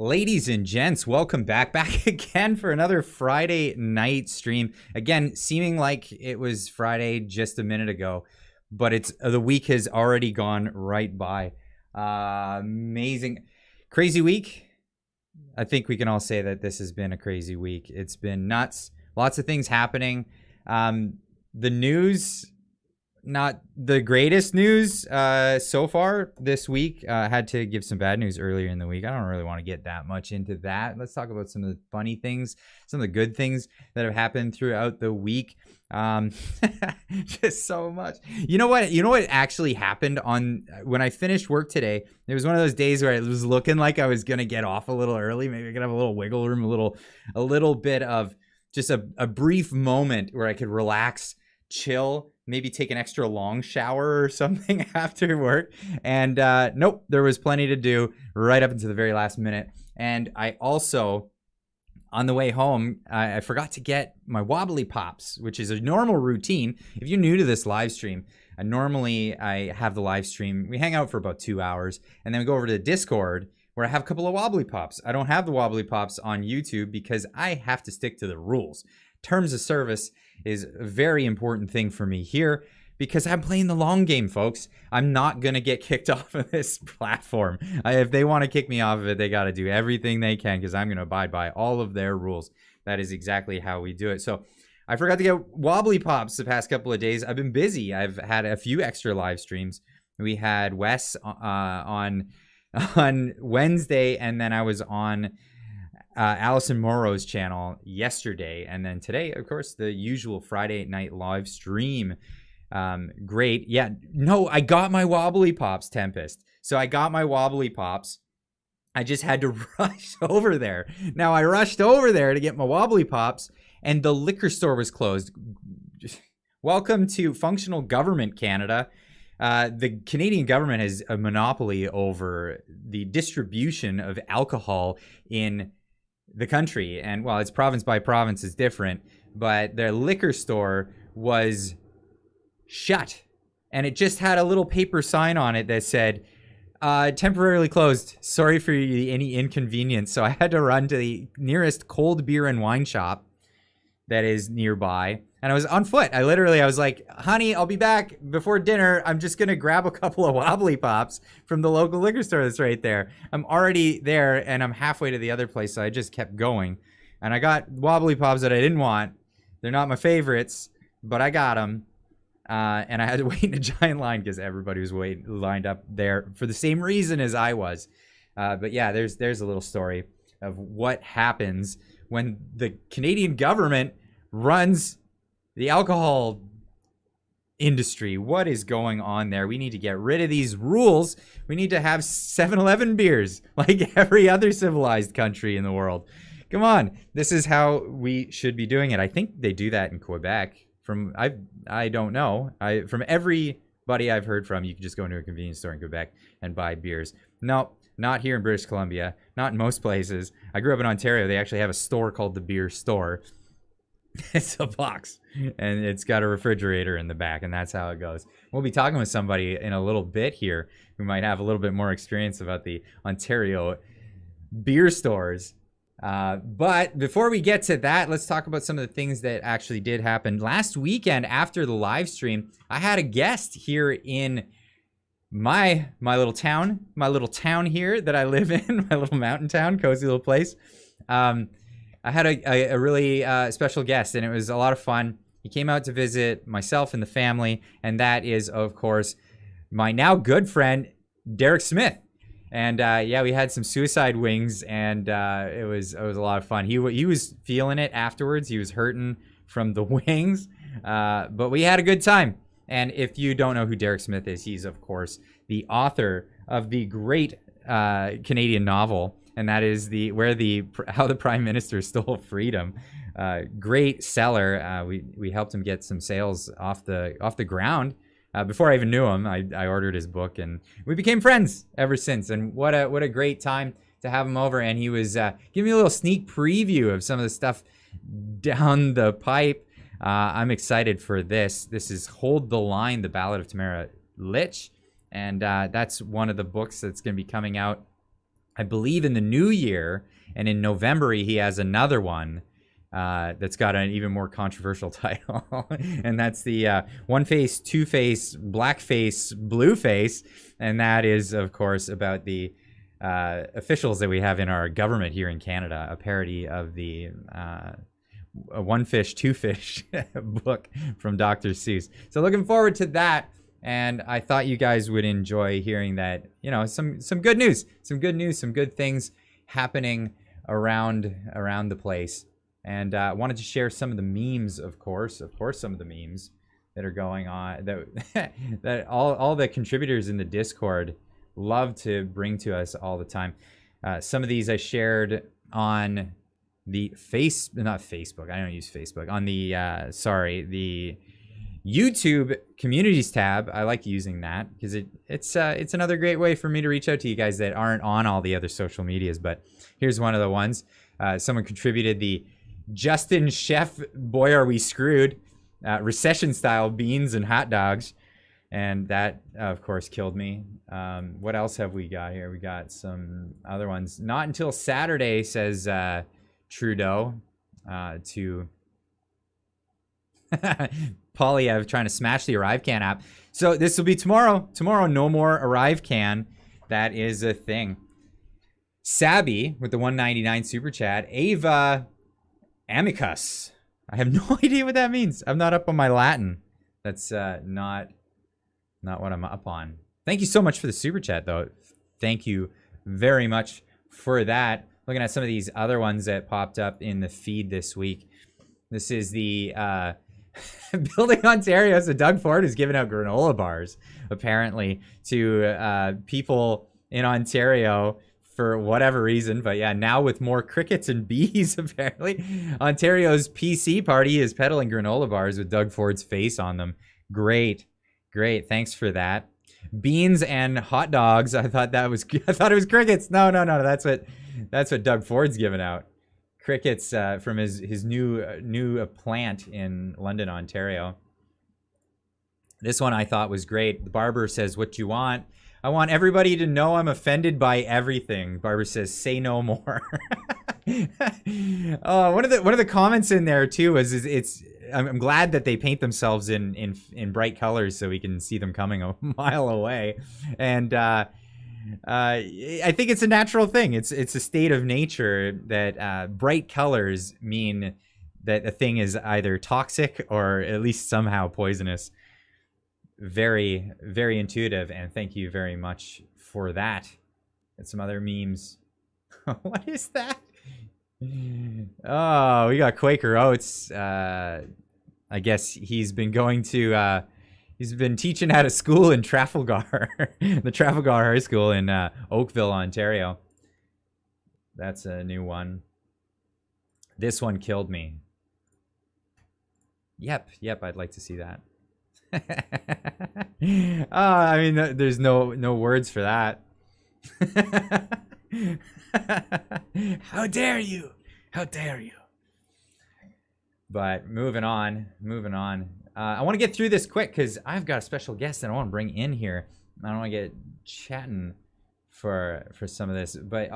Ladies and gents, welcome back again for another Friday night stream. Again, seeming like it was Friday just a minute ago, but it's the week has already gone right by. Amazing, crazy week. I think we can all say that this has been a crazy week. It's been nuts. Lots of things happening. The news, not the greatest news so far this week. Had to give some bad news earlier in the week. I don't really want to get that much into that. Let's talk about some of the funny things, some of the good things that have happened throughout the week. Just so much. You know what actually happened on when I finished work today? It was one of those days where it was looking like I was gonna get off a little early. Maybe I could have a little wiggle room, a little bit of just a brief moment where I could relax, chill, maybe take an extra long shower or something after work. And nope, there was plenty to do right up until the very last minute. And I also, on the way home, I forgot to get my wobbly pops, which is a normal routine. If you're new to this live stream, normally I have the live stream. We hang out for about 2 hours, and then we go over to the Discord where I have a couple of wobbly pops. I don't have the wobbly pops on YouTube because I have to stick to the rules. Terms of service is a very important thing for me here because I'm playing the long game, folks. I'm not going to get kicked off of this platform. If they want to kick me off of it, they got to do everything they can because I'm going to abide by all of their rules. That is exactly how we do it. So I forgot to get wobbly pops the past couple of days. I've been busy. I've had a few extra live streams. We had Wes on Wednesday, and then I was on Allison Morrow's channel yesterday, and then today, of course, the usual Friday night live stream. Great. Yeah, no, I got my wobbly pops, Tempest. So I got my wobbly pops. I just had to rush over there. Now I rushed over there to get my wobbly pops, and the liquor store was closed. Welcome to functional government, Canada. The Canadian government has a monopoly over the distribution of alcohol in the country. And while it's province by province is different, but their liquor store was shut. And it just had a little paper sign on it that said, temporarily closed. Sorry for any inconvenience. So I had to run to the nearest cold beer and wine shop that is nearby. And I was on foot. I was like, honey, I'll be back before dinner. I'm just going to grab a couple of wobbly pops from the local liquor store that's right there. I'm already there, and I'm halfway to the other place, so I just kept going. And I got wobbly pops that I didn't want. They're not my favorites, but I got them. And I had to wait in a giant line because everybody was lined up there for the same reason as I was. But yeah, there's a little story of what happens when the Canadian government runs the alcohol industry. What is going on there? We need to get rid of these rules. We need to have 7-Eleven beers like every other civilized country in the world. Come on. This is how we should be doing it. I think they do that in Quebec. I don't know. From everybody I've heard from, you can just go into a convenience store in Quebec and buy beers. No, not here in British Columbia. Not in most places. I grew up in Ontario. They actually have a store called the Beer Store. It's a box, and it's got a refrigerator in the back, and that's how it goes. We'll be talking with somebody in a little bit here who might have a little bit more experience about the Ontario beer stores. But before we get to that, let's talk about some of the things that actually did happen. Last weekend after the live stream, I had a guest here in my little town here that I live in, my little mountain town, cozy little place. I had a really special guest, and it was a lot of fun. He came out to visit myself and the family, and that is, of course, my now good friend, Derek Smith. And yeah, we had some suicide wings, and it was a lot of fun. He was feeling it afterwards. He was hurting from the wings, but we had a good time. And if you don't know who Derek Smith is, he's, of course, the author of the great Canadian novel, and that is How the Prime Minister Stole Freedom. Great seller. We helped him get some sales off the ground. Before I even knew him, I ordered his book, and we became friends ever since. And what a great time to have him over. And he was giving me a little sneak preview of some of the stuff down the pipe. I'm excited for this. This is Hold the Line, The Ballad of Tamara Lich. And that's one of the books that's going to be coming out I believe in the new year, and in November he has another one that's got an even more controversial title, and that's the one face, two face, black face, blue face, and that is, of course, about the officials that we have in our government here in Canada, a parody of the One Fish, Two Fish book from Dr. Seuss. So looking forward to that. And I thought you guys would enjoy hearing that, you know, some good news, some good things happening around the place. And wanted to share some of the memes, of course, some of the memes that are going on, that that all the contributors in the Discord love to bring to us all the time. Some of these I shared on the not Facebook. I don't use Facebook. On the the YouTube communities tab. I like using that because it's another great way for me to reach out to you guys that aren't on all the other social medias. But here's one of the ones. Someone contributed the Justin Chef, boy are we screwed, recession style beans and hot dogs, and that of course killed me. What else have we got here? We got some other ones. Not until Saturday, says Trudeau to Polyev, trying to smash the ArriveCan app. So this will be tomorrow. Tomorrow, no more ArriveCan. That is a thing. Sabby with the 199 super chat. Ava Amicus. I have no idea what that means. I'm not up on my Latin. That's not what I'm up on. Thank you so much for the super chat, though. Thank you very much for that. Looking at some of these other ones that popped up in the feed this week. This is the Building Ontario. So Doug Ford is giving out granola bars, apparently, to people in Ontario for whatever reason. But yeah, now with more crickets and bees, apparently. Ontario's PC party is peddling granola bars with Doug Ford's face on them. Great. Thanks for that. Beans and hot dogs. I thought it was crickets. No. That's what Doug Ford's giving out. Crickets from his new plant in London, Ontario. This one I thought was great. The barber says, "What you want? I want everybody to know I'm offended by everything." Barber says, "Say no more." One of the comments in there too is I'm glad that they paint themselves in bright colors so we can see them coming a mile away, and I think it's a natural thing. It's a state of nature that bright colors mean that a thing is either toxic or at least somehow poisonous. Very, very intuitive, and thank you very much for that. And some other memes. What is that? Oh, we got Quaker Oats. I guess he's been going to... he's been teaching at a school in Trafalgar, the Trafalgar High School in Oakville, Ontario. That's a new one. This one killed me. Yep, I'd like to see that. I mean, there's no words for that. How dare you? But moving on. I want to get through this quick because I've got a special guest that I want to bring in here. I don't want to get chatting for some of this, but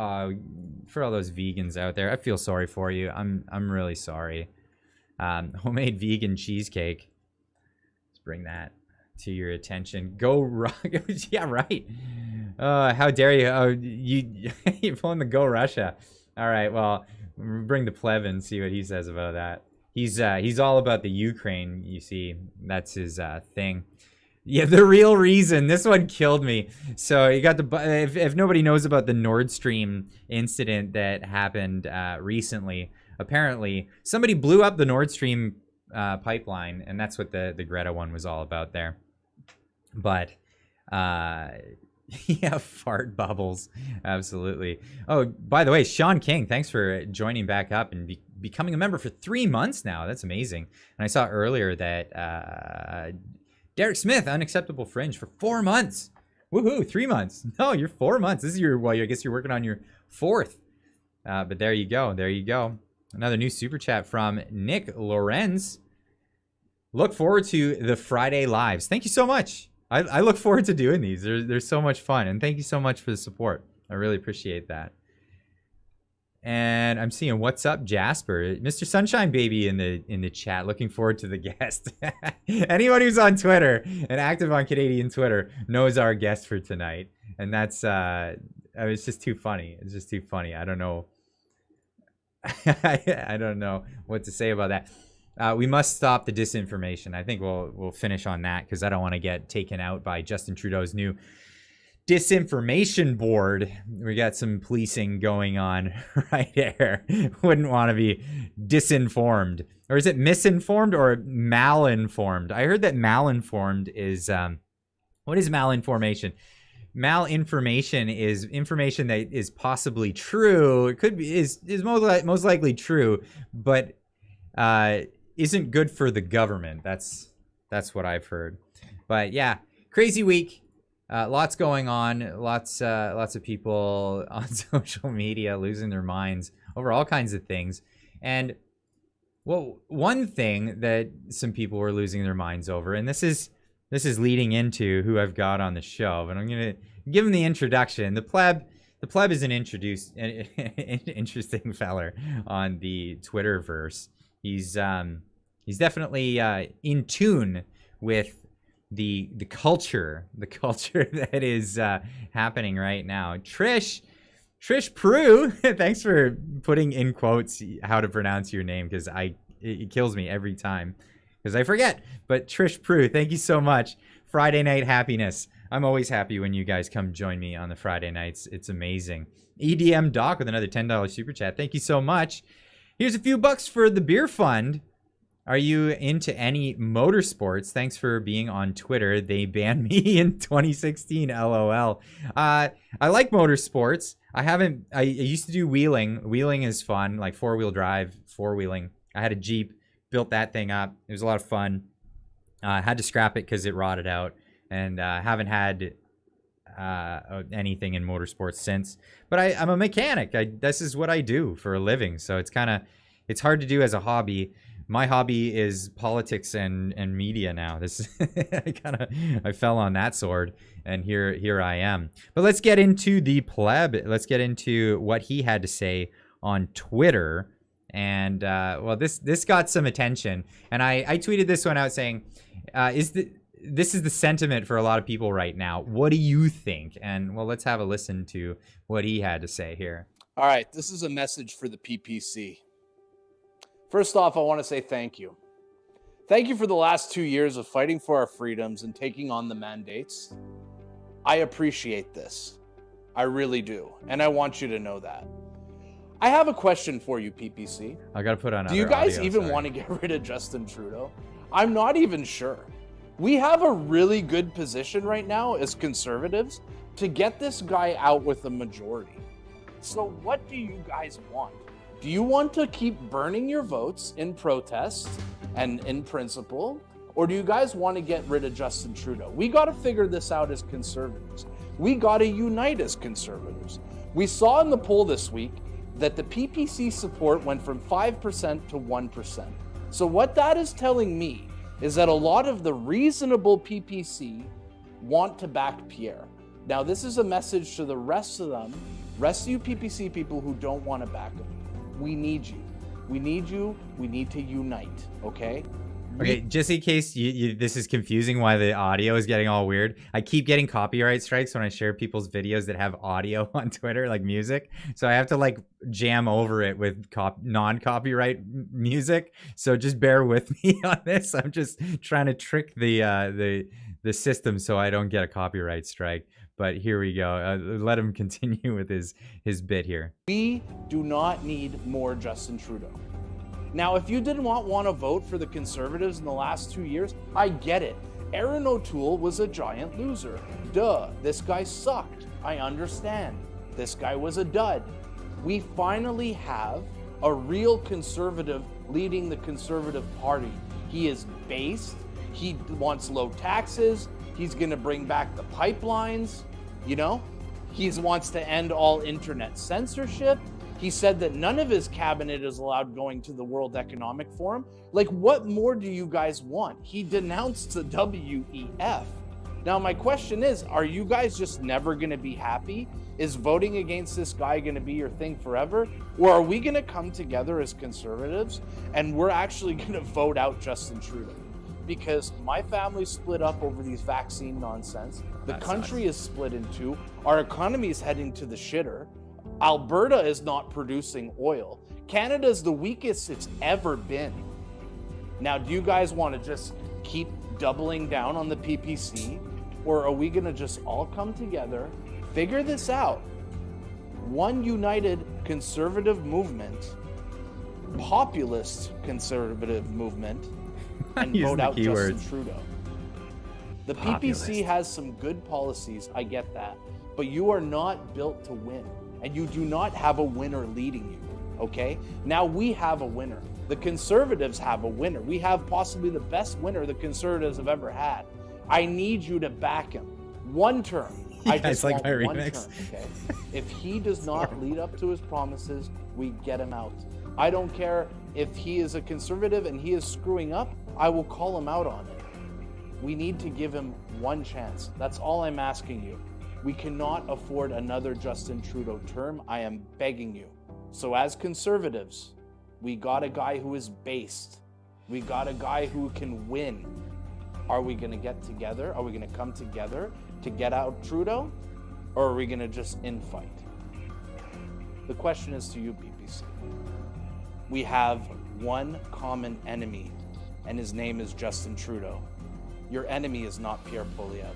for all those vegans out there, I feel sorry for you. I'm really sorry. Homemade vegan cheesecake. Let's bring that to your attention. Go Russia. Yeah, right. How dare you? Oh, you're pulling the Go Russia. All right, well, bring the Pleb and see what he says about that. He's all about the Ukraine, you see. That's his thing. Yeah, the real reason. This one killed me. So you got if nobody knows about the Nord Stream incident that happened recently, apparently somebody blew up the Nord Stream pipeline, and that's what the Greta one was all about there. But yeah, fart bubbles. Absolutely. Oh, by the way, Sean King, thanks for joining back up and becoming a member for 3 months now. That's amazing. And I saw earlier that Derek Smith, Unacceptable Fringe, for 4 months. Woohoo, 3 months. No, you're 4 months. This is I guess you're working on your 4th. But there you go. Another new super chat from Nick Lorenz. Look forward to the Friday lives. Thank you so much. I look forward to doing these. They're so much fun. And thank you so much for the support. I really appreciate that. And I'm seeing what's up, Jasper, Mr. Sunshine Baby in the chat. Looking forward to the guest. Anyone who's on Twitter and active on Canadian Twitter knows our guest for tonight, and that's it's just too funny. It's just too funny. I don't know. I don't know what to say about that. We must stop the disinformation. I think we'll finish on that because I don't want to get taken out by Justin Trudeau's new disinformation board. We got some policing going on right there. Wouldn't want to be disinformed. Or is it misinformed or malinformed? I heard that malinformed is what is malinformation? Malinformation is information that is possibly true. It could be is most likely true, but isn't good for the government. That's what I've heard. But yeah, crazy week. Lots going on, lots of people on social media losing their minds over all kinds of things. And well, one thing that some people were losing their minds over, and this is leading into who I've got on the show, but I'm gonna give him the introduction. The pleb is an interesting feller on the Twitterverse. He's definitely in tune with the culture that is happening right now. Trish Prue, thanks for putting in quotes how to pronounce your name, because it kills me every time because I forget. But Trish Prue, thank you so much. Friday night happiness. I'm always happy when you guys come join me on the Friday nights. It's amazing. EDM Doc with another $10 super chat. Thank you so much. Here's a few bucks for the beer fund. Are you into any motorsports? Thanks for being on Twitter. They banned me in 2016, LOL. I like motorsports. I used to do wheeling. Wheeling is fun, like four-wheel drive, four-wheeling. I had a Jeep, built that thing up. It was a lot of fun. I had to scrap it because it rotted out, and haven't had anything in motorsports since. But I'm a mechanic. This is what I do for a living, so it's hard to do as a hobby. My hobby is politics and media now. I fell on that sword, and here I am. But let's get into the pleb. Let's get into what he had to say on Twitter. And well, this got some attention, and I tweeted this one out saying, this is the sentiment for a lot of people right now. What do you think? And well, let's have a listen to what he had to say here. All right, this is a message for the PPC. First off, I want to say thank you. Thank you for the last 2 years of fighting for our freedoms and taking on the mandates. I appreciate this. I really do. And I want you to know that. I have a question for you, PPC. I got to put on Do you guys even want to get rid of Justin Trudeau? I'm not even sure. We have a really good position right now as conservatives to get this guy out with a majority. So what do you guys want? Do you want to keep burning your votes in protest and in principle? Or do you guys want to get rid of Justin Trudeau? We got to figure this out as conservatives. We got to unite as conservatives. We saw in the poll this week that the PPC support went from 5% to 1%. So what that is telling me is that a lot of the reasonable PPC want to back Pierre. Now, this is a message to the rest of you PPC people who don't want to back him. We need you. We need you. We need to unite, okay? Okay, just in case this is confusing why the audio is getting all weird, I keep getting copyright strikes when I share people's videos that have audio on Twitter, like music. So I have to like jam over it with non-copyright music. So just bear with me on this. I'm just trying to trick the system so I don't get a copyright strike. But here we go. Let him continue with his bit here. We do not need more Justin Trudeau. Now, if you didn't want to vote for the Conservatives in the last 2 years, I get it. Aaron O'Toole was a giant loser. Duh, this guy sucked. I understand. This guy was a dud. We finally have a real conservative leading the Conservative Party. He is based. He wants low taxes. He's going to bring back the pipelines. You know, he wants to end all internet censorship. He said that none of his cabinet is allowed going to the World Economic Forum. Like, what more do you guys want? He denounced the WEF. Now, my question is, are you guys just never going to be happy? Is voting against this guy going to be your thing forever? Or are we going to come together as conservatives and we're actually going to vote out Justin Trudeau? Because my family's split up over these vaccine nonsense. The country is split in two. Our economy is heading to the shitter. Alberta is not producing oil. Canada's the weakest it's ever been. Now, do you guys want to just keep doubling down on the PPC? Or are we going to just all come together, figure this out? One united conservative movement, populist conservative movement, and vote out Justin Trudeau. The PPC has some good policies, I get that, but you are not built to win, and you do not have a winner leading you, okay? Now we have a winner. The Conservatives have a winner. We have possibly the best winner the Conservatives have ever had. I need you to back him. One term. I just want one term, okay? If he does not lead up to his promises, we get him out. I don't care if he is a conservative and he is screwing up, I will call him out on it. We need to give him one chance. That's all I'm asking you. We cannot afford another Justin Trudeau term. I am begging you. So as conservatives, we got a guy who is based. We got a guy who can win. Are we going to get together? Are we going to come together to get out Trudeau? Or are we going to just infight? The question is to you, PPC. We have one common enemy, and his name is Justin Trudeau. Your enemy is not Pierre Poilievre.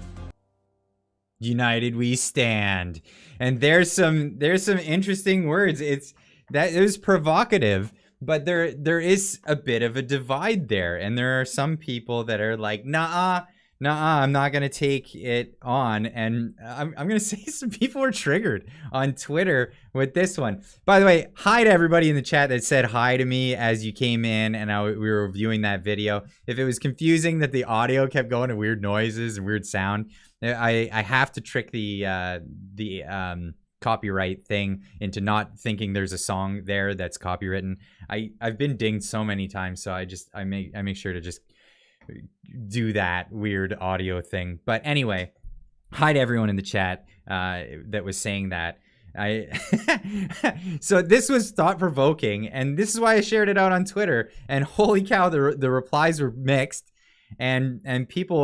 United we stand. And there's some interesting words. It was provocative, but there is a bit of a divide there, and there are some people that are like, nah, I'm not gonna take it on, and I'm gonna say some people are triggered on Twitter with this one. By the way, hi to everybody in the chat that said hi to me as you came in, and we were reviewing that video. If it was confusing that the audio kept going to weird noises and weird sound, I have to trick the copyright thing into not thinking there's a song there that's copywritten. I've been dinged so many times, so I make sure to just do that weird audio thing. But anyway, hi to everyone in the chat that was saying that. So this was thought-provoking, and this is why I shared it out on Twitter, and holy cow, the replies were mixed. And some people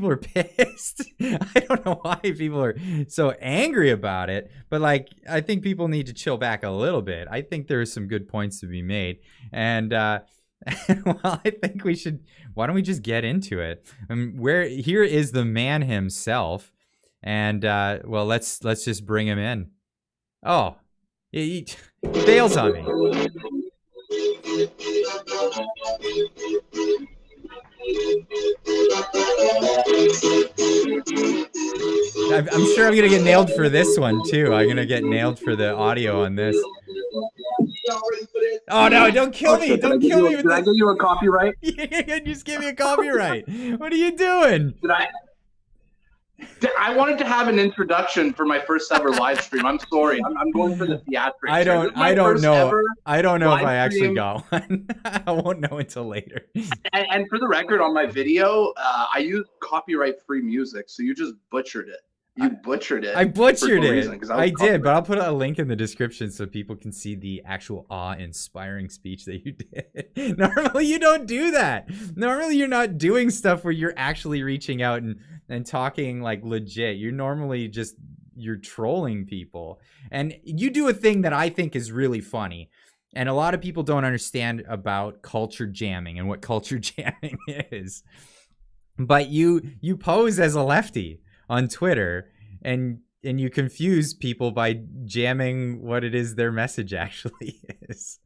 are pissed. I don't know why people are so angry about it, but like, I think people need to chill back a little bit. I think there are some good points to be made, and well, I think we should. Why don't we just get into it? Here is the man himself, and well, let's just bring him in. Oh, he bails on me. I'm sure I'm gonna get nailed for this one too. I'm gonna get nailed for the audio on this. Oh no! Don't kill me! Don't kill me! Did I give you a copyright? Yeah, just give me a copyright. What are you doing? I wanted to have an introduction for my first ever live stream. I'm sorry. I'm going for the theatrics. I don't know. I don't know if I actually got one. I won't know until later. And for the record, on my video, I used copyright-free music, so you just butchered it. You butchered it. I butchered it. I did, but I'll put a link in the description so people can see the actual awe-inspiring speech that you did. Normally, you don't do that. Normally, you're not doing stuff where you're actually reaching out and talking like legit. You're normally just, you're trolling people. And you do a thing that I think is really funny. And a lot of people don't understand about culture jamming and what culture jamming is. But you pose as a lefty on Twitter, and you confuse people by jamming what it is their message actually is.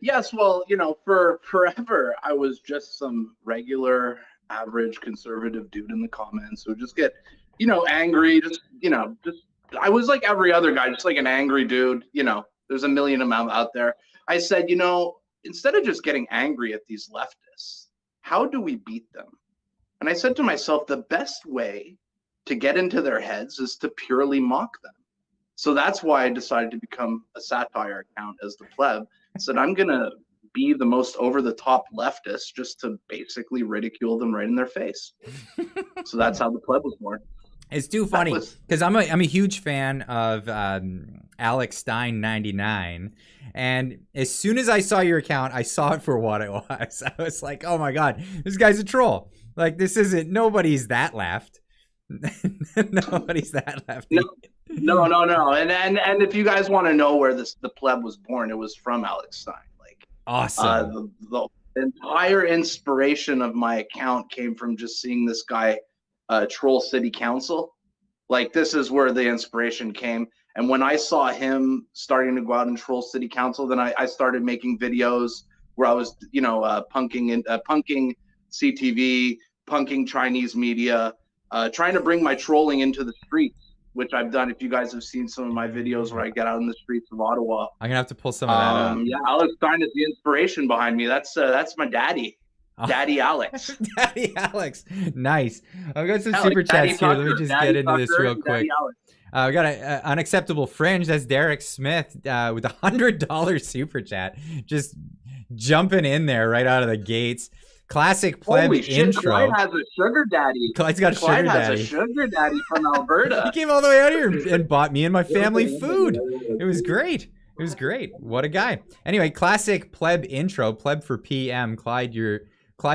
Yes, well, for forever, I was just some regular, average conservative dude in the comments who just get, angry, I was like every other guy, just like an angry dude, there's a million of them out there. I said, instead of just getting angry at these leftists, how do we beat them? And I said to myself, the best way to get into their heads is to purely mock them. So that's why I decided to become a satire account as the Pleb. I said, I'm going to be the most over-the-top leftist just to basically ridicule them right in their face. So that's how the Pleb was born. It's too funny because I'm a huge fan of Alex Stein 99, and as soon as I saw your account, I saw it for what it was. I was like, oh my god, this guy's a troll. Like, this isn't, nobody's that left. Nobody's that left. No. And if you guys want to know where the Pleb was born, it was from Alex Stein. Like, awesome. The entire inspiration of my account came from just seeing this guy troll city council. Like, this is where the inspiration came. And when I saw him starting to go out and troll city council, then I started making videos where I was, punking CTV, punking Chinese media, trying to bring my trolling into the streets, which I've done. If you guys have seen some of my videos where I get out in the streets of Ottawa, I'm gonna have to pull some of that up. Yeah, Alex Stein is the inspiration behind me. That's my daddy. Daddy Alex. Daddy Alex. Nice. I've got some super chats here. Let me just get into this real quick. We got an unacceptable fringe. That's Derek Smith with $100 super chat. Just jumping in there right out of the gates. Classic Pleb Holy shit, intro. Clyde has a sugar daddy. Clyde's got a sugar daddy. Clyde has a sugar daddy from Alberta. He came all the way out here and bought me and my family food. It was great. It was great. What a guy. Anyway, classic Pleb intro. Pleb for PM. Clyde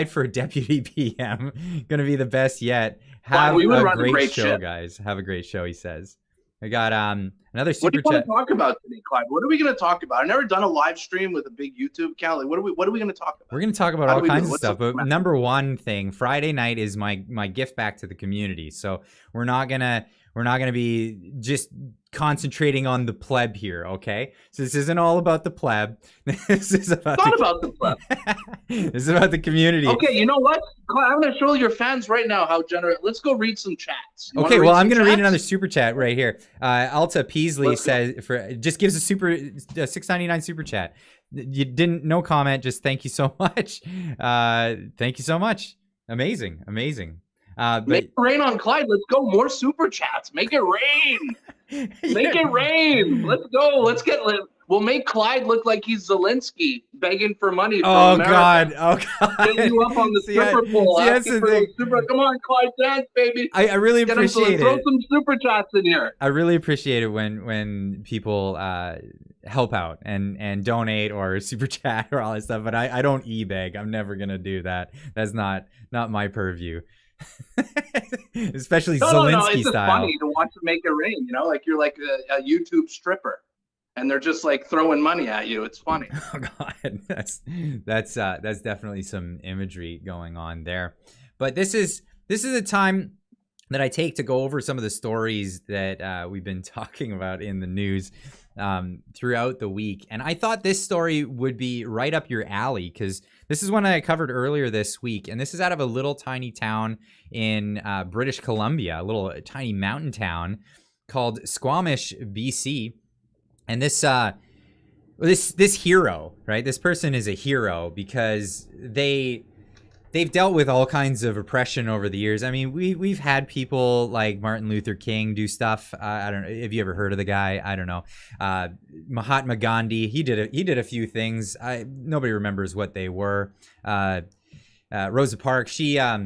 for deputy PM. Gonna be the best yet. Have a great show, guys. Have a great show, he says. I got another super chat. What do you want to talk about today, Clyde? What are we going to talk about? I've never done a live stream with a big YouTube account. Like, what are we going to talk about? We're going to talk about all kinds of stuff. But number one thing, Friday night is my gift back to the community. So we're not gonna be just concentrating on the Pleb here, okay? So this isn't all about the Pleb. This is about about the Pleb. This is about the community. Okay, you know what? I'm going to show your fans right now how generous. Let's go read some chats. Okay, well, I'm going to read another super chat right here. Alta Peasley says just gives a $6.99 super chat. You didn't, no comment, just thank you so much. Thank you so much. Amazing. Make it rain on Clyde. Let's go. More super chats. Make it rain. Make it rain. Let's go. We'll make Clyde look like he's Zelensky begging for money. Oh America. God. Get you up on the stripper pole. That's the thing. Come on, Clyde, dance, baby. I really appreciate it. Throw some super chats in here. I really appreciate it when people help out and donate or super chat or all that stuff. But I don't e-beg. I'm never gonna do that. That's not my purview. Especially Zelensky it's just style. Funny to watch them make it rain, like you're like a YouTube stripper and they're just like throwing money at you. It's funny. Oh God, that's definitely some imagery going on there. But this is a time that I take to go over some of the stories that we've been talking about in the news throughout the week. And I thought this story would be right up your alley because this is one I covered earlier this week. And this is out of a little tiny town in British Columbia, a little tiny mountain town called Squamish, BC. And this hero, right? This person is a hero because they've dealt with all kinds of oppression over the years. I mean, we've had people like Martin Luther King do stuff. I don't know. Have you ever heard of the guy? I don't know. Mahatma Gandhi. He did a few things. Nobody remembers what they were. Rosa Parks. She I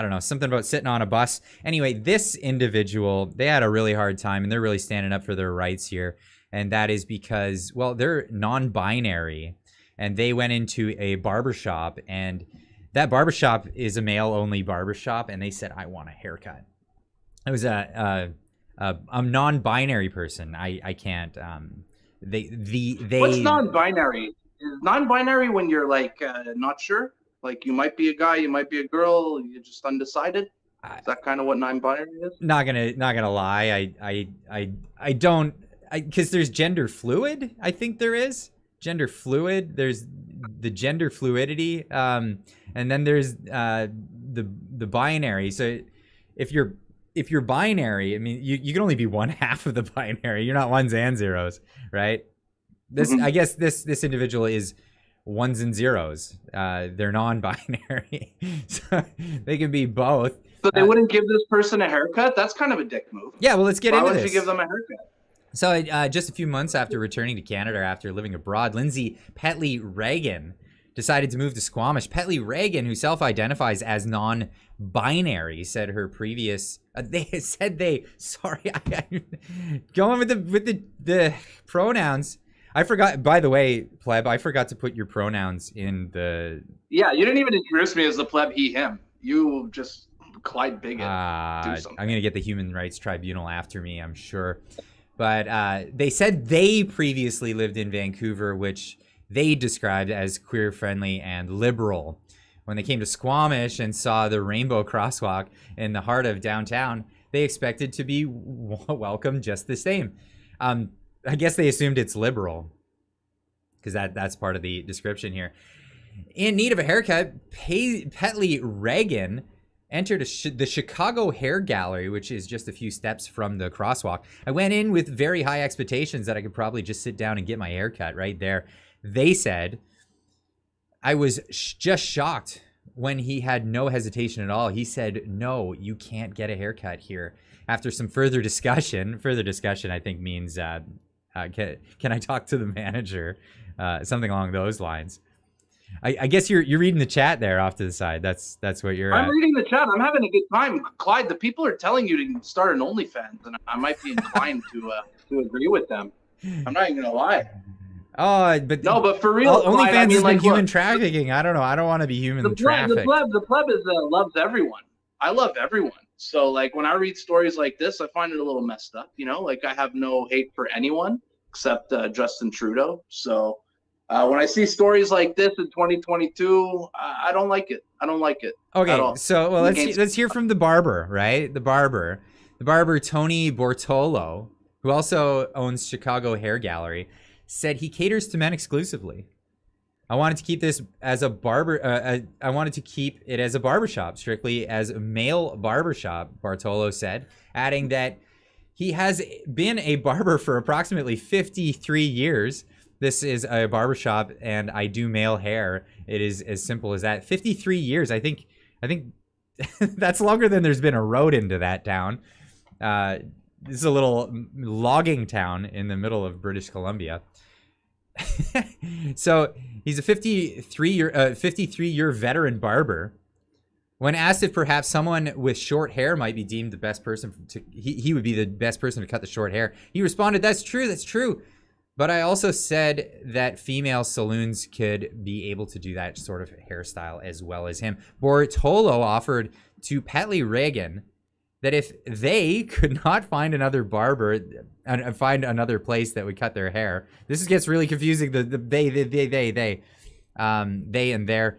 don't know, something about sitting on a bus. Anyway, this individual, they had a really hard time and they're really standing up for their rights here. And that is because, well, they're non-binary and they went into a barbershop and that barbershop is a male-only barbershop, and they said, "I want a haircut." It was a non-binary person. I can't. They. What's non-binary? Is non-binary when you're like not sure? Like you might be a guy, you might be a girl, you're just undecided. Is that kind of what non-binary is? Not gonna lie. I don't. Because there's gender fluid. I think there is gender fluid. There's the gender fluidity. And then there's the binary. So if you're binary, I mean, you can only be one half of the binary. You're not ones and zeros, right? I guess this individual is ones and zeros. They're non-binary, so they can be both. So they wouldn't give this person a haircut? That's kind of a dick move. Yeah, well, let's get into this. Why would you give them a haircut? So just a few months after returning to Canada after living abroad, Lindsay Petley Reagan decided to move to Squamish. Petley Reagan, who self-identifies as non-binary, said her previous... going with the pronouns. I forgot, by the way, Pleb, I forgot to put your pronouns in the... Yeah, you didn't even introduce me as the pleb, he, him. You just Clyde Bigot. I'm going to get the Human Rights Tribunal after me, I'm sure. But they said they previously lived in Vancouver, which they described as queer-friendly and liberal. When they came to Squamish and saw the Rainbow Crosswalk in the heart of downtown, they expected to be welcomed just the same. I guess they assumed it's liberal, because that's part of the description here. In need of a haircut, Petley Reagan entered the Chicago Hair Gallery, which is just a few steps from the crosswalk. I went in with very high expectations that I could probably just sit down and get my hair cut right there. They said, I was just shocked when he had no hesitation at all. He said, no, you can't get a haircut here. After some further discussion I think means, can I talk to the manager? Something along those lines. I guess you're reading the chat there off to the side. That's what you're I'm reading the chat. I'm having a good time. Clyde, the people are telling you to start an OnlyFans, and I might be inclined to agree with them. I'm not even going to lie. Oh, but for real, OnlyFans has been human trafficking. I don't know. I don't want to be human trafficked. The pleb is loves everyone. I love everyone. So like when I read stories like this, I find it a little messed up. You know, like I have no hate for anyone except Justin Trudeau. So when I see stories like this in 2022, I don't like it. I don't like it. Okay, so let's hear from the barber, right? The barber Tony Bortolo, who also owns Chicago Hair Gallery, said he caters to men exclusively. I wanted to keep this as a barber. I wanted to keep it as a barbershop, strictly as a male barbershop, Bartolo said, adding that he has been a barber for approximately 53 years. This is a barbershop, and I do male hair. It is as simple as that. 53 years. I think that's longer than there's been a road into that town. This is a little logging town in the middle of British Columbia. So he's a 53-year veteran barber. When asked if perhaps someone with short hair might be deemed the best person he would be the best person to cut the short hair, he responded, that's true. But I also said that female saloons could be able to do that sort of hairstyle as well as him. Bortolo offered to Petley Reagan that if they could not find another barber and find another place that would cut their hair, this gets really confusing. The they and their,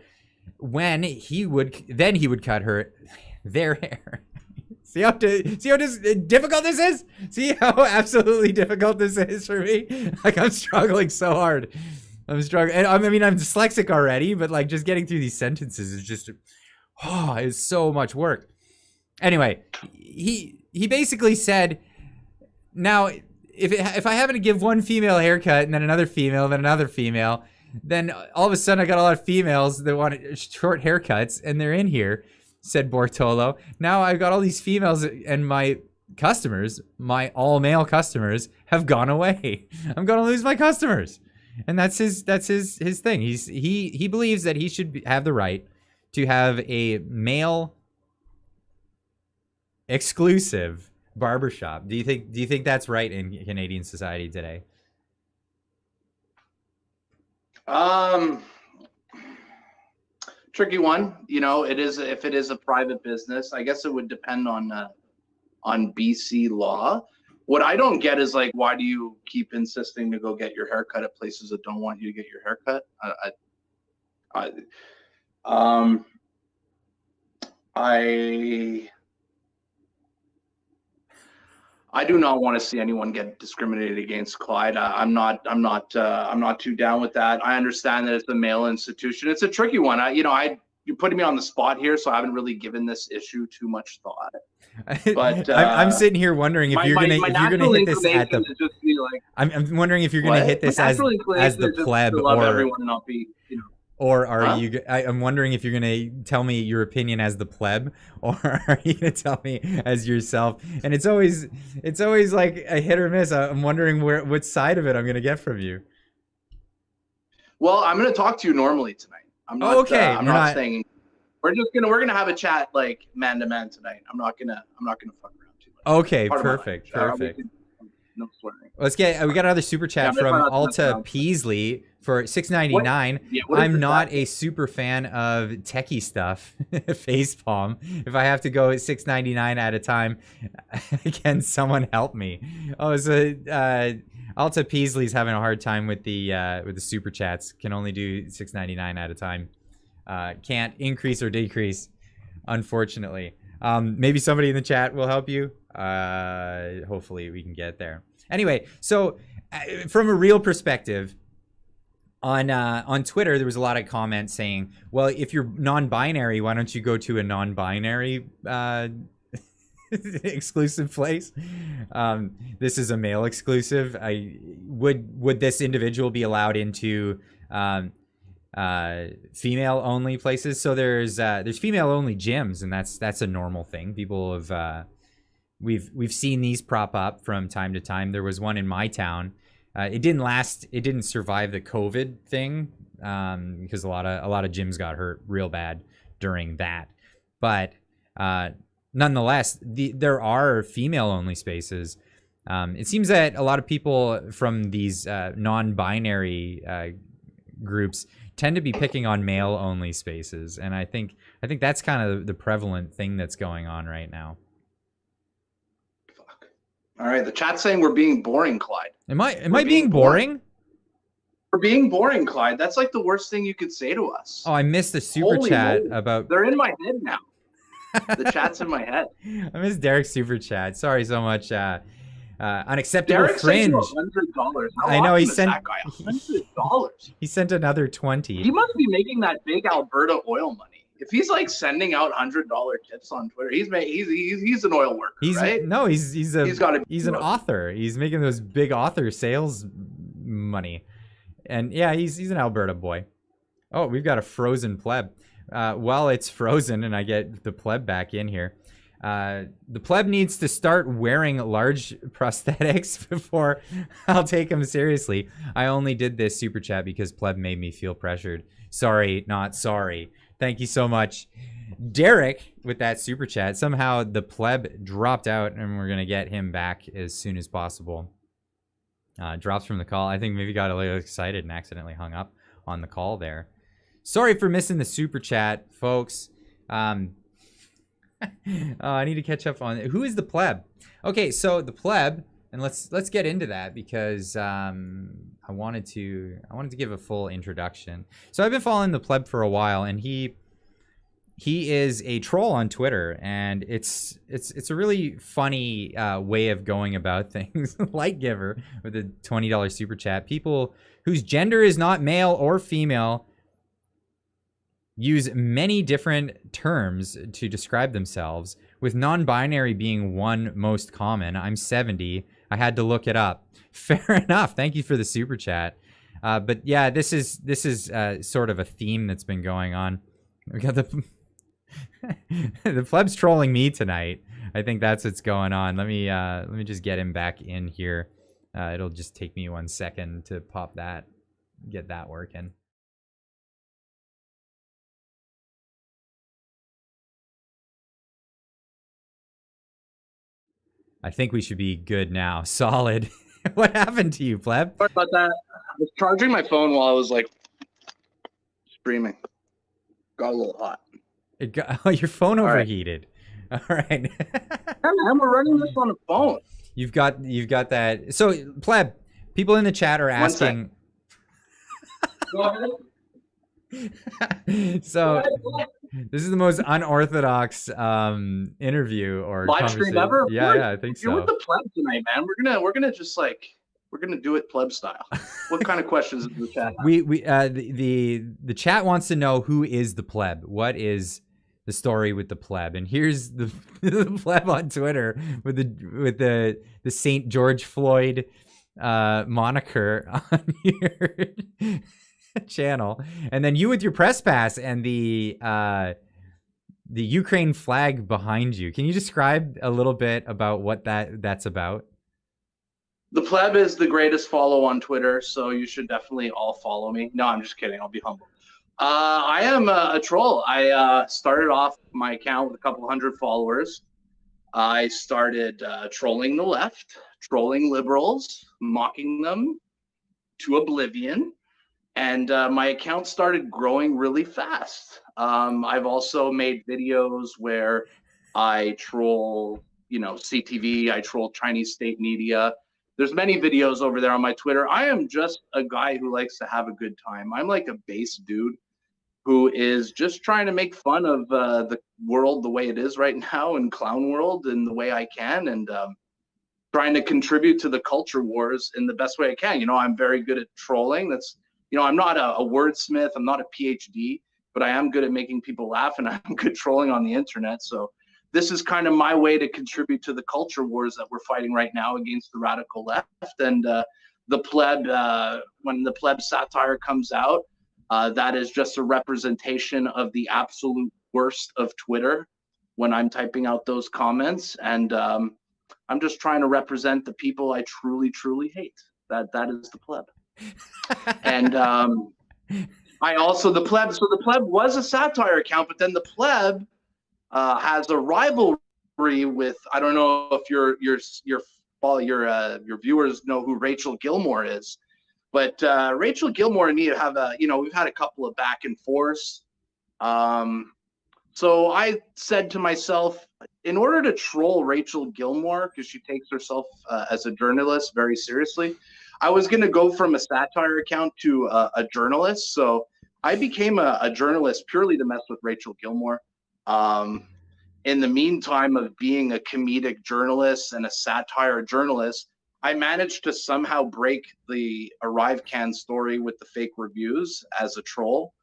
when he would cut their hair. See how difficult this is? See how absolutely difficult this is for me? Like I'm struggling so hard. I'm struggling. And I mean, I'm dyslexic already, but like just getting through these sentences is just, it's so much work. Anyway, he basically said, now if I happen to give one female a haircut and then another female, then all of a sudden I got a lot of females that want short haircuts and they're in here, said Bortolo. Now I've got all these females and my customers, my all male customers, have gone away. I'm gonna lose my customers, and that's his thing. He believes that he should have the right to have a male exclusive barbershop. Do you think that's right in Canadian society today? Tricky one. You know, it is, if it is a private business, I guess it would depend on BC law. What I don't get is like, why do you keep insisting to go get your haircut at places that don't want you to get your haircut? I do not want to see anyone get discriminated against, Clyde. I'm not too down with that. I understand that it's a male institution. It's a tricky one. You're putting me on the spot here, so I haven't really given this issue too much thought. But I'm sitting here wondering if you're gonna hit this at the. I'm wondering if you're gonna hit this as the pleb, or everyone and not be, Or are you? I'm wondering if you're gonna tell me your opinion as the pleb, or are you gonna tell me as yourself? And it's always like a hit or miss. I'm wondering what side of it I'm gonna get from you. Well, I'm gonna talk to you normally tonight. I'm not. Okay, I'm not saying. We're gonna have a chat like man to man tonight. I'm not gonna fuck around too much. Okay, perfect. No swearing. We got another super chat from Alta Peasley for $6.99. I'm not a super fan of techie stuff. Facepalm. If I have to go at $6.99 at a time, can someone help me? Oh, so Alta Peasley's having a hard time with the super chats. Can only do $6.99 at a time. Can't increase or decrease, unfortunately. Maybe somebody in the chat will help you. Hopefully we can get there. Anyway, so from a real perspective, on Twitter, there was a lot of comments saying, well, if you're non-binary, why don't you go to a non-binary exclusive place? This is a male exclusive. Would this individual be allowed into female only places? So there's female only gyms, and that's a normal thing. People have we've seen these prop up from time to time. There was one in my town. It didn't survive the COVID thing because a lot of gyms got hurt real bad during that. But nonetheless, there are female only spaces. It seems that a lot of people from these non-binary groups tend to be picking on male only spaces, and I think that's kind of the prevalent thing that's going on right now. Fuck. All right, the chat's saying we're being boring, Clyde. Am I being boring? We're being boring, Clyde. That's like the worst thing you could say to us. Oh, I missed the super chat about. They're in my head now. The chat's in my head. I missed Derek's super chat. Sorry so much. Unacceptable Derek fringe. Sent you $100. I know he sent that guy $100. He sent another 20. He must be making that big Alberta oil money. If he's like sending out $100 tips on Twitter, he's an oil worker, right? No, he's an author. He's making those big author sales money, and yeah, he's an Alberta boy. Oh, we've got a frozen pleb. While it's frozen and I get the pleb back in here, the pleb needs to start wearing large prosthetics before I'll take him seriously. I only did this super chat because pleb made me feel pressured. Sorry, not sorry. Thank you so much, Derek, with that super chat. Somehow the pleb dropped out, and we're gonna get him back as soon as possible. Drops from the call. I think maybe got a little excited and accidentally hung up on the call there. Sorry for missing the super chat, folks. I need to catch up on who is the pleb. Okay, so the pleb, and let's get into that because I wanted to give a full introduction. So I've been following the pleb for a while, and he is a troll on Twitter, and it's a really funny way of going about things. Light giver with a $20 super chat. People whose gender is not male or female use many different terms to describe themselves, with non-binary being one most common. I'm 70. I had to look it up. Fair enough. Thank you for the super chat. But yeah, this is sort of a theme that's been going on. We got the pleb's trolling me tonight. I think that's what's going on. Let me just get him back in here. It'll just take me 1 second to pop that, get that working. I think we should be good now. Solid. What happened to you, pleb? Sorry about that. I was charging my phone while I was like streaming. Got a little hot. Your phone overheated. All right. Yeah, man, we're running this on a phone. You've got that. So, pleb, people in the chat are asking. Go ahead. So, this is the most unorthodox interview or live stream ever. Yeah, I think so. You're with the pleb tonight, man. We're gonna just we're gonna do it pleb style. What kind of questions is the chat? The chat wants to know who is the pleb. What is the story with the pleb? And here's the pleb on Twitter with the St. George Floyd moniker on here. channel, and then you with your press pass and the Ukraine flag behind you. Can you describe a little bit about what that's about? The Pleb is the greatest follow on Twitter, so you should definitely all follow me. No, I'm just kidding. I'll be humble. I am a troll. I started off my account with a couple hundred followers. I started trolling the left, trolling liberals, mocking them to oblivion. And my account started growing really fast. I've also made videos where I troll, CTV, I troll Chinese state media. There's many videos over there on my Twitter. I am just a guy who likes to have a good time. I'm like a base dude who is just trying to make fun of the world the way it is right now, and clown world in the way I can, and trying to contribute to the culture wars in the best way I can. I'm very good at trolling. That's, I'm not a wordsmith. I'm not a PhD, but I am good at making people laugh, and I'm good trolling on the internet. So this is kind of my way to contribute to the culture wars that we're fighting right now against the radical left. And the Pleb, when the Pleb Satire comes out, that is just a representation of the absolute worst of Twitter when I'm typing out those comments. And I'm just trying to represent the people I truly, truly hate. That is the Pleb. And I also, the Pleb, so the Pleb was a satire account, but then the Pleb has a rivalry with, I don't know if your viewers know who Rachel Gilmore is, but Rachel Gilmore and me have we've had a couple of back and forths. So I said to myself, in order to troll Rachel Gilmore, because she takes herself as a journalist very seriously, I was going to go from a satire account to a journalist. So I became a journalist purely to mess with Rachel Gilmore. In the meantime of being a comedic journalist and a satire journalist, I managed to somehow break the ArriveCan story with the fake reviews as a troll.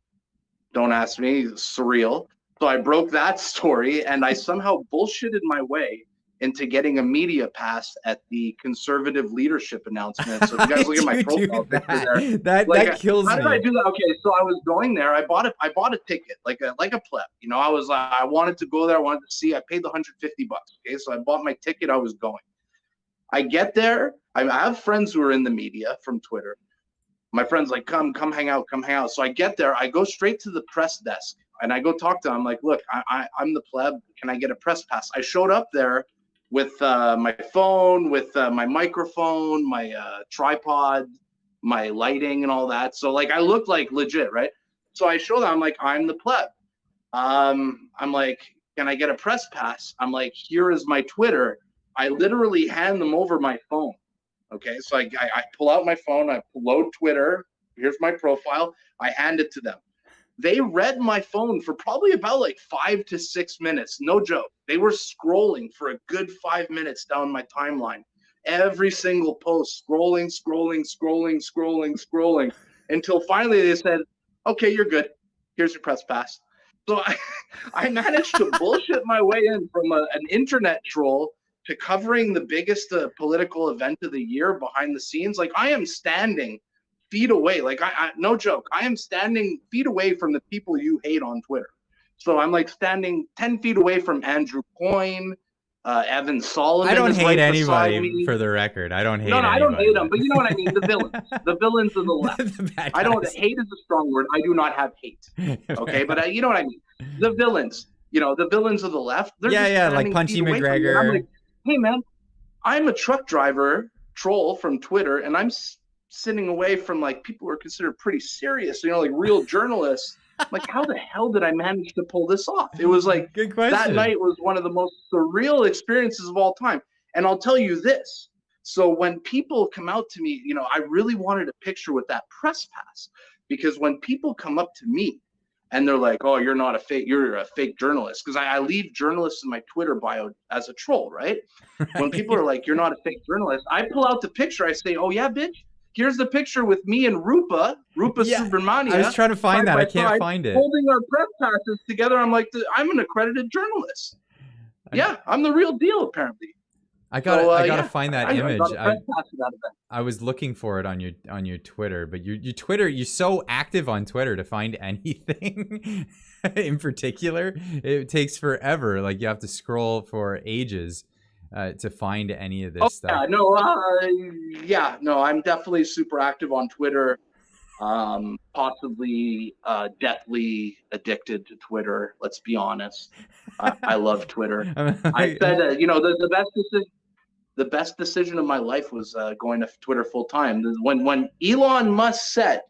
Don't ask me, surreal. So I broke that story, and I somehow bullshitted my way into getting a media pass at the conservative leadership announcement. So if you guys look at my profile picture there, that kills me. How did I do that? Okay, so I was going there. I bought a ticket, like a Pleb. I wanted to go there. I wanted to see. I paid the $150. Okay, so I bought my ticket. I was going. I get there. I have friends who are in the media from Twitter. My friend's like, come hang out, come hang out. So I get there. I go straight to the press desk, and I go talk to them. I'm like, look, I'm the Pleb. Can I get a press pass? I showed up there with my phone, with my microphone, my tripod, my lighting and all that. So like I looked like legit, right? So I show them, I'm like, I'm the Pleb. I'm like, can I get a press pass? I'm like, here is my Twitter. I literally hand them over my phone. Okay, so I pull out my phone, I load Twitter. Here's my profile. I hand it to them. They read my phone for probably about like 5 to 6 minutes. No joke. They were scrolling for a good 5 minutes down my timeline. Every single post, scrolling, until finally they said, okay, you're good. Here's your press pass. So I managed to bullshit my way in from an internet troll to covering the biggest political event of the year behind the scenes. Like I am standing feet away. Like I no joke. I am standing feet away from the people you hate on Twitter. So I'm like standing 10 feet away from Andrew Coyne, Evan Solomon. I don't hate right anybody, for the record. I don't hate No, anybody. I don't hate them, but you know what I mean? The villains. The villains of the left. The I don't, hate is a strong word. I do not have hate. Okay, but you know what I mean? The villains. The villains of the left. They're just like Punchy McGregor. I'm like, hey man, I'm a truck driver troll from Twitter, and I'm sitting away from like people who are considered pretty serious, like real journalists. Like, how the hell did I manage to pull this off? It was like, good question. That night was one of the most surreal experiences of all time. And I'll tell you this. So when people come out to me, I really wanted a picture with that press pass, because when people come up to me and they're like, oh, you're a fake journalist. Because I leave journalists in my Twitter bio as a troll, right? When people are like, you're not a fake journalist, I pull out the picture. I say, oh yeah, bitch. Here's the picture with me and Rupa Subramania. I was trying to find that. I can't find it. Holding our press passes together. I'm like, I'm an accredited journalist. Yeah, I'm the real deal, apparently. I gotta find that I image. got a press pass for that event. I was looking for it on your Twitter, but your Twitter, you're so active on Twitter to find anything in particular. It takes forever. Like you have to scroll for ages to find any of this stuff. No, I'm definitely super active on Twitter. Possibly deathly addicted to Twitter. Let's be honest. I love Twitter. I said, the best decision of my life was going to Twitter full time. When Elon Musk said,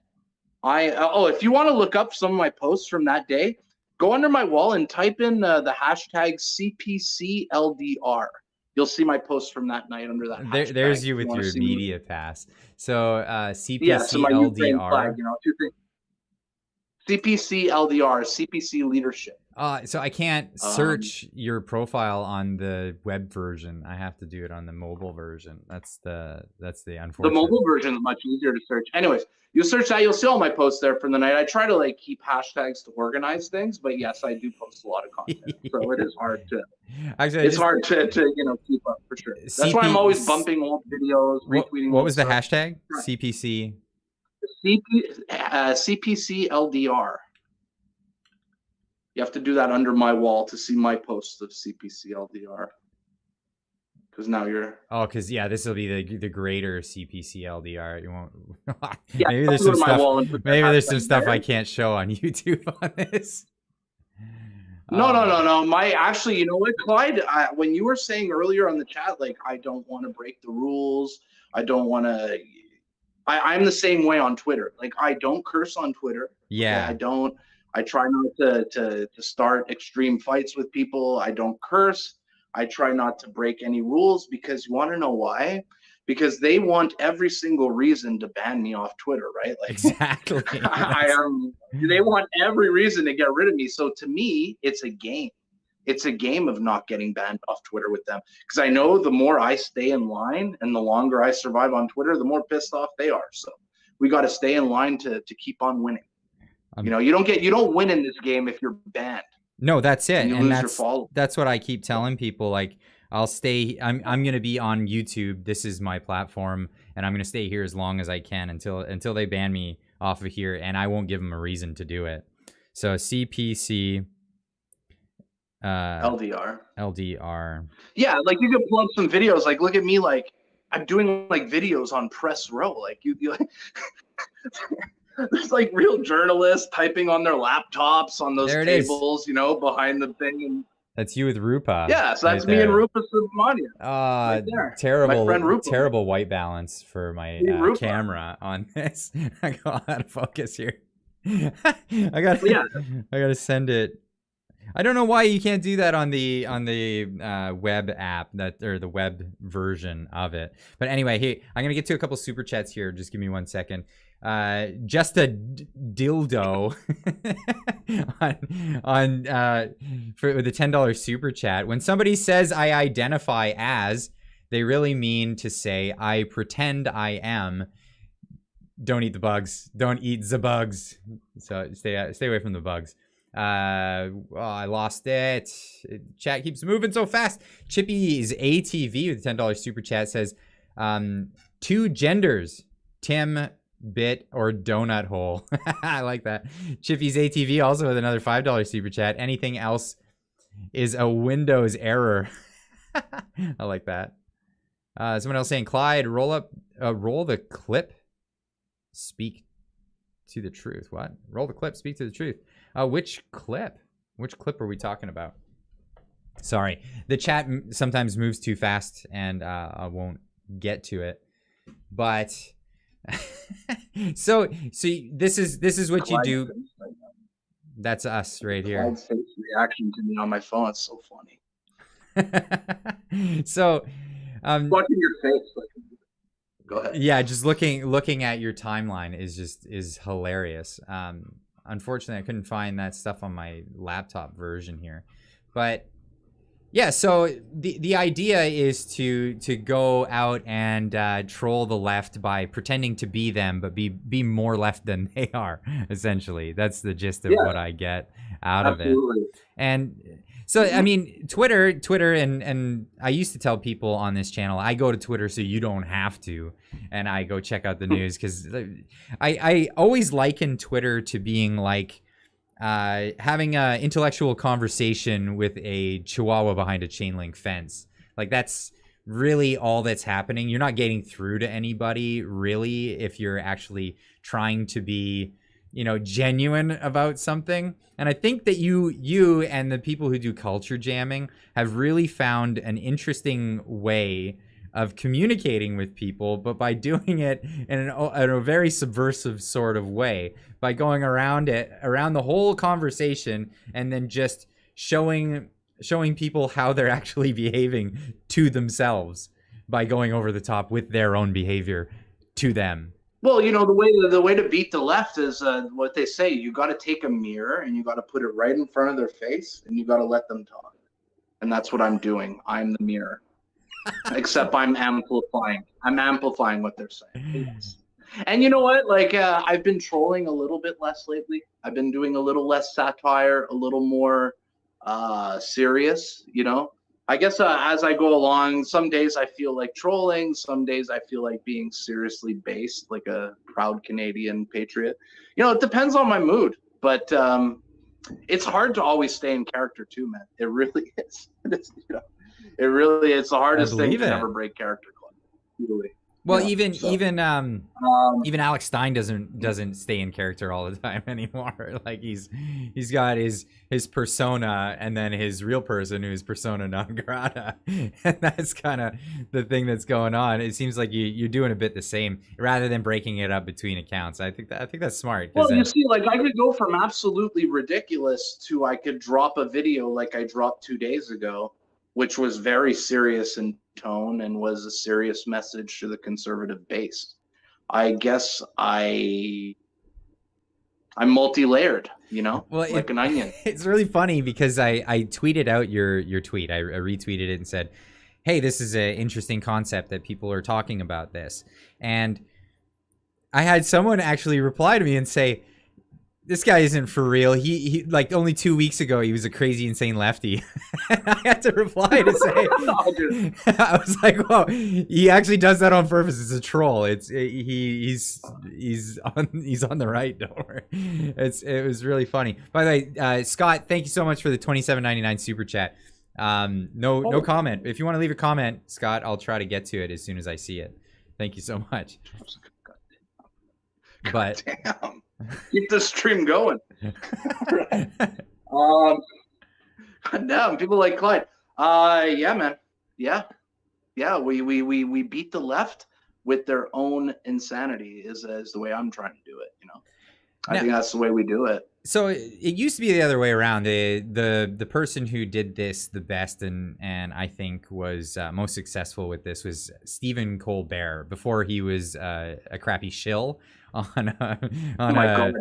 if you want to look up some of my posts from that day, go under my wall and type in the hashtag CPCLDR. You'll see my posts from that night under that hashtag. There's you with your media pass. So CPCLDR. Yeah, so my Ukraine flag, two things. CPCLDR, CPC leadership. So I can't search your profile on the web version. I have to do it on the mobile version. That's the unfortunate. The mobile version is much easier to search. Anyways, you search that, you'll see all my posts there from the night. I try to keep hashtags to organize things, but yes, I do post a lot of content. So it is hard to. Actually, it's hard to keep up for sure. That's why I'm always bumping old videos, retweeting. What was the hashtag? CPC. CPCLDR. You have to do that under my wall to see my posts of CPCLDR. Because now you're. Oh, because this will be the greater CPCLDR. You won't. Yeah, maybe there's some stuff. Maybe there's some stuff I can't show on YouTube on this. No. Actually, you know what, Clyde? When you were saying earlier on the chat, I don't want to break the rules. I don't want to. I'm the same way on Twitter. I don't curse on Twitter. Yeah. I don't. I try not to start extreme fights with people. I don't curse. I try not to break any rules because you want to know why? Because they want every single reason to ban me off Twitter, right? Exactly. They want every reason to get rid of me. So to me, it's a game. It's a game of not getting banned off Twitter with them. Because I know the more I stay in line and the longer I survive on Twitter, the more pissed off they are. So we got to stay in line to keep on winning. You don't win in this game if you're banned. No, that's it. And that's what I keep telling people. I'll stay. I'm going to be on YouTube. This is my platform, and I'm going to stay here as long as I can until they ban me off of here, and I won't give them a reason to do it. So CPC. LDR. Yeah, you could plug some videos. Look at me. I'm doing videos on Press Row. There's real journalists typing on their laptops on those tables, behind the thing. And that's you with Rupa. Yeah, so that's me and Rupa Subramanian. Right terrible, my friend Rupa. Terrible white balance for my camera on this. I got out of focus here. I gotta send it. I don't know why you can't do that on the web app or the web version of it. But anyway, hey, I'm gonna get to a couple super chats here. Just give me 1 second. Just a dildo with a $10 super chat. When somebody says I identify as, they really mean to say I pretend I am. Don't eat the bugs. Don't eat the bugs. So stay away from the bugs. I lost it. Chat keeps moving so fast. Chippy's ATV with a $10 super chat says, 2 genders, Tim, bit, or donut hole. I like that. Chippy's ATV also with another $5 super chat. Anything else is a Windows error. I like that. Someone else saying, Clyde, roll the clip. Speak to the truth. What? Roll the clip. Speak to the truth. Which clip? Which clip are we talking about? Sorry, the chat sometimes moves too fast, and I won't get to it. But so this is what you do. That's us right here. Clyde's face reaction to me on my phone. It's so funny. So, watching your face. Go ahead. Yeah, just looking at your timeline is hilarious. Unfortunately, I couldn't find that stuff on my laptop version here, but yeah. So the idea is to go out and troll the left by pretending to be them, but be more left than they are. Essentially, that's the gist of what I get out of it. And So, I mean, Twitter, and I used to tell people on this channel, I go to Twitter so you don't have to, and I go check out the news, because I always liken Twitter to being like having an intellectual conversation with a chihuahua behind a chain link fence. Like, that's really all that's happening. You're not getting through to anybody, really, if you're actually trying to be, genuine about something. And I think that you and the people who do culture jamming have really found an interesting way of communicating with people, but by doing it in a very subversive sort of way, by going around the whole conversation, and then just showing people how they're actually behaving to themselves by going over the top with their own behavior to them. Well, the way to beat the left is what they say. You got to take a mirror and you got to put it right in front of their face, and you got to let them talk. And that's what I'm doing. I'm the mirror, except I'm amplifying. I'm amplifying what they're saying. Yes. And you know what? Like, I've been trolling a little bit less lately. I've been doing a little less satire, a little more serious. I guess as I go along, some days I feel like trolling, some days I feel like being seriously based, like a proud Canadian patriot. It depends on my mood, but it's hard to always stay in character too, man. It really is. It's the hardest thing to ever break character, really. Well, even Alex Stein doesn't stay in character all the time anymore. Like, he's got his persona, and then his real person, who's persona non grata, and that's kind of the thing that's going on. It seems like you're doing a bit the same, rather than breaking it up between accounts. I think that's smart. Well, you see, like, I could go from absolutely ridiculous to I could drop a video like I dropped 2 days ago, which was very serious in tone and was a serious message to the conservative base. I guess I'm multi-layered, like an onion. It's really funny because I tweeted out your tweet. I retweeted it and said, hey, this is an interesting concept that people are talking about this. And I had someone actually reply to me and say, this guy isn't for real. He like, only 2 weeks ago, he was a crazy, insane lefty. And I had to reply to say, I was like, well, he actually does that on purpose. It's a troll. He's on the right. Don't worry. It was really funny. By the way, Scott, thank you so much for the $27.99 super chat. No comment. If you want to leave a comment, Scott, I'll try to get to it as soon as I see it. Thank you so much. But damn. Keep the stream going. Damn, people like Clyde. Yeah, man. Yeah. We beat the left with their own insanity is the way I'm trying to do it. I think that's the way we do it. So it used to be the other way around. The person who did this the best and I think was most successful with this was Stephen Colbert, before he was a crappy shill on God,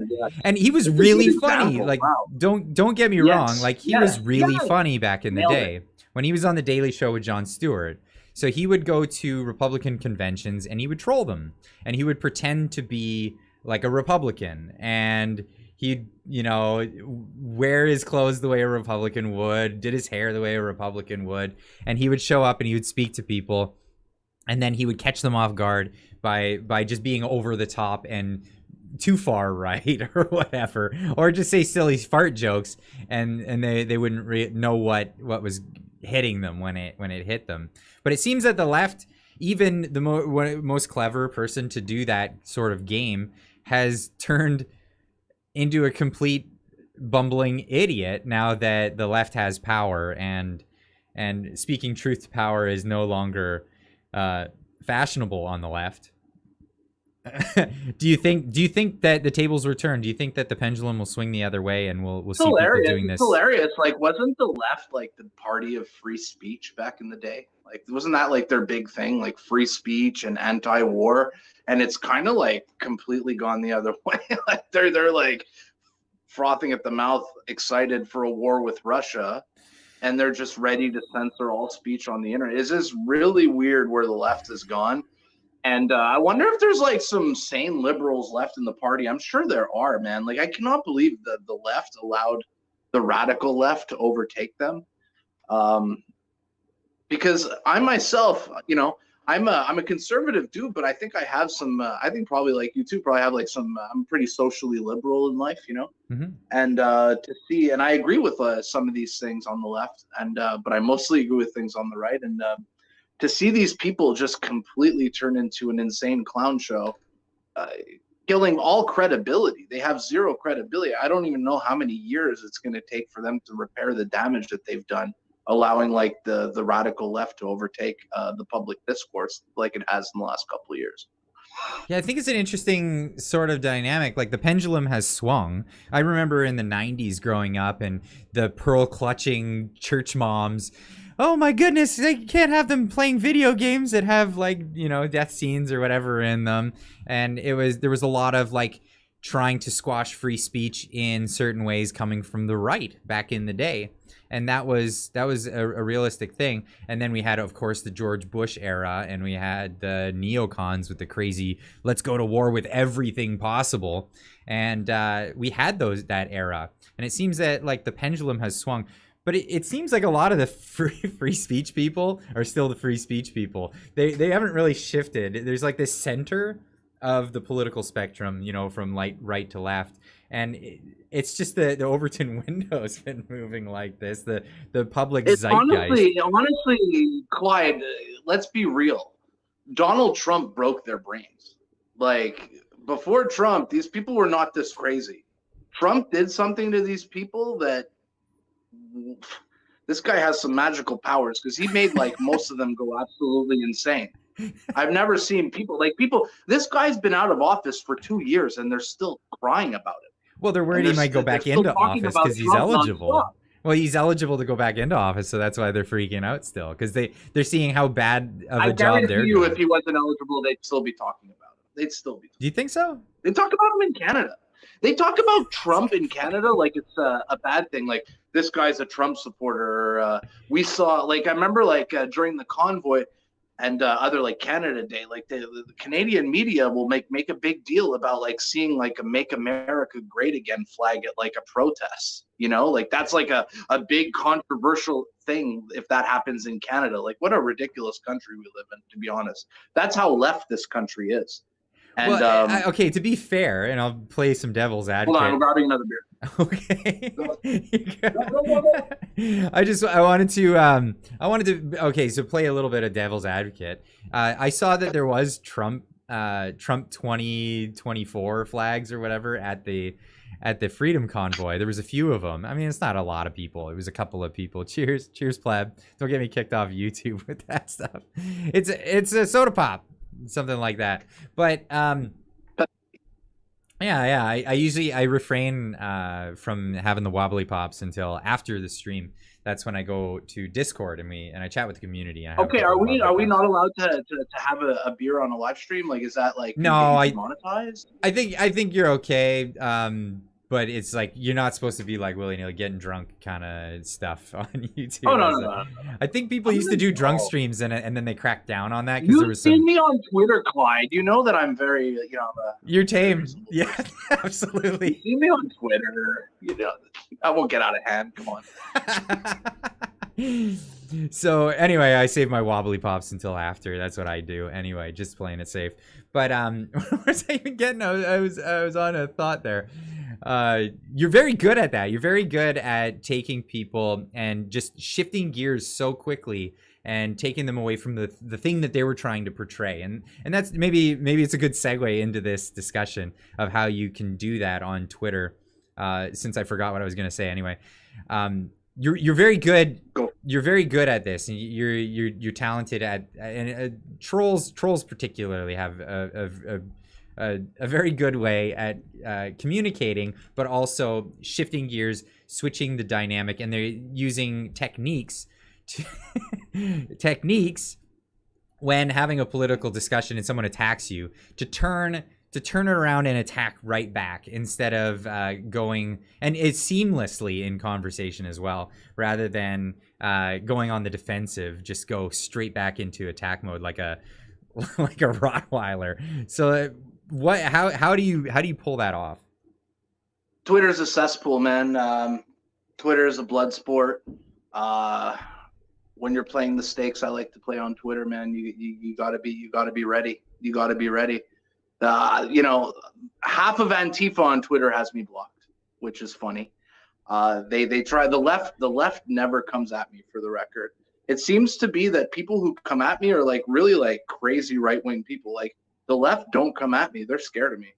and he was really funny. Example. Like, wow. Don't get me wrong. Like, he was really funny back in the day when he was on the Daily Show with Jon Stewart. So he would go to Republican conventions and he would troll them, and he would pretend to be like a Republican, and he'd, wear his clothes the way a Republican would, did his hair the way a Republican would, and he would show up and he would speak to people, and then he would catch them off guard by just being over the top and too far right or whatever, or just say silly fart jokes, and they wouldn't know what was hitting them when it hit them. But it seems that the left, even the most clever person to do that sort of game, has turned into a complete bumbling idiot now that the left has power, and speaking truth to power is no longer fashionable on the left. Do you think that the tables will turn? Do you think that the pendulum will swing the other way, and we'll see people doing this? It's hilarious. Like, wasn't the left like the party of free speech back in the day? Like, wasn't that like their big thing, like free speech and anti-war? And it's kind of like completely gone the other way. Like they're like frothing at the mouth, excited for a war with Russia, and they're just ready to censor all speech on the internet. It's just really weird where the left has gone. And I wonder if there's like some sane liberals left in the party. I'm sure there are, man. Like, I cannot believe that the left allowed the radical left to overtake them. Because I myself, I'm a conservative dude, but I think I have some. I think probably like you too, probably have like some. I'm pretty socially liberal in life, and to see, and I agree with some of these things on the left, and but I mostly agree with things on the right, and to see these people just completely turn into an insane clown show, killing all credibility. They have zero credibility. I don't even know how many years it's going to take for them to repair the damage that they've done, allowing like the radical left to overtake the public discourse like it has in the last couple of years. Yeah, I think it's an interesting sort of dynamic. Like the pendulum has swung. I remember in the 90s growing up and the pearl clutching church moms. Oh my goodness, they can't have them playing video games that have like, death scenes or whatever in them. And there was a lot of like trying to squash free speech in certain ways coming from the right back in the day. And that was a realistic thing. And then we had, of course, the George Bush era, and we had the neocons with the crazy, let's go to war with everything possible. And we had that era. And it seems that like the pendulum has swung. But it seems like a lot of the free speech people are still the free speech people. They haven't really shifted. There's like this center of the political spectrum, from right to left. And it's just the Overton window's been moving like this. The public zeitgeist. Honestly, Clyde, let's be real. Donald Trump broke their brains. Like before Trump, these people were not this crazy. Trump did something to these people that this guy has some magical powers, because he made like most of them go absolutely insane. I've never seen people. This guy's been out of office for 2 years and they're still crying about it. Well, they're worried he might go back into office because he's eligible. Well, he's eligible to go back into office, so that's why they're freaking out still, because they're seeing how bad of a job they're doing. I guarantee you, if he wasn't eligible, they'd still be talking about him. They'd still be. Do you think so? They talk about him in Canada. They talk about Trump in Canada like it's a bad thing. Like, this guy's a Trump supporter. We saw, I remember, during the convoy and other, Canada Day, the Canadian media will make a big deal about, seeing, a Make America Great Again flag at, a protest. That's, a big controversial thing if that happens in Canada. What a ridiculous country we live in, to be honest. That's how left this country is. And, okay, to be fair, and I'll play some devil's advocate. Hold on, I'm grabbing another beer. Okay. I wanted to okay, so play a little bit of devil's advocate. I saw that there was Trump 2024 flags or whatever at the Freedom Convoy. There was a few of them. I mean, it's not a lot of people. It was a couple of people. Cheers, Pleb. Don't get me kicked off YouTube with that stuff. It's a soda pop. Something like that. But yeah, I refrain from having the wobbly pops until after the stream. That's when I go to Discord and I chat with the community. Okay, are we not allowed to have a beer on a live stream? Is that no? Monetized? I think you're okay. But it's you're not supposed to be willy-nilly getting drunk kind of stuff on YouTube. Oh no. I think people used to do drunk streams and then they cracked down on that because there was seen me on Twitter, Clyde. You know that I'm very you're tame. Yeah, absolutely. You see me on Twitter. I won't get out of hand. Come on. So anyway, I save my wobbly pops until after. That's what I do. Anyway, just playing it safe. But what was I even getting? I was on a thought there. You're very good at that. You're very good at taking people and just shifting gears so quickly and taking them away from the thing that they were trying to portray. And that's maybe it's a good segue into this discussion of how you can do that on Twitter. Since I forgot what I was going to say anyway. You're very good. You're very good at this. And you're talented at and trolls particularly have a very good way at communicating, but also shifting gears, switching the dynamic, and they're using techniques when having a political discussion and someone attacks you to turn it around and attack right back instead of going, and it's seamlessly in conversation as well, rather than going on the defensive, just go straight back into attack mode like a Rottweiler. So how do you pull that off? Twitter's a cesspool, man. Twitter is a blood sport. when you're playing the stakes I like to play on Twitter, man, you gotta be ready. You gotta be ready. You know, half of Antifa on Twitter has me blocked, which is funny. They try the left never comes at me, for the record. It seems to be that people who come at me are like really like crazy right-wing people. Like the left don't come at me. They're scared of me.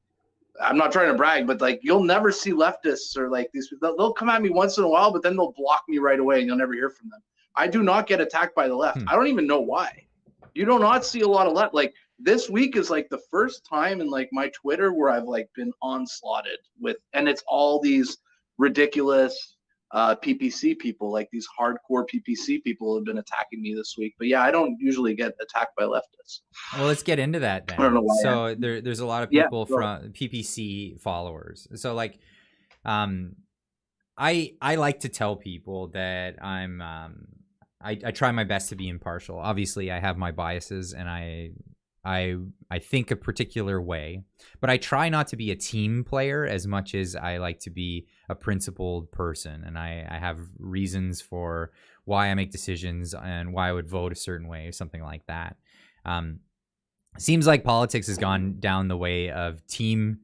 I'm not trying to brag, but like you'll never see leftists or like these. They'll come at me once in a while, but then they'll block me right away, and you'll never hear from them. I do not get attacked by the left. I don't even know why. You do not see a lot of left. Like this week is like the first time in like my Twitter where I've like been onslaughted with, and it's all these ridiculous PPC people, like these hardcore PPC people have been attacking me this week. But yeah, I don't usually get attacked by leftists. Well, let's get into that then. I don't know why. So there's a lot of people from PPC followers. So like, I like to tell people that I try my best to be impartial. Obviously, I have my biases and I think a particular way, but I try not to be a team player as much as I like to be a principled person. And I have reasons for why I make decisions and why I would vote a certain way or something like that. Seems like politics has gone down the way of team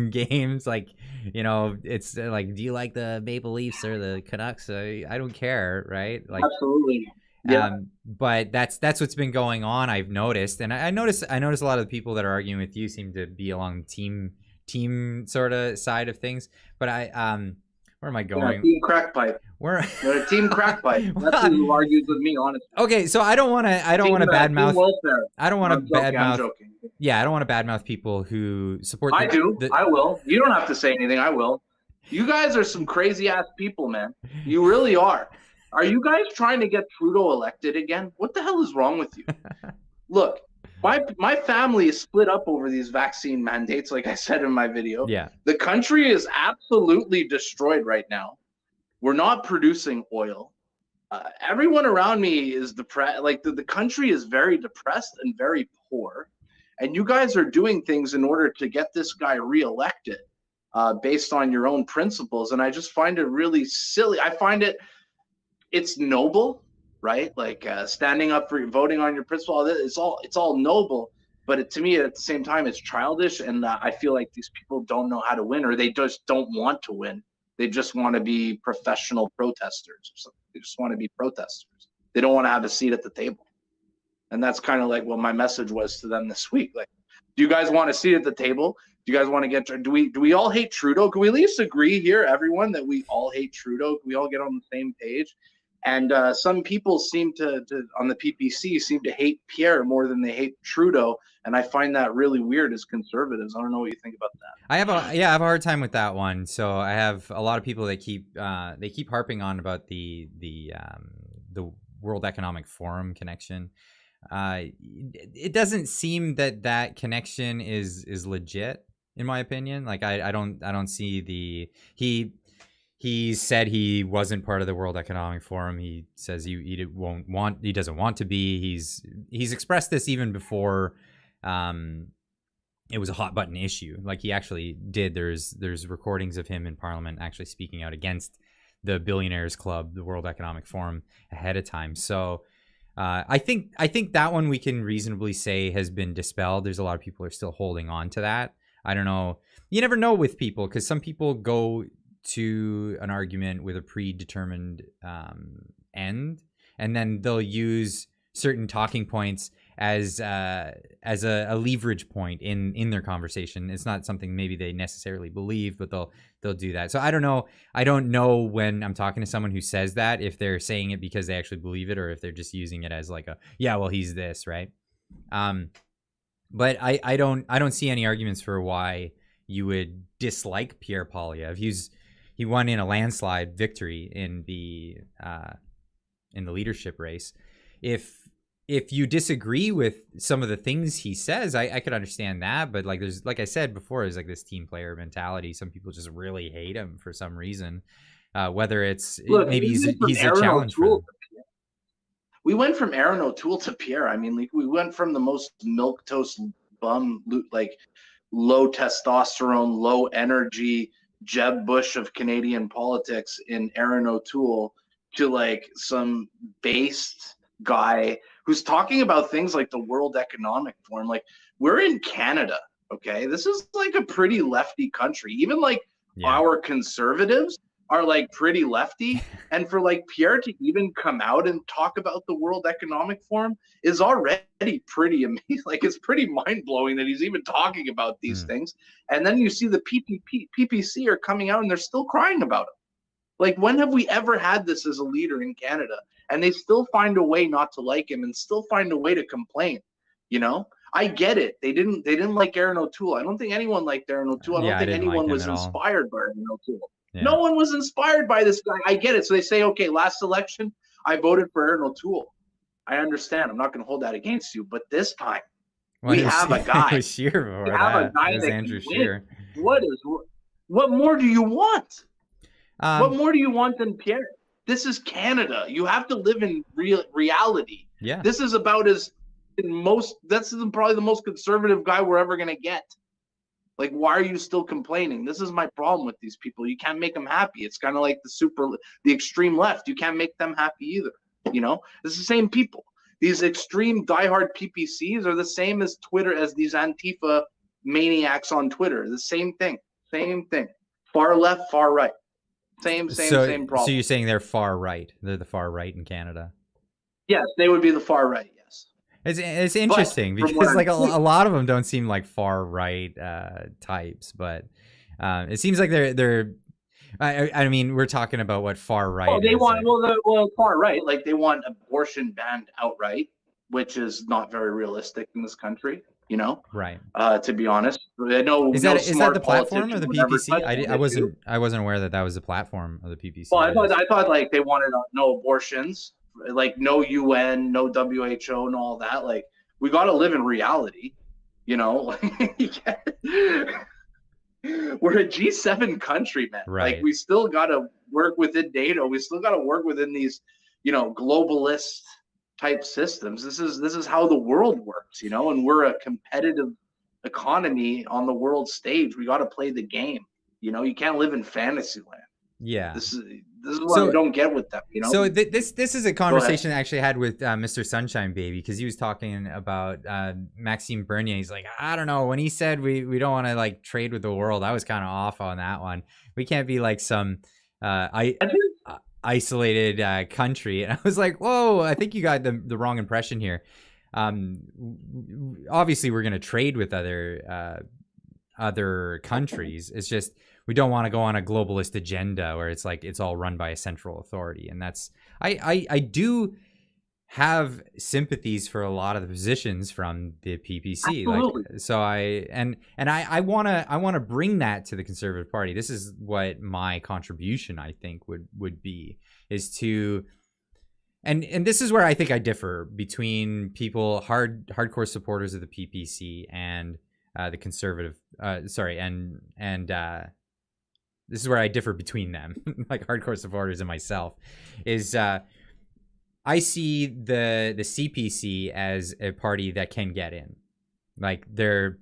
games. Like, you know, it's like, do you like the Maple Leafs or the Canucks? I don't care, right? Like, absolutely. Yeah. But that's what's been going on. I've noticed, and I notice a lot of the people that are arguing with you seem to be along the team sort of side of things. But where am I going? Yeah, team crack pipe. You're a team crack pipe. That's who argues with me, honestly. Okay, so I don't want to badmouth. I don't want to badmouth. Joking. Yeah, I don't want to badmouth people who support. I will. You don't have to say anything. I will. You guys are some crazy ass people, man. You really are. Are you guys trying to get Trudeau elected again? What the hell is wrong with you? Look, my family is split up over these vaccine mandates, like I said in my video. Yeah. The country is absolutely destroyed right now. We're not producing oil. Everyone around me is depressed. Like the country is very depressed and very poor. And you guys are doing things in order to get this guy reelected based on your own principles. And I just find it really silly. I find it's noble, right? Like standing up for voting on your principle. It's all noble, but to me at the same time it's childish, and I feel like these people don't know how to win, or they just don't want to win. They just want to be professional protesters or something. They just want to be protesters. They don't want to have a seat at the table, and that's kind of like what my message was to them this week. Like, do you guys want a seat at the table? Do you guys want to get? Do we all hate Trudeau? Can we at least agree here, everyone, that we all hate Trudeau? Can we all get on the same page? And some people seem to on the PPC seem to hate Pierre more than they hate Trudeau, and I find that really weird as conservatives. I don't know what you think about that. I have a hard time with that one. So I have a lot of people that keep harping on about the World Economic Forum connection. It doesn't seem that connection is legit, in my opinion. Like I don't see he said he wasn't part of the World Economic Forum. He says he doesn't want to be. He's expressed this even before it was a hot button issue. Like he actually did. There's recordings of him in Parliament actually speaking out against the Billionaires Club, the World Economic Forum, ahead of time. So I think that one we can reasonably say has been dispelled. There's a lot of people who are still holding on to that. I don't know. You never know with people, because some people go to an argument with a predetermined end, and then they'll use certain talking points as a leverage point in their conversation. It's not something maybe they necessarily believe, but they'll do that. So I don't know when I'm talking to someone who says that, if they're saying it because they actually believe it, or if they're just using it as like well, he's this, right? But I don't see any arguments for why you would dislike Pierre Poilievre. He won in a landslide victory in the leadership race. If you disagree with some of the things he says, I could understand that. But like I said before, there's like this team player mentality. Some people just really hate him for some reason. Whether it's maybe he's a challenge for them. We went from Aaron O'Toole to Pierre. I mean, like we went from the most milquetoast bum, like low testosterone, low energy Jeb Bush of Canadian politics in Aaron O'Toole to like some based guy who's talking about things like the World Economic Forum. Like, we're in Canada, okay? This is like a pretty lefty country. Even like our conservatives are like pretty lefty. And for like Pierre to even come out and talk about the World Economic Forum is already pretty amazing. Like, it's pretty mind-blowing that he's even talking about these things. And then you see the PPC are coming out and they're still crying about it. Like, when have we ever had this as a leader in Canada? And they still find a way not to like him and still find a way to complain, you know? I get it. They didn't like Aaron O'Toole. I don't think anyone liked Aaron O'Toole. I don't think anyone was inspired by Aaron O'Toole. Yeah. No one was inspired by this guy. I get it. So they say, okay, last election, I voted for Aaron O'Toole. I understand. I'm not going to hold that against you. But this time, we have a guy. We have a guy that Andrew Scheer. What more do you want? What more do you want than Pierre? This is Canada. You have to live in reality. Yeah. This is about that's probably the most conservative guy we're ever going to get. Like, why are you still complaining? This is my problem with these people. You can't make them happy. It's kind of like the extreme left. You can't make them happy either. You know, it's the same people. These extreme diehard PPCs are the same as Twitter, as these Antifa maniacs on Twitter. The same thing. Same thing. Far left, far right. Same problem. So you're saying they're far right? They're the far right in Canada? Yes, they would be the far right. Yes. It's interesting because like a lot of them don't seem like far right types, but it seems like they're. I mean, we're talking about what far right. Well, they want far right. Like, they want abortion banned outright, which is not very realistic in this country. You know, right? To be honest, I know. Is that the platform of the PPC? I wasn't aware that was the platform of the PPC. Well, I thought like they wanted no abortions, like no UN, no WHO, and all that. Like, we got to live in reality, you know. We're a G7 country, man. Right. Like, we still got to work within NATO. We still got to work within these, you know, globalist type systems. This is how the world works, you know, and we're a competitive economy on the world stage. We got to play the game. You know, you can't live in fantasy land. Yeah. This is what I don't get with them, you know. So this is a conversation I actually had with Mr. Sunshine Baby, because he was talking about Maxime Bernier. He's like, I don't know, when he said we don't want to like trade with the world, I was kind of off on that one. We can't be like some isolated country. And I was like, whoa, I think you got the wrong impression here. Obviously we're going to trade with other countries. It's just we don't want to go on a globalist agenda where it's like it's all run by a central authority. And that's I do have sympathies for a lot of the positions from the PPC. Absolutely. Like, so I want to bring that to the Conservative Party. This is what my contribution, I think, would be, is to and this is where I think I differ between people hardcore supporters of the PPC and the Conservative this is where I differ between them, like hardcore supporters and myself, is I see the CPC as a party that can get in. Like, they're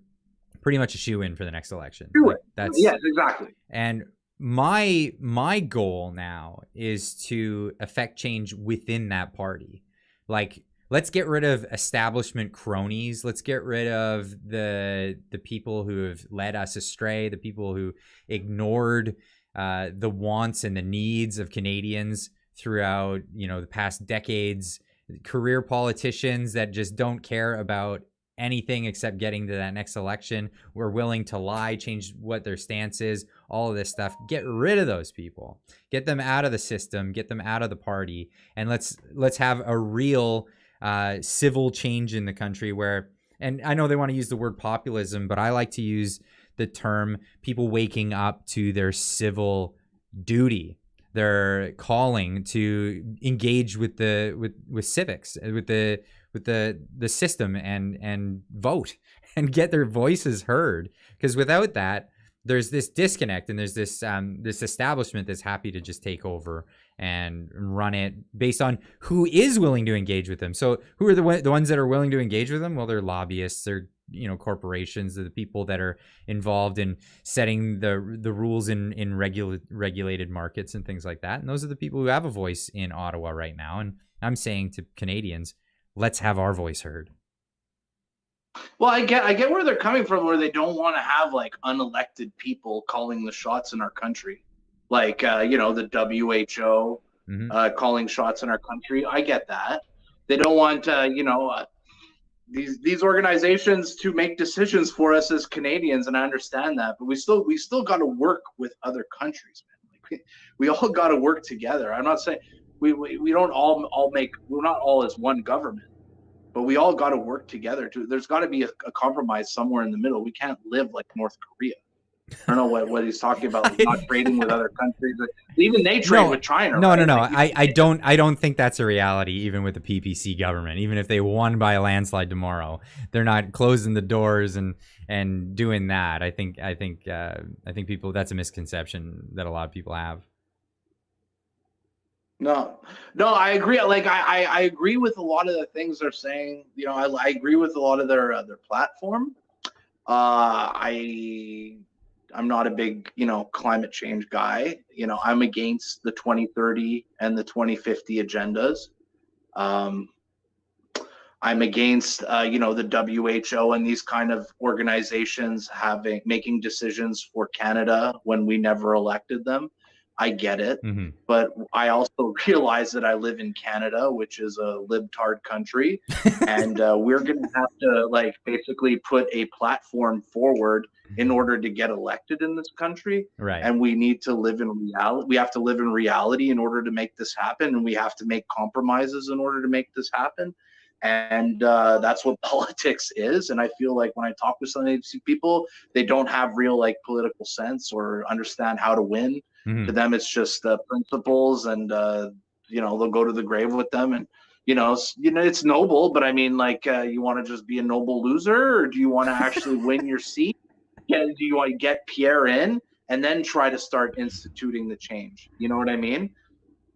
pretty much a shoe-in for the next election. Like, yes, exactly. And my goal now is to affect change within that party. Like, let's get rid of establishment cronies. Let's get rid of the people who have led us astray, the people who ignored the wants and the needs of Canadians throughout, you know, the past decades. Career politicians that just don't care about anything except getting to that next election. We're willing to lie, change what their stance is, all of this stuff. Get rid of those people. Get them out of the system, get them out of the party, and let's have a real civil change in the country where, and I know they want to use the word populism, but I like to use the term people waking up to their civil duty, their calling to engage with civics, with the system and vote and get their voices heard. Because without that, there's this disconnect, and there's this establishment that's happy to just take over and run it based on who is willing to engage with them. So who are the ones that are willing to engage with them? Well, they're lobbyists, they're corporations, the people that are involved in setting the rules in regulated markets and things like that. And those are the people who have a voice in Ottawa right now. And I'm saying to Canadians, let's have our voice heard. Well, I get where they're coming from, where they don't want to have like unelected people calling the shots in our country, like the WHO calling shots in our country. I get that. They don't want these organizations to make decisions for us as Canadians, and I understand that, but we still got to work with other countries, man. Like we all got to work together. I'm not saying we don't all make, we're not all as one government, but we all got to work together too. There's got to be a compromise somewhere in the middle. We can't live like North Korea. I don't know what he's talking about, like not trading with other countries. Even they trade with China. No, right? no. I don't think that's a reality, even with the PPC government. Even if they won by a landslide tomorrow, they're not closing the doors and doing that. I think people, that's a misconception that a lot of people have. No, I agree. Like I agree with a lot of the things they're saying. I agree with a lot of their platform. I'm not a big, climate change guy. I'm against the 2030 and the 2050 agendas. I'm against, the WHO and these kind of organizations making decisions for Canada when we never elected them. I get it, but I also realize that I live in Canada, which is a libtard country, and we're going to have to basically put a platform forward in order to get elected in this country. Right. And we need to live in reality. We have to live in reality in order to make this happen, and we have to make compromises in order to make this happen. And that's what politics is. And I feel like when I talk with some of these people, they don't have real political sense or understand how to win. To them, it's just principles, and they'll go to the grave with them. And it's noble, but I mean, you want to just be a noble loser, or do you want to actually win your seat? Do you want to get Pierre in and then try to start instituting the change? You know what I mean?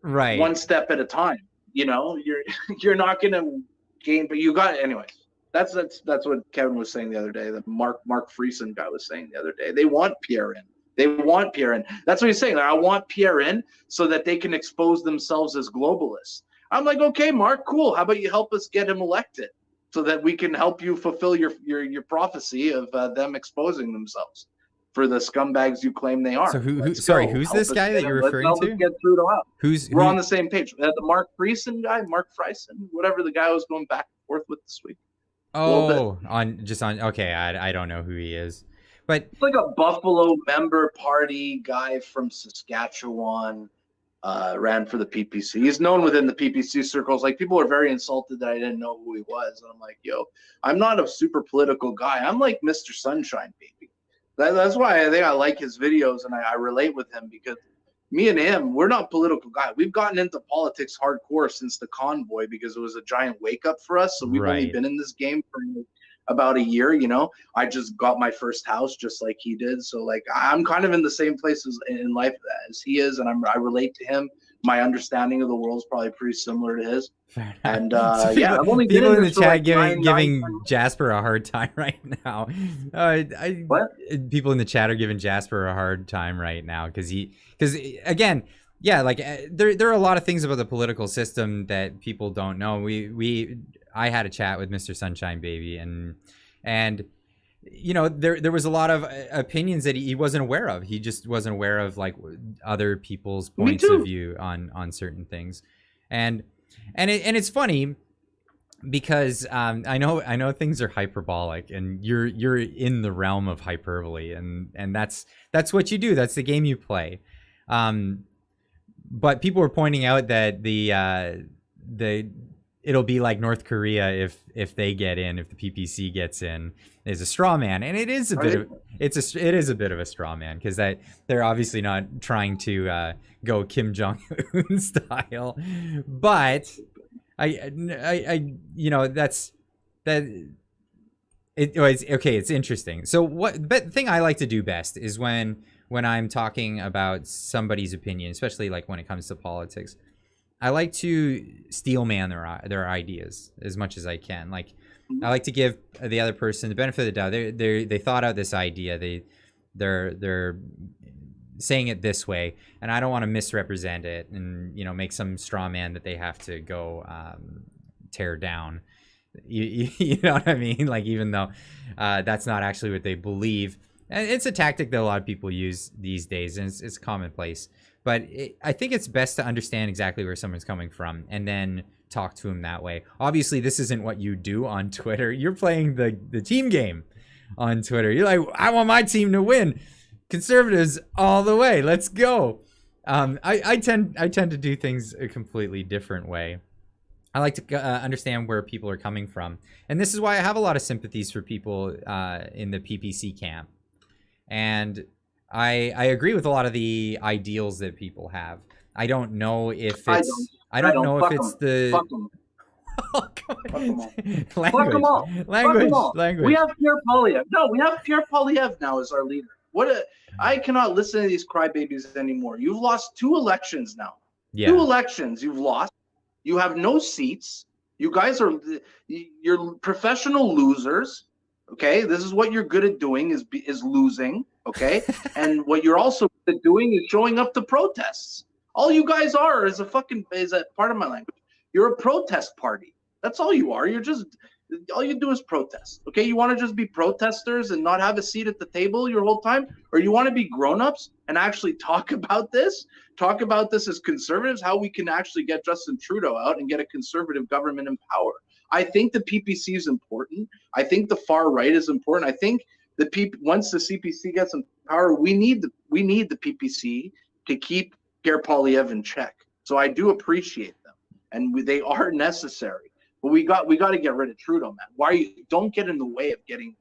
Right. One step at a time. You're not going to gain, but you got anyways. That's what Kevin was saying the other day. The Mark Friesen guy was saying the other day. They want Pierre in. They want Pierre in. That's what he's saying. I want Pierre in so that they can expose themselves as globalists. I'm like, okay, Mark, cool. How about you help us get him elected so that we can help you fulfill your prophecy of them exposing themselves for the scumbags you claim they are. So who's this guy that you're referring to? Get Trudeau out. We're on the same page. The Mark Friesen guy, whatever the guy was going back and forth with this week. Okay, I don't know who he is. But it's like a Buffalo member party guy from Saskatchewan, ran for the PPC. He's known within the PPC circles. People are very insulted that I didn't know who he was. And I'm like, I'm not a super political guy. I'm like Mr. Sunshine Baby. That's why I think I like his videos and I relate with him, because me and him, we're not political guys. We've gotten into politics hardcore since the convoy because it was a giant wake up for us. So we've only been in this game for about a year. I just got my first house just like he did, so I'm kind of in the same place in life as he is, and I relate to him. My understanding of the world is probably pretty similar to his. And so I've only been people in the chat giving 9 Jasper a hard time right now. What? People in the chat are giving Jasper a hard time right now because again, yeah, there are a lot of things about the political system that people don't know. I had a chat with Mr. Sunshine Baby, and there was a lot of opinions that he wasn't aware of. He just wasn't aware of other people's points of view on certain things, and it's funny because I know things are hyperbolic, and you're in the realm of hyperbole, and that's what you do. That's the game you play. But people were pointing out that it'll be like North Korea if they get in, if the PPC gets in, is a straw man, and it is a bit of a straw man, because that they're obviously not trying to go Kim Jong-un style, but it's interesting. So the thing I like to do best is when I'm talking about somebody's opinion, especially when it comes to politics, I like to steel man their ideas as much as I can. I like to give the other person the benefit of the doubt. They thought out this idea. They're saying it this way, and I don't want to misrepresent it and make some straw man that they have to go tear down. You know what I mean? Like, even though that's not actually what they believe, and it's a tactic that a lot of people use these days, and it's commonplace. But I think it's best to understand exactly where someone's coming from, and then talk to them that way. Obviously, this isn't what you do on Twitter. You're playing the team game on Twitter. You're like, I want my team to win. Conservatives all the way. Let's go. I tend to do things a completely different way. I like to understand where people are coming from, and this is why I have a lot of sympathies for people in the PPC camp. And I agree with a lot of the ideals that people have. I don't know if it's I don't know if it's the oh, language. We have Pierre Poilievre. No, we have Pierre Poilievre now as our leader. I cannot listen to these crybabies anymore. You've lost 2 elections now. Yeah. 2 elections you've lost. You have no seats. You guys you're professional losers. Okay, this is what you're good at doing is losing. Okay, and what you're also good at doing is showing up to protests. All you guys are is a part of my language. You're a protest party. That's all you are. All you do is protest. Okay, you want to just be protesters and not have a seat at the table your whole time, or you want to be grown-ups and actually talk about this as conservatives, how we can actually get Justin Trudeau out and get a conservative government in power. I think the PPC is important. I think the far right is important. I think once the CPC gets in power, we need the PPC to keep Pierre Poilievre in check. So I do appreciate them, and they are necessary. But we got to get rid of Trudeau, man. Don't get in the way of getting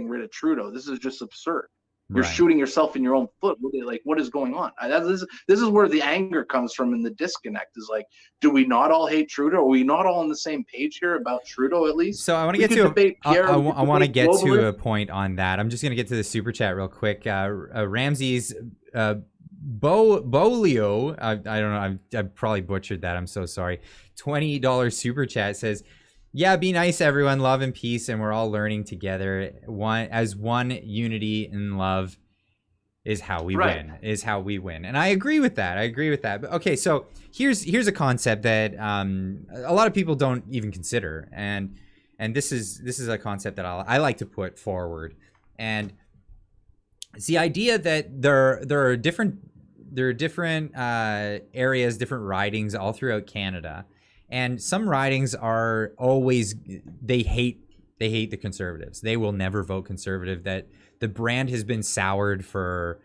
rid of Trudeau. This is just absurd. You're shooting yourself in your own foot. Like, what is going on? This is where the anger comes from, and the disconnect is like, do we not all hate Trudeau? Are we not all on the same page here about Trudeau at least? So I want to get to a point on that. I'm just going to get to the super chat real quick. Ramsey's Bolio, I don't know, I probably butchered that. I'm so sorry. $20 super chat says, yeah, be nice, everyone. Love and peace, and we're all learning together. One unity and love is how we win. Is how we win, and I agree with that. But okay, so here's a concept that a lot of people don't even consider, and this is a concept that I like to put forward, and it's the idea that there are different areas, different ridings all throughout Canada. And some ridings are always, they hate the Conservatives. They will never vote Conservative. That the brand has been soured for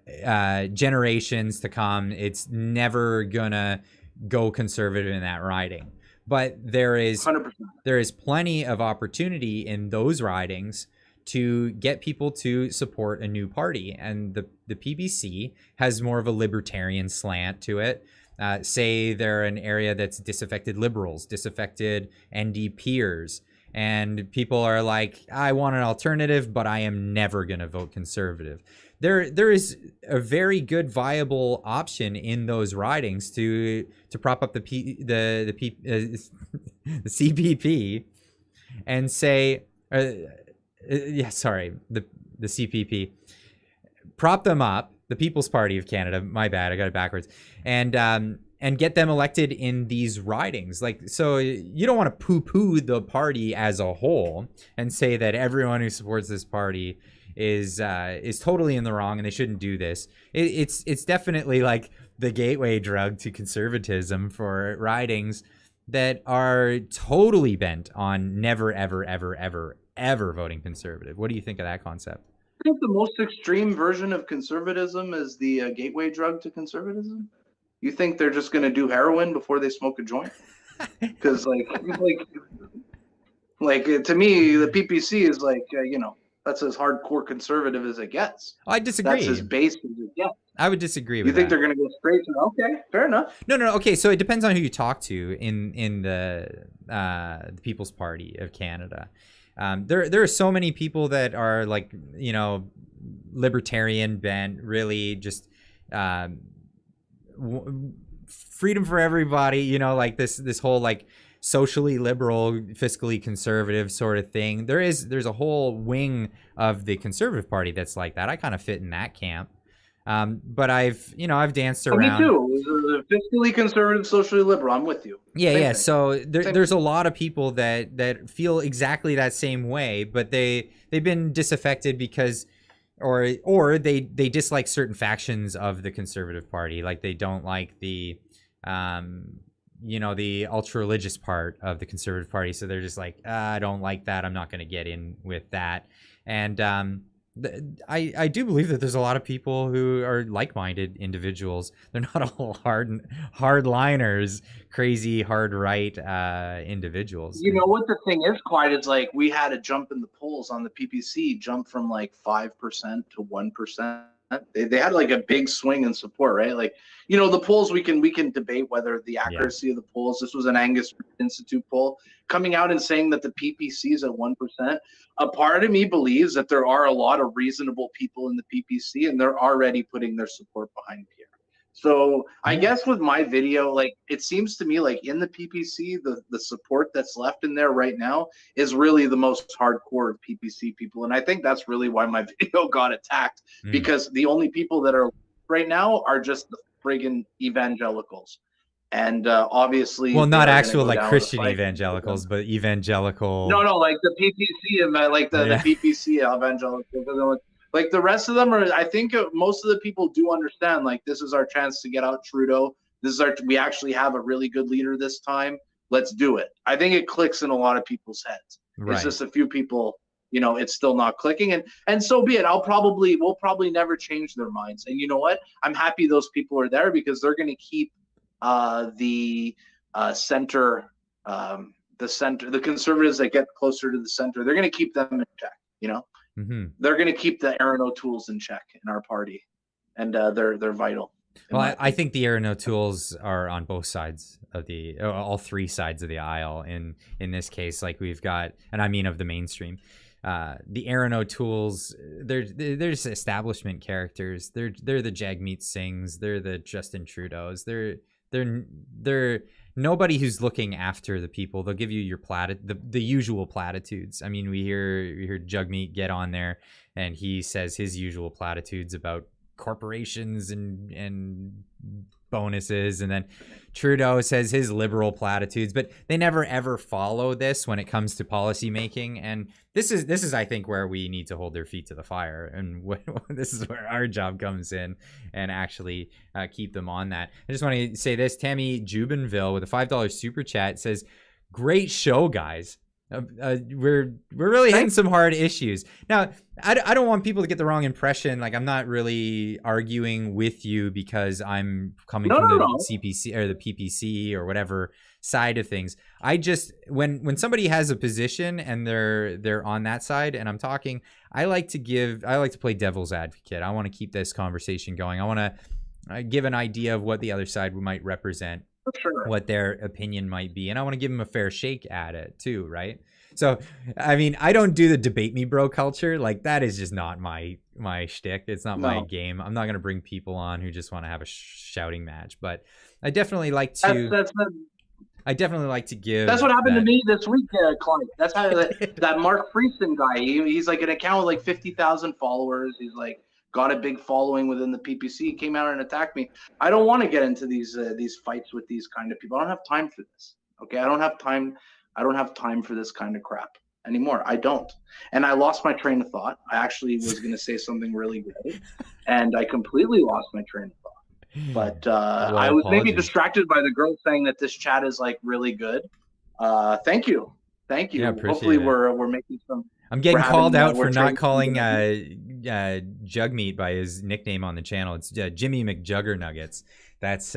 generations to come. It's never gonna go Conservative in that riding. But there is 100%. There is plenty of opportunity in those ridings to get people to support a new party. And the PBC has more of a libertarian slant to it. Say they're an area that's disaffected liberals, disaffected NDPers, and people are like, I want an alternative, but I am never going to vote Conservative. There is a very good viable option in those ridings to prop up the CPP and say, the CPP, prop them up. The People's Party of Canada, my bad, I got it backwards, and get them elected in these ridings. Like, so you don't want to poo-poo the party as a whole and say that everyone who supports this party is totally in the wrong and they shouldn't do this. It's definitely like the gateway drug to conservatism for ridings that are totally bent on never, ever, ever, ever, ever voting Conservative. What do you think of that concept? I think the most extreme version of conservatism is the gateway drug to conservatism. You think they're just going to do heroin before they smoke a joint? Because like to me, the PPC is like, that's as hardcore conservative as it gets. I disagree. That's as base as it gets. I would disagree with that. You think they're going to go straight to, okay, fair enough. No. Okay, so it depends on who you talk to in the People's Party of Canada. There are so many people that are like, libertarian bent, really just freedom for everybody, like this whole like socially liberal, fiscally conservative sort of thing. There's a whole wing of the Conservative Party that's like that. I kind of fit in that camp. But I've danced around. Me too. Fiscally conservative, socially liberal. I'm with you. Yeah, Same yeah. thing. So there's a lot of people that feel exactly that same way, but they've been disaffected because, or they dislike certain factions of the Conservative Party, like they don't like the the ultra religious part of the Conservative Party, so they're just like, I don't like that. I'm not going to get in with that. And I do believe that there's a lot of people who are like-minded individuals. They're not all hardliners, crazy hard right individuals. You know what the thing is, Clyde, is like we had a jump in the polls on the PPC, jump from like 5% to 1%. They had like a big swing in support, right? Like, the polls, we can debate whether the accuracy of the polls. This was an Angus Institute poll coming out and saying that the PPC is at 1%. A part of me believes that there are a lot of reasonable people in the PPC, and they're already putting their support behind Pierre. So I guess with my video, like, it seems to me like in the PPC, the support that's left in there right now is really the most hardcore of PPC people. And I think that's really why my video got attacked, because the only people that are right now are just the friggin' evangelicals. And obviously, well, not actual like Christian evangelicals, but evangelical. No, like the PPC and like the PPC evangelicals. Like the rest of them are, I think most of the people do understand, like, this is our chance to get out Trudeau. We actually have a really good leader this time. Let's do it. I think it clicks in a lot of people's heads. Right. It's just a few people, it's still not clicking, and so be it. We'll probably never change their minds. And you know what? I'm happy those people are there, because they're going to keep the center, the conservatives that get closer to the center, they're going to keep them in check, They're going to keep the Aaron O'Toole's in check in our party, and they're vital. Well, I think the Aaron O'Toole's are on both sides of all three sides of the aisle. In this case, like we've got, and I mean of the mainstream, the Aaron O'Toole's, there's establishment characters. They're the Jagmeet Singhs. They're the Justin Trudeau's. They're nobody who's looking after the people. They'll give you the usual platitudes. I mean, we hear Jagmeet get on there and he says his usual platitudes about corporations and bonuses, and then Trudeau says his liberal platitudes, but they never ever follow this when it comes to policy making. And this is I think where we need to hold their feet to the fire, and this is where our job comes in, and actually keep them on that. I just want to say this: Tammy Jubinville with a $5 super chat says, "Great show, guys. We're really hitting some hard issues." Now, I don't want people to get the wrong impression. Like, I'm not really arguing with you because I'm coming from the CPC or the PPC or whatever side of things. I just, when somebody has a position and they're on that side and I'm talking, I like to play devil's advocate. I want to keep this conversation going. I want to give an idea of what the other side might represent. Sure. What their opinion might be, and I want to give them a fair shake at it too, right? So, I mean, I don't do the debate me bro culture. Like, that is just not my shtick. It's not my game. I'm not going to bring people on who just want to have a shouting match, but I definitely like to. I definitely like to give. That's what happened to me this week, Clint. That's how that Mark Friesen guy. He's like an account with like 50,000 followers. He's like got a big following within the PPC, came out and attacked me. I don't want to get into these fights with these kind of people. I don't have time for this. Okay, I don't have time for this kind of crap anymore. I don't. And I lost my train of thought. I actually was going to say something really great, and I completely lost my train of thought. But I was maybe distracted by the girl saying that this chat is like really good. Thank you. Yeah, hopefully we're making some. I'm getting called out for not calling Jugmeat by his nickname on the channel. It's Jimmy McJuggernuggets. That's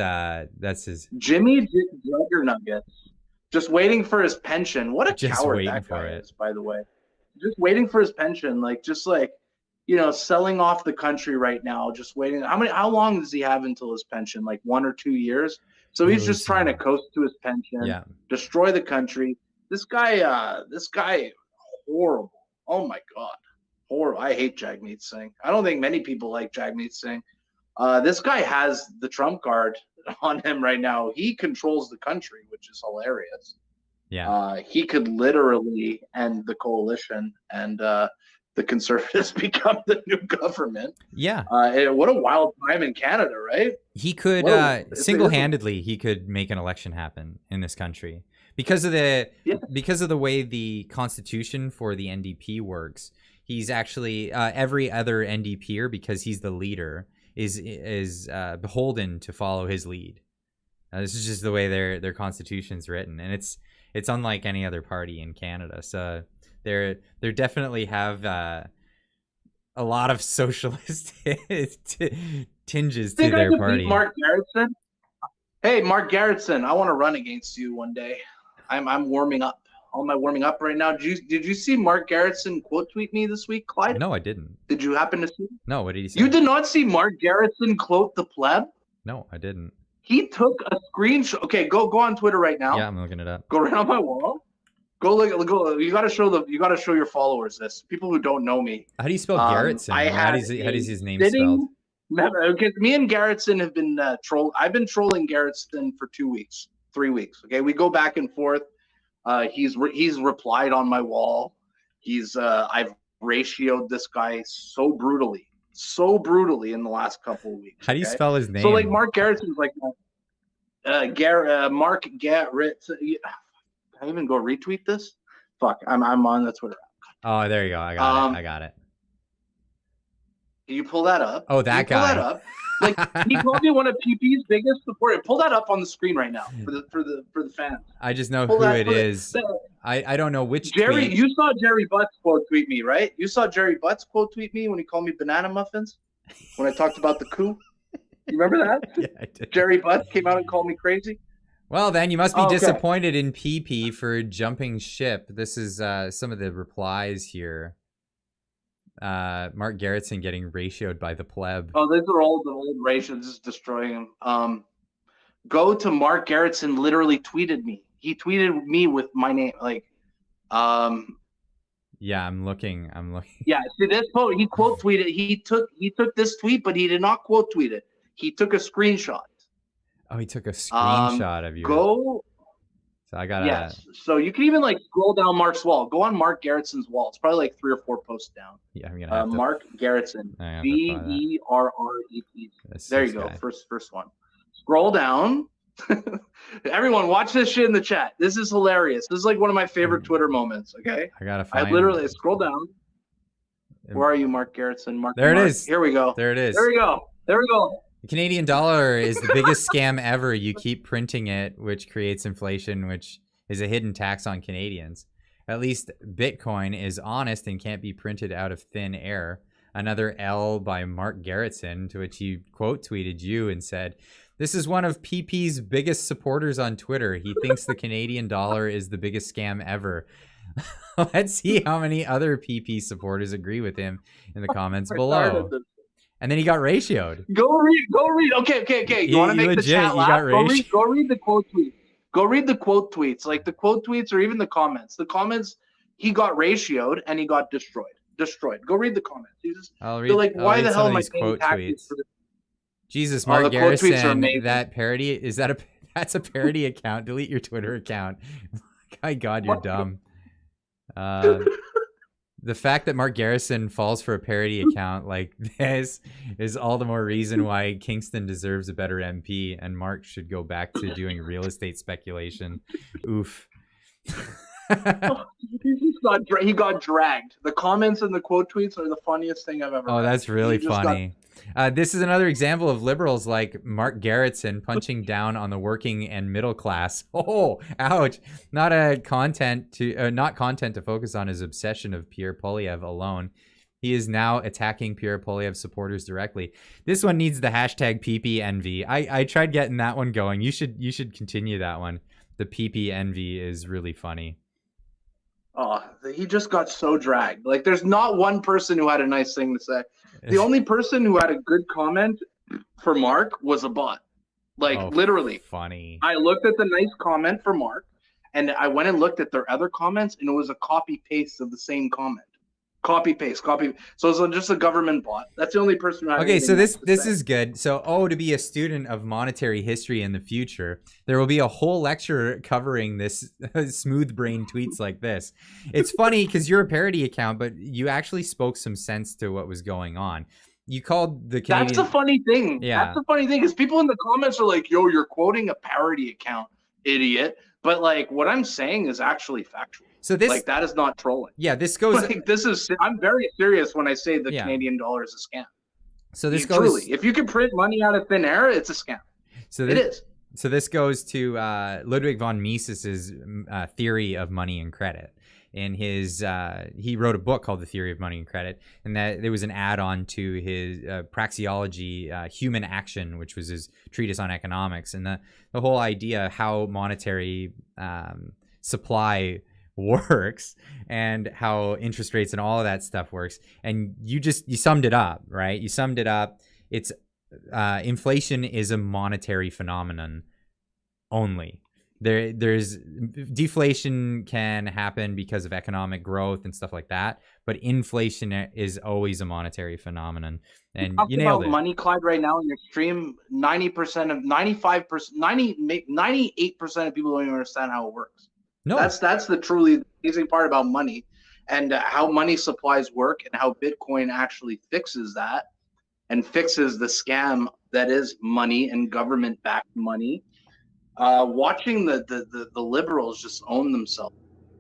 his. Jimmy Juggernuggets. Just waiting for his pension. What a coward that guy is, by the way. Just waiting for his pension, selling off the country right now. Just waiting. How long does he have until his pension? Like 1 or 2 years. So he's just trying to coast to his pension. Destroy the country. This guy, horrible. Oh my God, horrible! I hate Jagmeet Singh. I don't think many people like Jagmeet Singh. This guy has the trump card on him right now. He controls the country, which is hilarious. Yeah. He could literally end the coalition and the Conservatives become the new government. Yeah. What a wild time in Canada, right? He could single-handedly he could make an election happen in this country because of the way the constitution for the NDP works. He's actually every other NDPer, because he's the leader, is beholden to follow his lead. This is just the way their constitution's written, and it's unlike any other party in Canada. So they definitely have a lot of socialist tinges to their party. Mark Garretson. Hey, Mark Garretson, I want to run against you one day. I'm warming up. All my warming up right now. Did you see Mark Garretson quote tweet me this week, Clyde? No, I didn't. Did you happen to see? No, what did he say? You did not see Mark Garretson quote the pleb? No, I didn't. He took a screenshot. Okay, go on Twitter right now. Yeah, I'm looking it up. Go right on my wall. Go look. Go. You gotta show your followers this. People who don't know me. How do you spell Garretson? How does his name spelled? Okay, me and Garretson have been I've been trolling Garretson for 3 weeks. Okay, we go back and forth. He's replied on my wall. I've ratioed this guy so brutally in the last couple of weeks. How do you spell his name? So like Mark Garrettson's like Mark Garretson. Can I even go retweet this? Fuck, I'm on the Twitter app. Oh, there you go. I got it. Can you pull that up? Oh, that guy. Pull that up. Like he called me one of PP's biggest supporters. Pull that up on the screen right now for the fans. I just know who it is. I don't know which Jerry. tweet. You saw Jerry Butts quote tweet me, right? You saw Jerry Butts quote tweet me when he called me banana muffins when I talked about the coup. You remember that? Yeah, I did. Jerry Butts came out and called me crazy. Well, then you must be disappointed in PP for jumping ship. This is some of the replies here. Mark Garretson getting ratioed by the pleb. Oh, these are all the old ratios, just destroying him. Go to Mark Garretson literally tweeted me. He tweeted me with my name, like Yeah, I'm looking. Yeah, see this quote, he quote tweeted. He took this tweet, but he did not quote tweet it. He took a screenshot. Oh, he took a screenshot of you. Go. So I gotta. Yes. So you can even like scroll down Mark's wall. Go on Mark Garrettson's wall. It's probably like 3 or 4 posts down. Yeah, I'm gonna have to. Mark Garretson. Garrett. There you go. Guy. First one. Scroll down. Everyone, watch this shit in the chat. This is hilarious. This is like one of my favorite Twitter moments. Okay. I gotta find. I literally scroll down. Where are you, Mark Garretson? Mark. There it is. Here we go. There it is. There we go. There we go. The Canadian dollar is the biggest scam ever. You keep printing it, which creates inflation, which is a hidden tax on Canadians. At least Bitcoin is honest and can't be printed out of thin air. Another L by Mark Garretson, to which he quote tweeted you and said, "This is one of PP's biggest supporters on Twitter. He thinks the Canadian dollar is the biggest scam ever." Let's see how many other PP supporters agree with him in the comments below. And then he got ratioed. Go read. Okay. You want to make the chat laugh? Go read the quote tweets. Go read the quote tweets. Like the quote tweets or even the comments. The comments, he got ratioed and he got destroyed. Go read the comments. I'll read why the hell am I quote tweets? Jesus, Mark Garretson, that parody, that's a parody account. Delete your Twitter account. My God, you're dumb. The fact that Mark Garretson falls for a parody account like this is all the more reason why Kingston deserves a better MP and Mark should go back to doing real estate speculation. Oof. He got dragged. The comments and the quote tweets are the funniest thing I've ever read. That's really funny. This is another example of liberals like Mark Garretson punching down on the working and middle class. Oh, ouch. Not content to focus on his obsession of Pierre Poilievre alone. He is now attacking Pierre Poilievre supporters directly. This one needs the hashtag PPNV. I tried getting that one going. You should continue that one. The PPNV is really funny. Oh, he just got so dragged. Like, there's not one person who had a nice thing to say. The only person who had a good comment for Mark was a bot. Like, literally. Funny. I looked at the nice comment for Mark, and I went and looked at their other comments, and it was a copy-paste of the same comment. Copy paste. So it's just a government bot. That's the only person. Okay, so this is good. So to be a student of monetary history in the future, there will be a whole lecture covering this smooth brain tweets like this. It's funny because you're a parody account, but you actually spoke some sense to what was going on. You called the Canadian... That's the funny thing. Yeah. That's the funny thing is people in the comments are like, "Yo, you're quoting a parody account, idiot." But like, what I'm saying is actually factual. So this, like, that is not trolling. Yeah, this goes. Like, I'm very serious when I say the Canadian dollar is a scam. So this goes. Truly, if you can print money out of thin air, it's a scam. So it is. So this goes to Ludwig von Mises's theory of money and credit. In his, he wrote a book called The Theory of Money and Credit, and that there was an add-on to his praxeology, Human Action, which was his treatise on economics, and the whole idea how monetary supply works and how interest rates and all of that stuff works. And you summed it up, right? You summed it up. It's inflation is a monetary phenomenon only. There's deflation can happen because of economic growth and stuff like that, but inflation is always a monetary phenomenon. And you nailed it. Money, Clyde, right now in your stream, 98% of people don't even understand how it works. No, that's the truly amazing part about money, and how money supplies work, and how Bitcoin actually fixes that and fixes the scam that is money and government-backed money. Watching the liberals just own themselves.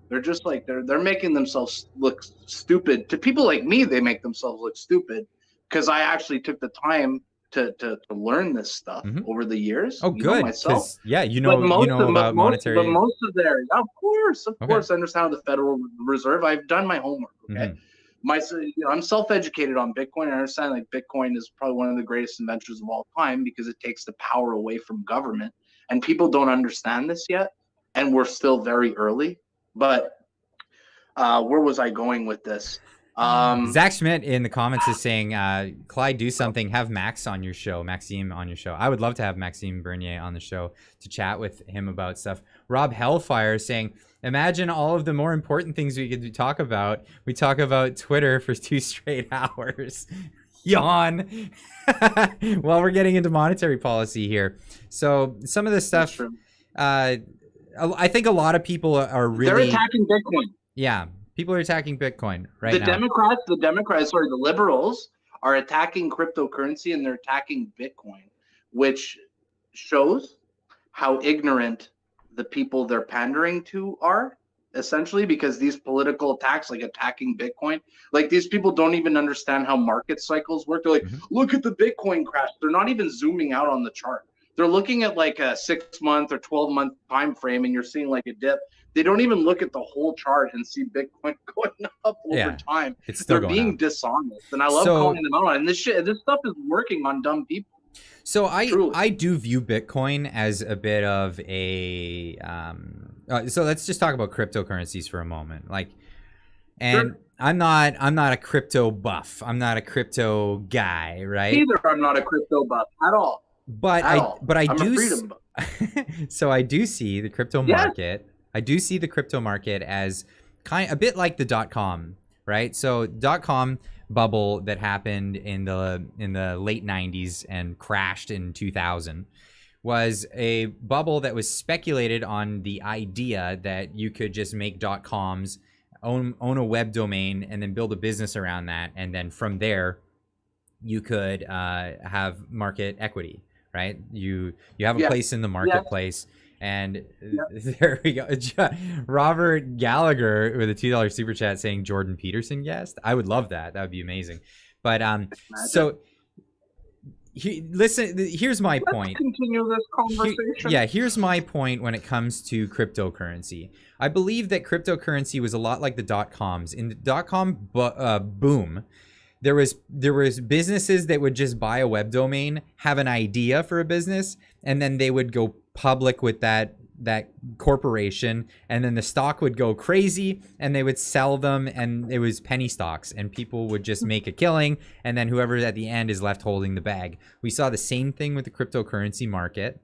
They're just like they're making themselves look stupid. To people like me, they make themselves look stupid because I actually took the time to learn this stuff over the years. Oh, good. Myself. Yeah, you know about monetary. But most of their, of course, I understand the Federal Reserve. I've done my homework. Okay. I'm self-educated on Bitcoin. I understand like Bitcoin is probably one of the greatest inventions of all time because it takes the power away from government. And people don't understand this yet, and we're still very early. But where was I going with this? Zach Schmidt in the comments is saying, Clyde, do something. Have Maxime on your show. I would love to have Maxime Bernier on the show to chat with him about stuff. Rob Hellfire is saying, imagine all of the more important things we could talk about. We talk about Twitter for 2 straight hours. Yawn. While we're getting into monetary policy here. So some of this stuff, I think a lot of people are really... They're attacking Bitcoin. Yeah. People are attacking Bitcoin right now. The liberals are attacking cryptocurrency, and they're attacking Bitcoin, which shows how ignorant the people they're pandering to are, essentially, because these political attacks, like attacking Bitcoin, like these people don't even understand how market cycles work. They're like, look at the Bitcoin crash. They're not even zooming out on the chart. They're looking at like a 6-month or 12-month time frame, and you're seeing like a dip. They don't even look at the whole chart and see Bitcoin going up over time. They're being dishonest, and I love calling them out. And this stuff is working on dumb people. So I do view Bitcoin as a bit of a so let's just talk about cryptocurrencies for a moment. Sure. I'm not a crypto buff. I'm not a crypto guy, right? Either I'm not a crypto buff at all. But I do. So I do see the crypto market. I do see the crypto market as a bit like the .com, right? So .com bubble that happened in the late 90s and crashed in 2000 was a bubble that was speculated on the idea that you could just make .coms, own a web domain, and then build a business around that, and then from there you could have market equity, right? You have a place in the marketplace. And there we go. Robert Gallagher with a $2 super chat saying Jordan Peterson guest. I would love that. That would be amazing. But so listen, here's my point. Continue this conversation. Here's my point when it comes to cryptocurrency. I believe that cryptocurrency was a lot like the .coms. In the .com boom, there was businesses that would just buy a web domain, have an idea for a business, and then they would go public with that corporation, and then the stock would go crazy and they would sell them, and it was penny stocks, and people would just make a killing, and then whoever at the end is left holding the bag. We saw the same thing with the cryptocurrency market.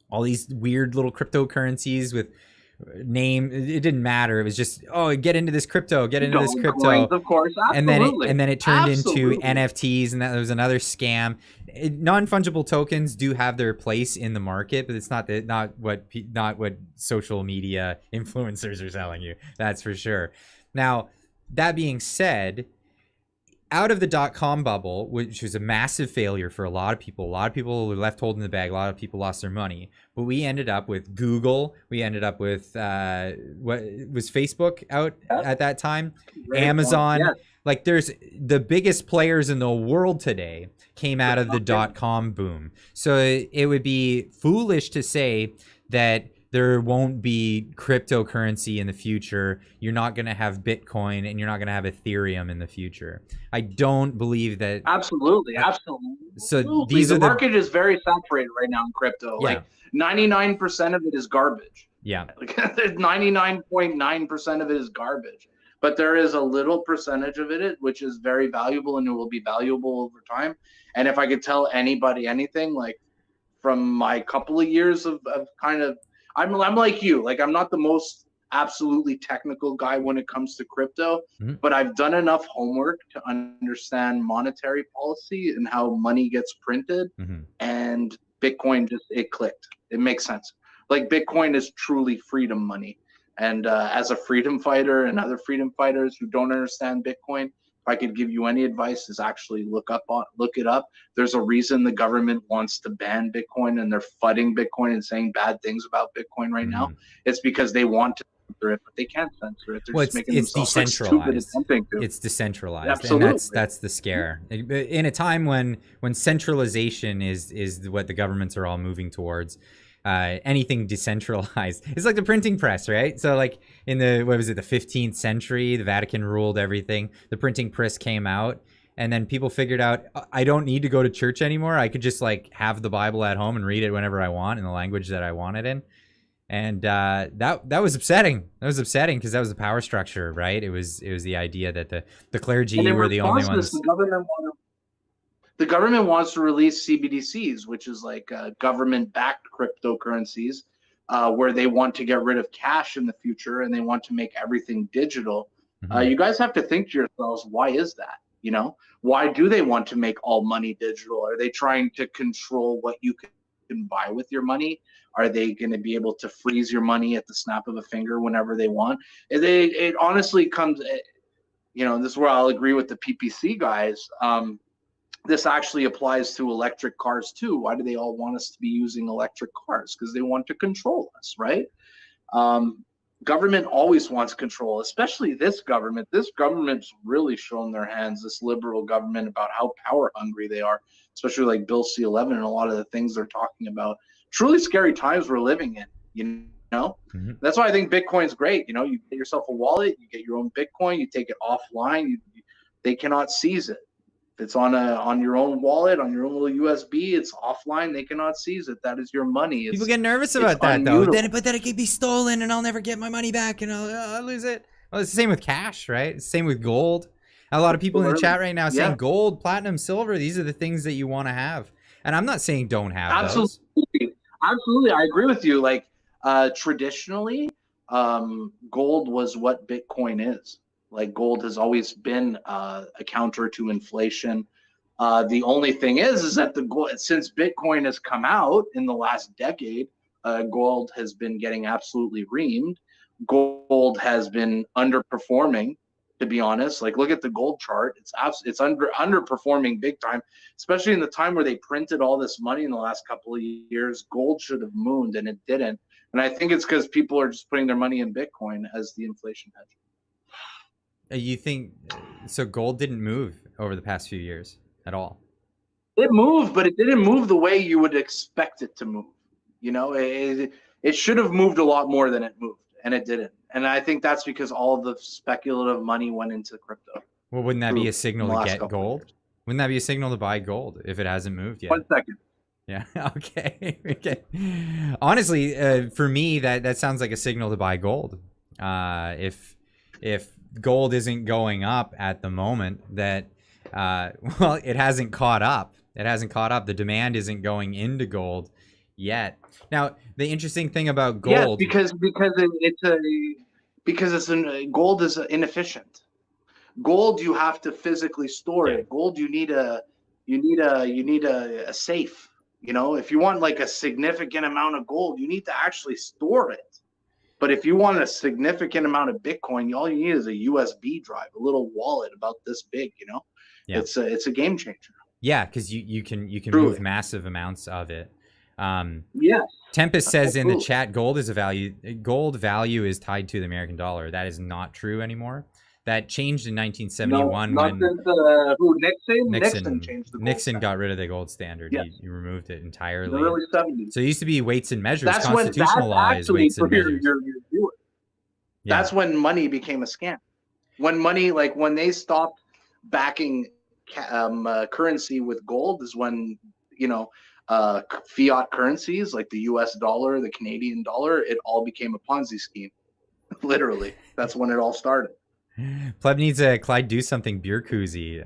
All these weird little cryptocurrencies with name. It didn't matter. It was just, oh, get into this crypto, get into this crypto. Coins, of course, absolutely. And then it turned Absolutely. into NFTs, and that was another scam. Non-fungible tokens do have their place in the market, but it's not what social media influencers are selling you. That's for sure. Now, that being said, out of the dot-com bubble, which was a massive failure for a lot of people were left holding the bag. A lot of people lost their money. But we ended up with Google. We ended up with what was Facebook out at that time? Great Amazon. Yes. Like, there's the biggest players in the world today came out of the dot-com boom. So it would be foolish to say that there won't be cryptocurrency in the future. You're not going to have Bitcoin and you're not going to have Ethereum in the future. I don't believe that. Absolutely. So these the are market is very saturated right now in crypto. Yeah. Like 99% of it is garbage. Yeah. Like 99.9% of it is garbage. But there is a little percentage of it which is very valuable and it will be valuable over time. And if I could tell anybody anything, like from my couple of years of kind of, I'm like you, like I'm not the most absolutely technical guy when it comes to crypto, but I've done enough homework to understand monetary policy and how money gets printed, and Bitcoin it clicked. It makes sense. Like Bitcoin is truly freedom money. And as a freedom fighter and other freedom fighters who don't understand Bitcoin, if I could give you any advice, is actually look it up. There's a reason the government wants to ban Bitcoin and they're fighting Bitcoin and saying bad things about Bitcoin right now. It's because they want to censor it, but they can't censor it. They're just making themselves decentralized. Stupid it's decentralized. Absolutely. And that's the scare. In a time when centralization is what the governments are all moving towards, anything decentralized. It's like the printing press, right? So like in the 15th century, the Vatican ruled everything. The printing press came out, and then people figured out, I don't need to go to church anymore. I could just like have the Bible at home and read it whenever I want in the language that I want it in. And that was upsetting. That was upsetting because that was the power structure, right? It was the idea that the clergy were the only ones. The government wants to release CBDCs, which is like government-backed cryptocurrencies, where they want to get rid of cash in the future and they want to make everything digital. You guys have to think to yourselves, why is that? You know, why do they want to make all money digital? Are they trying to control what you can buy with your money? Are they going to be able to freeze your money at the snap of a finger whenever they want? It honestly comes, you know, this is where I'll agree with the PPC guys. This actually applies to electric cars too. Why do they all want us to be using electric cars? Because they want to control us, right? Government always wants control, especially this government. This government's really shown their hands, this liberal government, about how power hungry they are, especially like Bill C-11 and a lot of the things they're talking about. Truly scary times we're living in, you know? That's why I think Bitcoin's great. You know, you get yourself a wallet, you get your own Bitcoin, you take it offline, they cannot seize it. If it's on your own wallet, on your own little USB, it's offline. They cannot seize it. That is your money. People get nervous about that though. But then it could be stolen, and I'll never get my money back, and I'll lose it. Well, it's the same with cash, right? It's the same with gold. A lot of people in the chat right now saying gold, platinum, silver. These are the things that you want to have. And I'm not saying don't have those. Absolutely, I agree with you. Like traditionally, gold was what Bitcoin is. Like gold has always been a counter to inflation. The only thing is that since Bitcoin has come out in the last decade, gold has been getting absolutely reamed. Gold has been underperforming, to be honest. Like look at the gold chart; it's underperforming big time, especially in the time where they printed all this money in the last couple of years. Gold should have mooned, and it didn't. And I think it's because people are just putting their money in Bitcoin as the inflation hedge. You think so? Gold didn't move over the past few years at all. It moved, but it didn't move the way you would expect it to move. You know, it should have moved a lot more than it moved, and it didn't. And I think that's because all the speculative money went into crypto. Well, wouldn't that be a signal to get gold? Wouldn't that be a signal to buy gold if it hasn't moved yet? 1 second. Yeah. Okay. Okay. Honestly, for me, that sounds like a signal to buy gold. If gold isn't going up at the moment, that well, it hasn't caught up. It hasn't caught up. The demand isn't going into gold. yet. Now, the interesting thing about Yeah, gold, because gold is inefficient. Gold, you have to physically store Yeah. it. Gold, you need a safe. You know, if you want like a significant amount of gold, you need to actually store it. But if you want a significant amount of Bitcoin, all you need is a USB drive, a little wallet about this big. You know, Yeah. it's a game changer. yeah, because you can Truly. move massive amounts of it. Yes. Tempest says in the Absolutely. chat, gold value is tied to the American dollar. That is not true anymore. That changed in 1971 not when since Nixon changed the gold Nixon standard. got rid of the gold standard. Yes. He removed it In the entirely. early 70s. So it used to be weights and measures. That's Constitutional law is actually weights and for measures. your viewers. Yeah. That's when money became a scam. When money, like when they stopped backing currency with gold, is when, you know, fiat currencies like the U.S. dollar, the Canadian dollar, it all became a Ponzi scheme. Literally, that's when it all started. Pleb needs a Clyde do something beer koozie.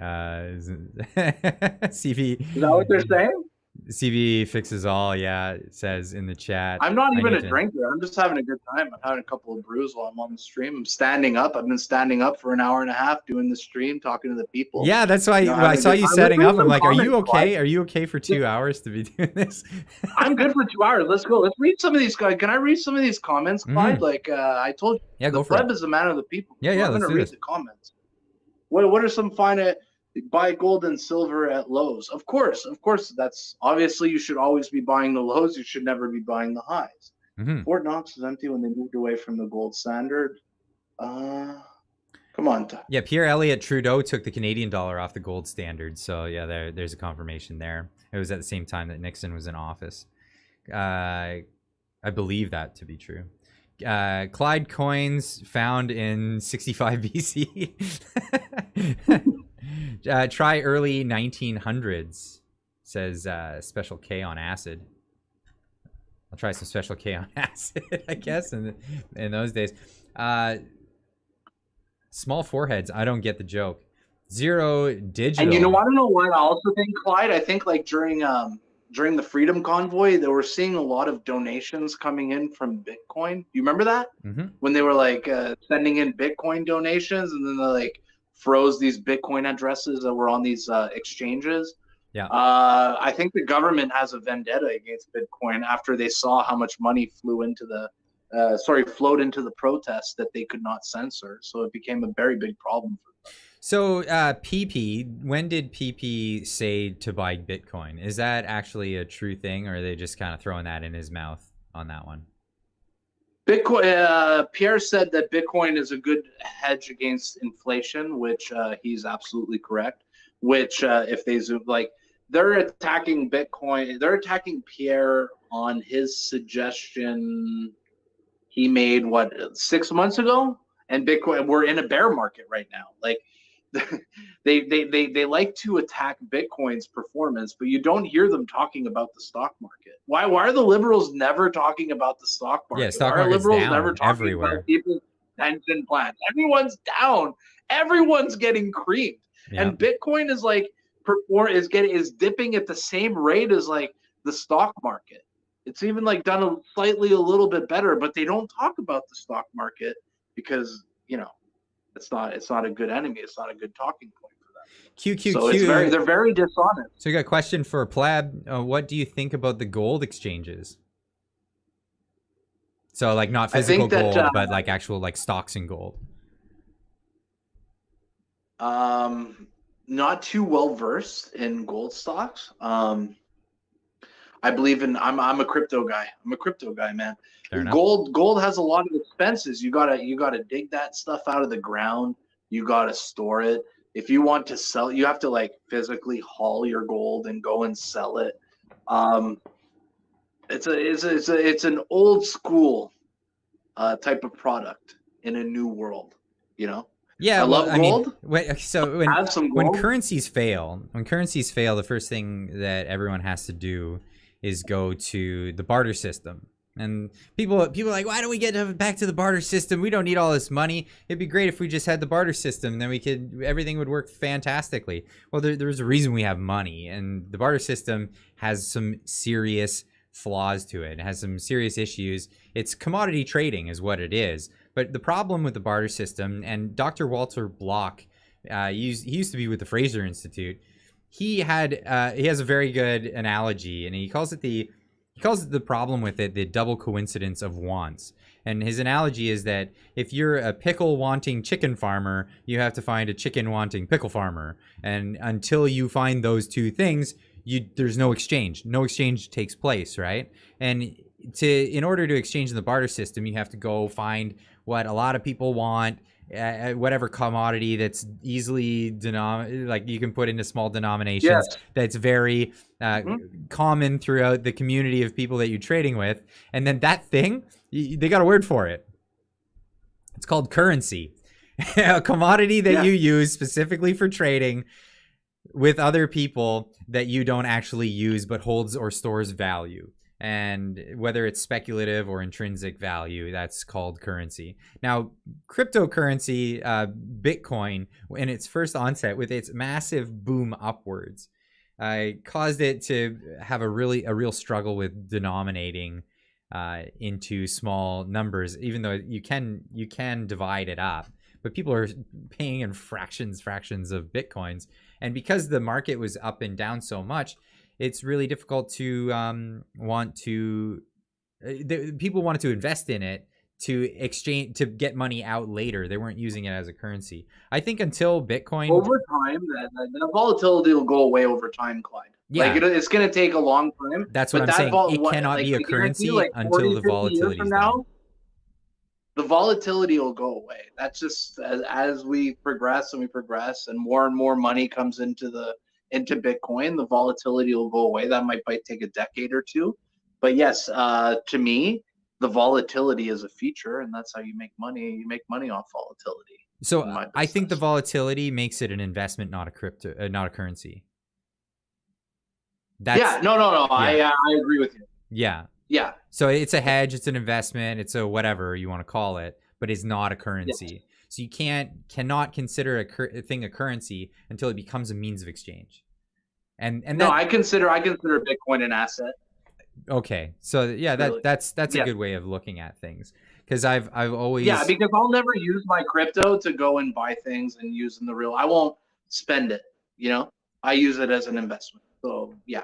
CV. Is that what they're saying? CV fixes all. Yeah, it says in the chat. I'm not even need a to- drinker. I'm just having a good time. I'm having a couple of brews while I'm on the stream. I'm standing up. I've been standing up for an hour and a half doing the stream, talking to the people. Yeah, that's why You know, when I having a saw good you time. setting Let's up. read I'm like, some are you comments, okay? Clyde. Are you okay for 2 hours to be doing this? I'm good for 2 hours. Let's go. Let's read some of these guys. Can I read some of these comments, Clyde? Mhm. Like I told you, Yeah, the go for it. Pleb is a man of the people. Yeah, So yeah, I'm let's gonna do read this. the comments. What are some fine buy gold and silver at lows? Of course. That's obviously you should always be buying the lows. You should never be buying the highs. Mhm. Fort Knox was empty when they moved away from the gold standard. Come on. Yeah, Pierre Elliott Trudeau took the Canadian dollar off the gold standard. So yeah, there's a confirmation there. It was at the same time that Nixon was in office. I believe that to be true. Clyde coins found in 65 BC. Try early 1900s, says Special K on acid. I'll try some Special K on acid, I guess, in those days. Small foreheads. I don't get the joke. Zero digital. And you want to know what I also think, Clyde? I think like during the Freedom Convoy, they were seeing a lot of donations coming in from Bitcoin. You remember that? Mm-hmm. When they were like sending in Bitcoin donations, and then they like froze these Bitcoin addresses that were on these exchanges. Yeah. I think the government has a vendetta against Bitcoin after they saw how much money flowed into the protests that they could not censor. So it became a very big problem for them. So PP, when did PP say to buy Bitcoin? Is that actually a true thing, or are they just kind of throwing that in his mouth on that one? Bitcoin. Pierre said that Bitcoin is a good hedge against inflation, which he's absolutely correct. Which if they zoom, like they're attacking Bitcoin, they're attacking Pierre on his suggestion he made 6 months ago, and Bitcoin. We're in a bear market right now. Like they like to attack Bitcoin's performance, but you don't hear them talking about the stock market. Why are the liberals never talking about the stock market? Yeah, stock why are market's liberals down never talking everywhere. about people's pension plans? Everyone's down. Everyone's getting creamed. Yeah. And Bitcoin is like is dipping at the same rate as like the stock market. It's even like done a little bit better, but they don't talk about the stock market because it's not a good enemy. It's not a good talking point for them. QQQ. So they're very dishonest. So you got a question for Pleb. What do you think about the gold exchanges? So like not physical that, gold, but like actual like stocks in gold. Not too well versed in gold stocks. I believe in. I'm a crypto guy. I'm a crypto guy, man. Fair enough. Gold has a lot of expenses. You gotta dig that stuff out of the ground. You gotta store it. If you want to sell, you have to like physically haul your gold and go and sell it. It's an old school type of product in a new world. Yeah, I love gold. Have some when gold. currencies fail, the first thing that everyone has to do is go to the barter system. And people are like, why don't we get back to the barter system? We don't need all this money. It'd be great if we just had the barter system. Then everything would work fantastically. Well, there's a reason we have money, and the barter system has some serious flaws to it. It has some serious issues. It's commodity trading is what it is. But the problem with the barter system, and Dr. Walter Block, he used to be with the Fraser Institute. He has a very good analogy, and he calls it the problem with it the double coincidence of wants. And his analogy is that if you're a pickle wanting chicken farmer, you have to find a chicken wanting pickle farmer. And until you find those two things, there's no exchange. No exchange takes place, right? And in order to exchange in the barter system, you have to go find what a lot of people want, whatever commodity that's easily like you can put into small denominations. Yes. That's very common throughout the community of people that you're trading with. And then that thing, they got a word for it. It's called currency. A commodity that you use specifically for trading with other people that you don't actually use but holds or stores value. And whether it's speculative or intrinsic value, that's called currency. Now, cryptocurrency, Bitcoin, in its first onset with its massive boom upwards, caused it to have a real struggle with denominating into small numbers, even though you can divide it up. But people are paying in fractions of Bitcoins. And because the market was up and down so much, it's really difficult to people wanted to invest in it to exchange, to get money out later. They weren't using it as a currency. I think until Bitcoin, over time, the volatility will go away over time, Clyde. Yeah. Like it's going to take a long time. That's what I'm saying. It cannot be a currency until the volatility is gone. The volatility will go away. That's just as we progress and more money comes into Bitcoin, the volatility will go away. That might take a decade or two. But yes, to me, the volatility is a feature, and that's how you make money. You make money off volatility. So I think the volatility makes it an investment, not a currency. No. Yeah. I agree with you. Yeah. Yeah. So it's a hedge, it's an investment, it's a whatever you want to call it, but it's not a currency. Yes. So you cannot consider a thing a currency until it becomes a means of exchange. And no, I consider Bitcoin an asset. Okay, so yeah, that's a good way of looking at things, because I've always because I'll never use my crypto to go and buy things and use in the real. I won't spend it. I use it as an investment. So yeah,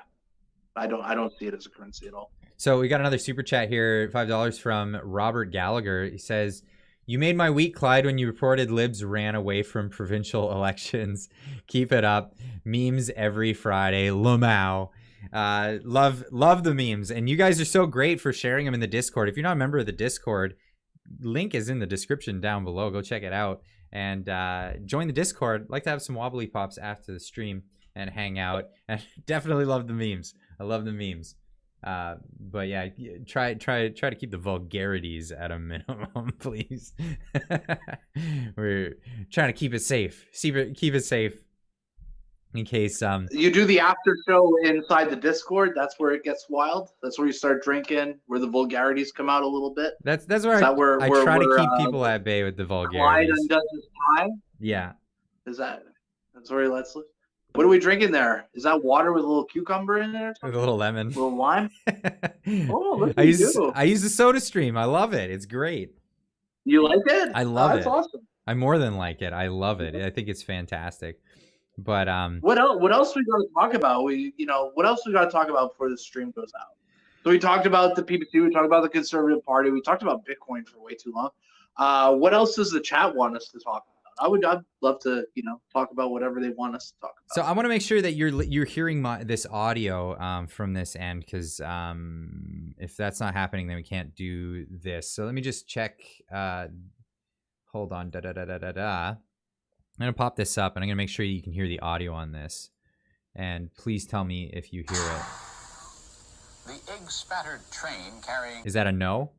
I don't see it as a currency at all. So we got another super chat here, $5 from Robert Gallagher. He says, "You made my week, Clyde, when you reported libs ran away from provincial elections. Keep it up. Memes every Friday. Lamau." Love the memes, and you guys are so great for sharing them in the Discord. If you're not a member of the Discord, link is in the description down below. Go check it out and join the Discord. I'd like to have some wobbly pops after the stream and hang out. And definitely love the memes. I love the memes. But yeah, try to keep the vulgarities at a minimum, please. We're trying to keep it safe. Keep it safe. In case you do the after show inside the Discord, that's where it gets wild. That's where you start drinking, where the vulgarities come out a little bit. That's where I try to keep people at bay with the vulgarities. Clyde undoes his tie. Yeah. That's where he lets loose. What are we drinking there? Is that water with a little cucumber in it? With a little lemon. A little lime? Oh, look I use the Soda Stream. I love it. It's great. You like it? I love it. That's awesome. I more than like it. I love it. I think it's fantastic. But what else we got to talk about? What else we got to talk about before the stream goes out? So we talked about the PPC, we talked about the Conservative Party, we talked about Bitcoin for way too long. What else does the chat want us to talk about? I'd love to talk about whatever they want us to talk about. So I want to make sure that you're hearing this audio from this end, because if that's not happening, then we can't do this. So let me just check. Hold on. I'm going to pop this up, and I'm going to make sure you can hear the audio on this. And please tell me if you hear it. The egg-spattered train carrying... Is that a no?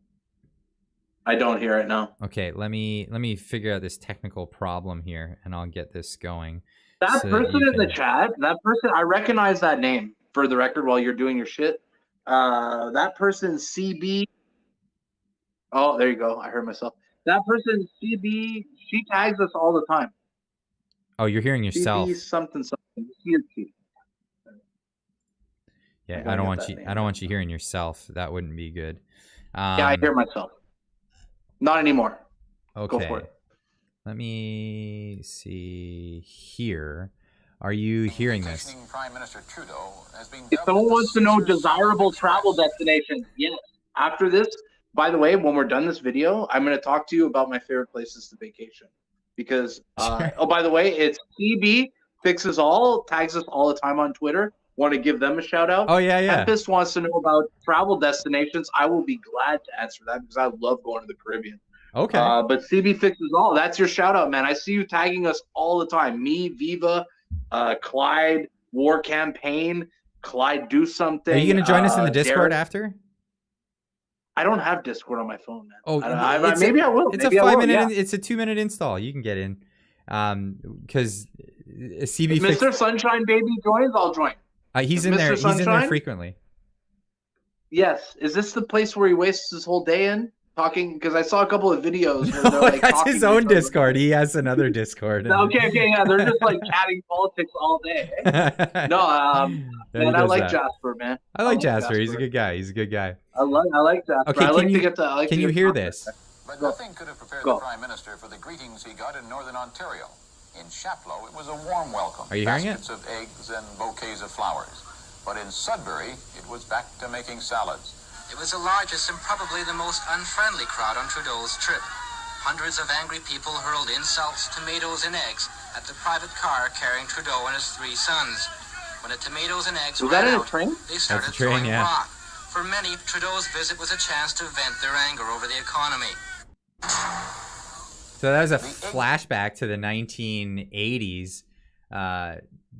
I don't hear it, no. Okay, let me figure out this technical problem here, and I'll get this going. That person in the chat, I recognize that name, for the record, while you're doing your shit. That person, CB... Oh, there you go. I heard myself. That person, CB, she tags us all the time. Oh, you're hearing yourself. Something. Yeah, I don't want you hearing yourself. That wouldn't be good. Yeah, I hear myself. Not anymore. Okay. Go for it. Let me see here. Are you hearing this? Prime Minister Trudeau has been if someone wants to know desirable travel destinations, yes. After this, by the way, when we're done this video, I'm going to talk to you about my favorite places to vacation. Because, oh, by the way, it's CB Fixes All, tags us all the time on Twitter. Want to give them a shout out? Oh, yeah. Tempest wants to know about travel destinations. I will be glad to answer that because I love going to the Caribbean. Okay. But CB Fixes All, that's your shout out, man. I see you tagging us all the time. Me, Viva, Clyde, War Campaign, Clyde Do Something. Are you going to join us in the Discord Derek. after? I don't have Discord on my phone, man. Oh, maybe I will. It's maybe a 5-minute. Yeah. It's a 2-minute install. You can get in. Because CB if Mr. Sunshine Baby joins, I'll join. He's in there. He's in there frequently. Yes. Is this the place where he wastes his whole day in talking? Because I saw a couple of videos. Where they're, like, that's his own Discord. He has another Discord. Okay, yeah. They're just like chatting politics all day. No, man, I like Jasper, man. I like Jasper. He's a good guy. I like Jasper. Okay, can you hear this? But nothing could have prepared the Prime Minister for the greetings he got in Northern Ontario. In Chapleau, it was a warm welcome. Are you hearing it? Baskets of eggs and bouquets of flowers. But in Sudbury, it was back to making salads. It was the largest and probably the most unfriendly crowd on Trudeau's trip. Hundreds of angry people hurled insults, tomatoes, and eggs at the private car carrying Trudeau and his 3 sons. When the tomatoes and eggs ran out, they started throwing rock. For many, Trudeau's visit was a chance to vent their anger over the economy. So that was a flashback to the 1980s.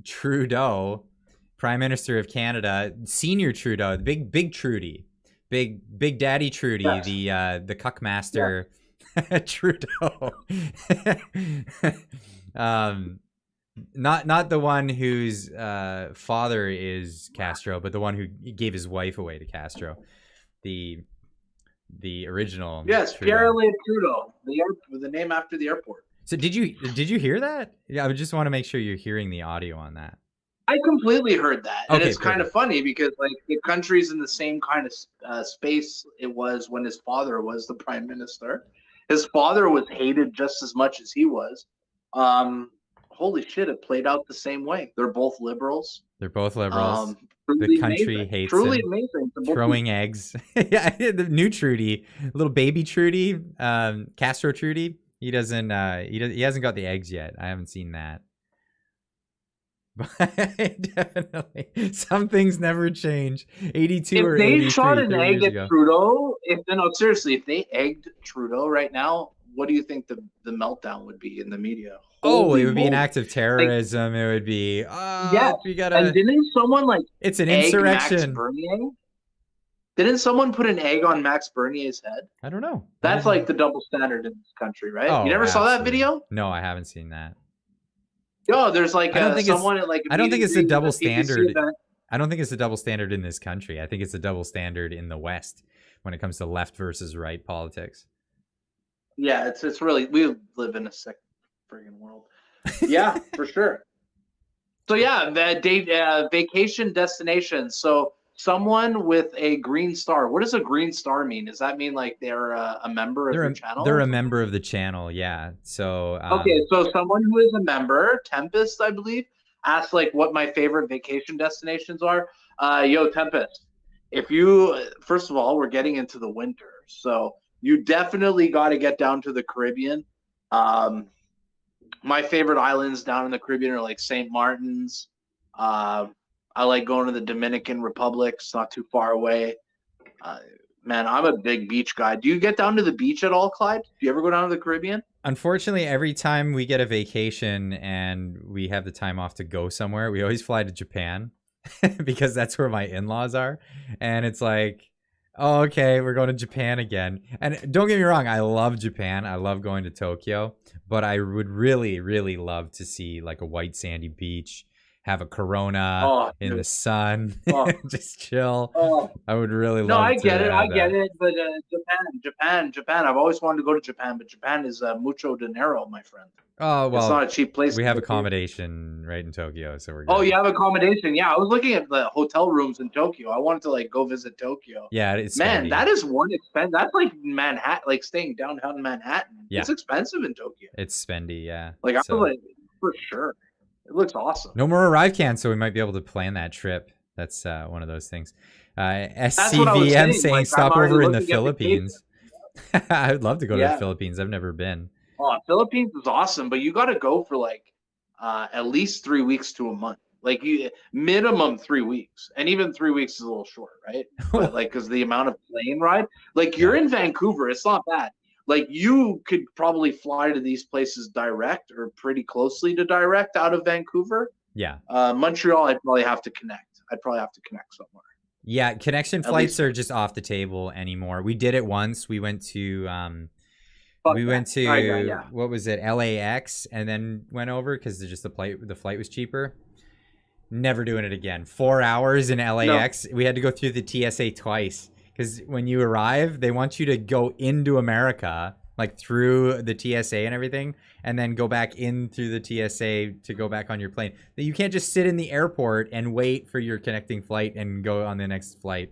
Trudeau, Prime Minister of Canada, Senior Trudeau, big Trudy, big Daddy Trudy, yes. The cuckmaster, yeah. Trudeau. Not the one whose father is Castro, but the one who gave his wife away to Castro. The original. Yes, Pierre-Louis Trudeau, the name after the airport. So did you hear that? Yeah, I just want to make sure you're hearing the audio on that. I completely heard that, and it's kind of funny because like the country's in the same kind of space it was when his father was the prime minister. His father was hated just as much as he was. Holy shit, it played out the same way. They're both liberals. The country amazing. Hates truly him. Amazing. Throwing eggs. Yeah, the new Trudy, little baby Trudy, Castro Trudy. He hasn't got the eggs yet. I haven't seen that. But definitely, some things never change. 82 if or they 83, shot an egg at Trudeau, if they egged Trudeau right now, what do you think the meltdown would be in the media? It would be an act of terrorism. It would be, we gotta. And didn't someone it's an insurrection. Max Bernier? Didn't someone put an egg on Max Bernier's head? I don't know. That's like the double standard in this country, right? Oh, you never saw that video? No, I haven't seen that. Yo, there's like I don't think it's a double standard. I don't think it's a double standard in this country. I think it's a double standard in the West when it comes to left versus right politics. Yeah, it's really, we live in a sick friggin' world. Yeah, for sure. So yeah, the vacation destinations. So someone with a green star. What does a green star mean? Does that mean like they're a member of the channel? They're a member of the channel, yeah. So okay, so someone who is a member, Tempest, I believe, asked like what my favorite vacation destinations are. Yo, Tempest, first of all, we're getting into the winter, so you definitely got to get down to the Caribbean. My favorite islands down in the Caribbean are like St. Martin's. I like going to the Dominican Republic. It's not too far away. Man, I'm a big beach guy. Do you get down to the beach at all, Clyde? Do you ever go down to the Caribbean? Unfortunately, every time we get a vacation and we have the time off to go somewhere, we always fly to Japan because that's where my in-laws are. And it's like, oh, okay, we're going to Japan again. And don't get me wrong, I love Japan. I love going to Tokyo. But I would really, really love to see like a white sandy beach have a Corona Oh, in dude. the sun, Oh. just chill. Oh. I would really No, love I to get it. I have get that. it. But Japan. I've always wanted to go to Japan, but Japan is mucho dinero, my friend. Oh, It's well, not a cheap place. we to have go to. accommodation right in Tokyo, so we're good. Oh, you have accommodation. Yeah, I was looking at the hotel rooms in Tokyo. I wanted to like go visit Tokyo. Yeah, it's Man, spendy. that is one expense. That's like Manhattan, like staying downtown Manhattan. Yeah. It's expensive in Tokyo. It's spendy, yeah. Like I So, was like, for sure. It looks awesome. no more ArriveCan, so we might be able to plan that trip. That's one of those things. what I was SCVM saying, saying like, stop I'm already over in the looking at Philippines. I would love to go to the Yeah. Philippines. I've never been. Oh, Philippines is awesome, but you got to go for like at least 3 weeks to a month. Like you minimum 3 weeks, and even 3 weeks is a little short, right? But like because the amount of plane ride, like you're in Vancouver, it's not bad. Like you could probably fly to these places direct or pretty closely to direct out of Vancouver. Yeah. Montreal, I'd probably have to connect. Somewhere. Yeah, connection At flights least- are just off the table anymore. We did it once. We went to Fuck we that. went to Yeah. what was it, LAX, and then went over because the flight was cheaper. Never doing it again. 4 hours in LAX. We had to go through the TSA twice because when you arrive, they want you to go into America, like through the TSA and everything, and then go back in through the TSA to go back on your plane. You can't just sit in the airport and wait for your connecting flight and go on the next flight.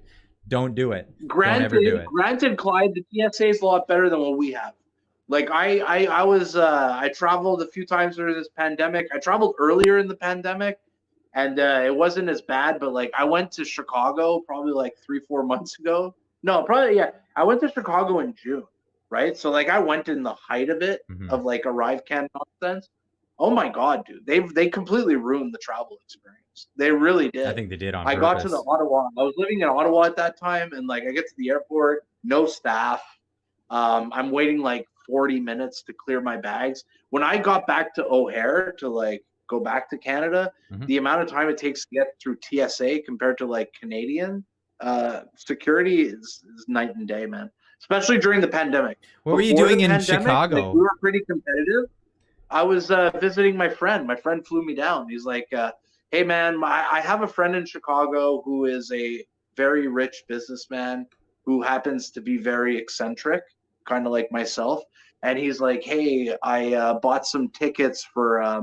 Don't do it. Don't ever do it. Granted, Clyde, the TSA is a lot better than what we have. Like I traveled a few times during this pandemic. I traveled earlier in the pandemic, and it wasn't as bad. But like I went to Chicago probably like 3-4 months ago. No, probably yeah. I went to Chicago in June, right? So like I went in the height of it of like ArriveCan nonsense. Oh my god, dude! They completely ruined the travel experience. They really did. I think they did on I purpose. got to the Ottawa. I was living in Ottawa at that time, and like I get to the airport, no staff. I'm waiting like 40 minutes to clear my bags. When I got back to O'Hare to like go back to Canada, the amount of time it takes to get through TSA compared to like Canadian security is night and day, man. Especially during the pandemic. What were you Before doing the in pandemic, Chicago? like, we were pretty competitive. I was visiting my friend. My friend flew me down. He's like, hey, man, I have a friend in Chicago who is a very rich businessman who happens to be very eccentric, kind of like myself. And he's like, hey, I bought some tickets for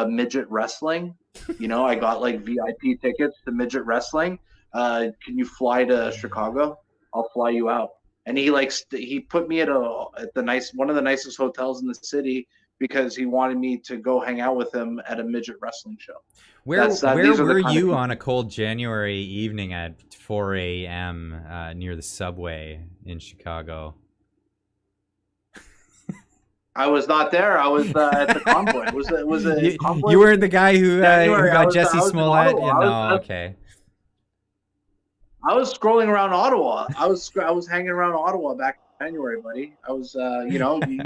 midget wrestling. You know, I got like VIP tickets to midget wrestling. Can you fly to Chicago? I'll fly you out. And he put me at one of the nicest hotels in the city because he wanted me to go hang out with him at a midget wrestling show. Where these are the were kind of you people- on a cold January evening at 4 a.m. Near the subway in Chicago? I was not there. I was at the convoy. It was a convoy. You weren't the guy who January, got I was Jesse in Smollett? Ottawa. No, okay. I was scrolling around Ottawa. I was hanging around Ottawa back in January, buddy. I was,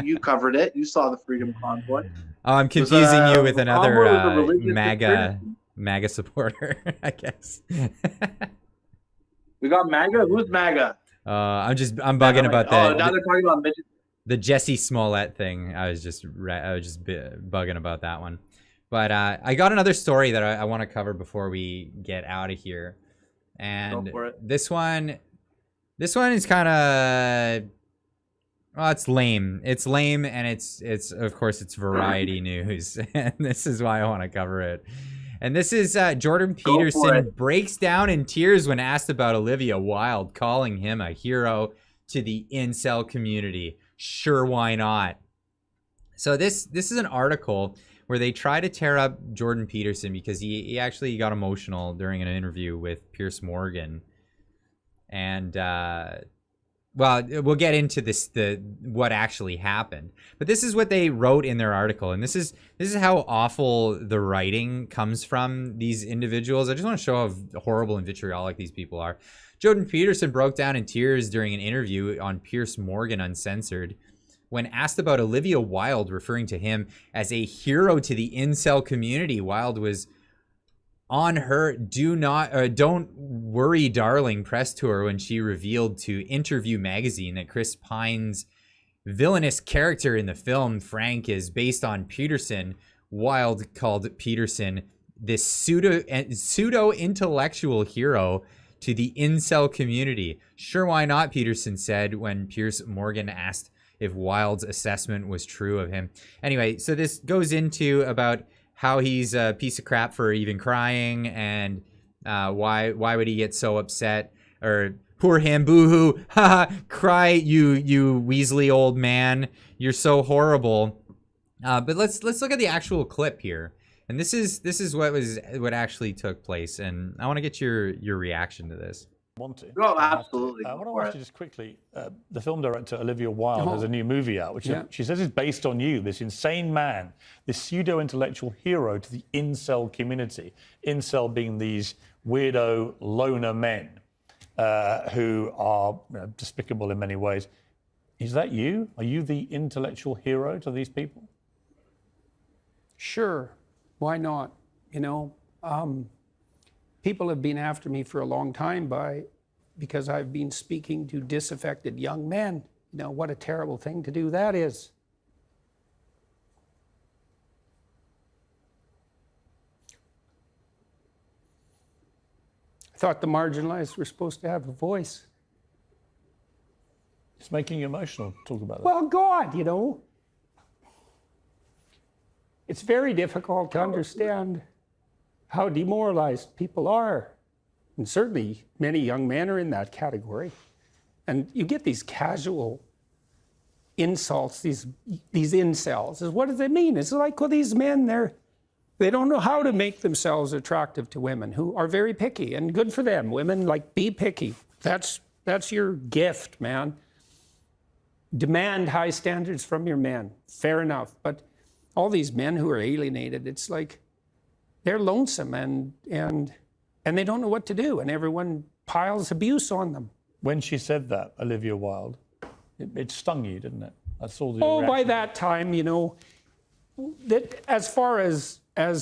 you covered it. You saw the Freedom Convoy. Oh, I'm confusing you with the another convoy was a religious MAGA supporter, I guess. We got MAGA. Who's MAGA? I'm bugging about now they're talking about midget. the Jesse Smollett thing. I was just bugging about that one. But I got another story that I want to cover before we get out of here. And Go for it. this one is kind of, well, it's lame. It's lame, and it's of course it's variety news, and this is why I want to cover it. And this is Jordan Peterson breaks down in tears when asked about Olivia Wilde calling him a hero to the incel community. Sure, why not? So this is an article where they try to tear up Jordan Peterson because he actually got emotional during an interview with Piers Morgan. And well, we'll get into what actually happened. But this is what they wrote in their article, and this is how awful the writing comes from these individuals. I just want to show how horrible and vitriolic these people are. Jordan Peterson broke down in tears during an interview on Piers Morgan Uncensored when asked about Olivia Wilde referring to him as a hero to the incel community. Wilde was on her Don't Worry Darling press tour when she revealed to Interview magazine that Chris Pine's villainous character in the film Frank is based on Peterson. Wilde called Peterson this pseudo intellectual hero to the incel community. Sure, why not? Peterson said when Piers Morgan asked if Wild's assessment was true of him. Anyway, so this goes into about how he's a piece of crap for even crying, and why would he get so upset, or poor him, boo-hoo, haha, cry, you Weasley old man, you're so horrible. But let's look at the actual clip here. And this is what actually took place, and I want to get your reaction to this. Want to? Oh, absolutely. I want to ask you just quickly. The film director Olivia Wilde has a new movie out, which she says is based on you, this insane man, this pseudo-intellectual hero to the incel community. Incel being these weirdo loner men who are despicable in many ways. Is that you? Are you the intellectual hero to these people? Sure. Why not? You know, people have been after me for a long time because I've been speaking to disaffected young men. You know, what a terrible thing to do that is. I thought the marginalized were supposed to have a voice. It's making you emotional. Talk about that. Well, God, you know. It's very difficult to understand how demoralized people are. And certainly many young men are in that category. And you get these casual insults, these incels. What does it mean? It's like, well, these men, they don't know how to make themselves attractive to women who are very picky, and good for them. Women, like, be picky. That's your gift, man. Demand high standards from your men. Fair enough. But all these men who are alienated, it's like they're lonesome and they don't know what to do, and everyone piles abuse on them. When she said that, Olivia Wilde, it stung you, didn't it? That's all the reaction. By reaction. that time, you know, that as far as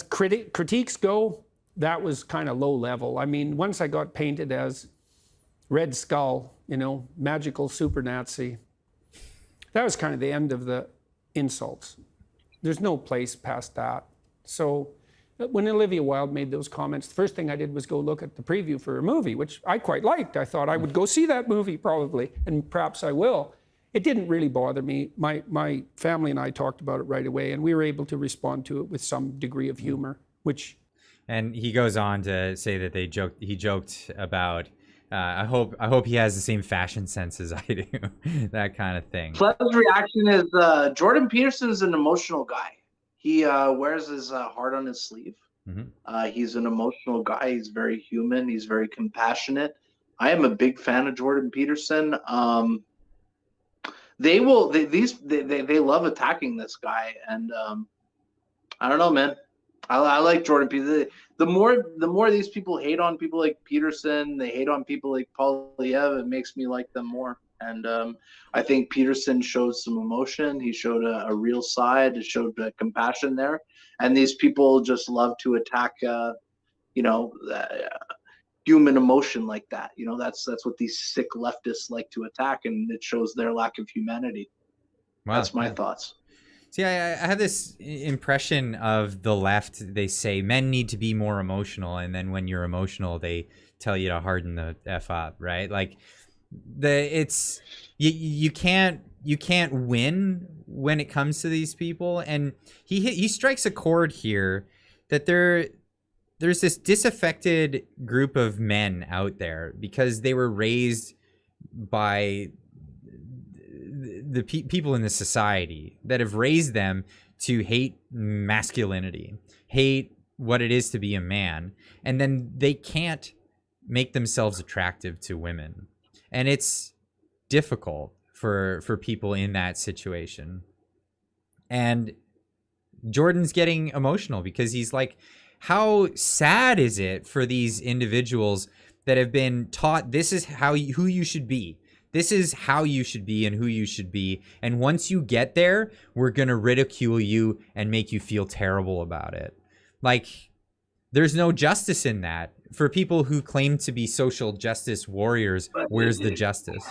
critiques go, that was kind of low level. I mean, once I got painted as Red Skull, you know, magical super Nazi, that was kind of the end of the insults. There's no place past that. So when Olivia Wilde made those comments, the first thing I did was go look at the preview for a movie, which I quite liked. I thought I would go see that movie probably, and perhaps I will. It didn't really bother me. My family and I talked about it right away, and we were able to respond to it with some degree of humor, which... And he goes on to say that he joked about, I hope he has the same fashion sense as I do, that kind of thing. Pleb's reaction is Jordan Peterson is an emotional guy. He wears his heart on his sleeve. Mm-hmm. He's an emotional guy. He's very human. He's very compassionate. I am a big fan of Jordan Peterson. They love attacking this guy, and I don't know, man. I like Jordan Peterson. The more these people hate on people like Peterson, they hate on people like Polyev, it makes me like them more. And I think Peterson showed some emotion. He showed a real side. It showed compassion there. And these people just love to attack, human emotion like that. You know, that's what these sick leftists like to attack, and it shows their lack of humanity. Wow. That's my thoughts. See, I have this impression of the left. They say men need to be more emotional, and then when you're emotional, they tell you to harden the F up, right? Like, you can't win when it comes to these people. And he strikes a chord here that there's this disaffected group of men out there because they were raised by the people in the society that have raised them to hate masculinity, hate what it is to be a man, and then they can't make themselves attractive to women. And it's difficult for people in that situation. And Jordan's getting emotional because he's like, how sad is it for these individuals that have been taught this is who you should be. This is how you should be and who you should be. And once you get there, we're going to ridicule you and make you feel terrible about it. Like, there's no justice in that. For people who claim to be social justice warriors, where's the justice?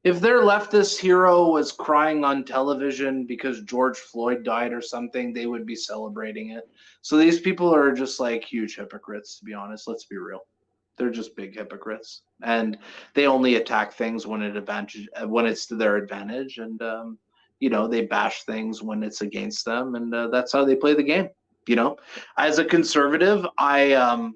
If their leftist hero was crying on television because George Floyd died or something, they would be celebrating it. So these people are just like huge hypocrites, to be honest. Let's be real. They're just big hypocrites, and they only attack things when it's to their advantage, and they bash things when it's against them, and that's how they play the game. As a conservative, I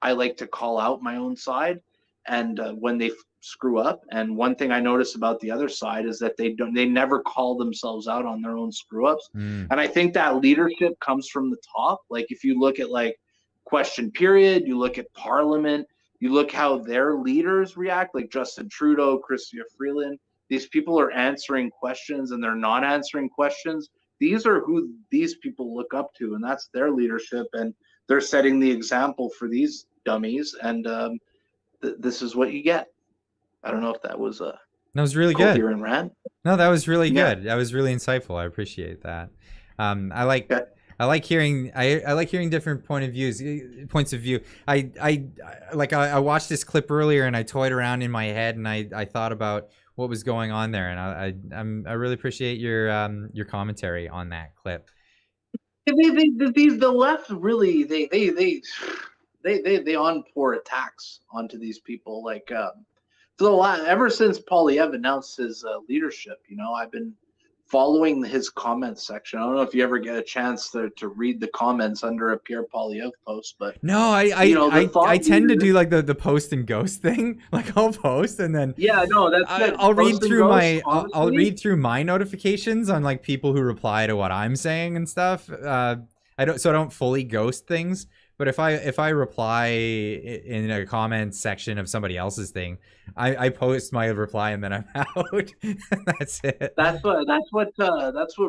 like to call out my own side, and when they screw up. And one thing I notice about the other side is that they never call themselves out on their own screw ups. And I think that leadership comes from the top. Like if you look at like Question Period, you look at Parliament, you look how their leaders react, like Justin Trudeau, Chrystia Freeland. These people are answering questions and they're not answering questions. These are who these people look up to, and that's their leadership, and they're setting the example for these dummies, and this is what you get. I don't know if that was a really good. Rant. No, that was really good. That was really insightful. I appreciate that. I like hearing different points of view. I watched this clip earlier and I toyed around in my head and I thought about what was going on there, and I really appreciate your commentary on that clip. The left really they pour attacks onto these people like ever since Polyev announced his leadership. I've been following his comments section. I don't know if you ever get a chance to read the comments under a Pierre Polyev post, but no, I tend to do like the post and ghost thing. Like I'll post and then I'll read through my notifications on like people who reply to what I'm saying and stuff. I don't fully ghost things. But if I reply in a comment section of somebody else's thing, I post my reply and then I'm out. That's it. That's what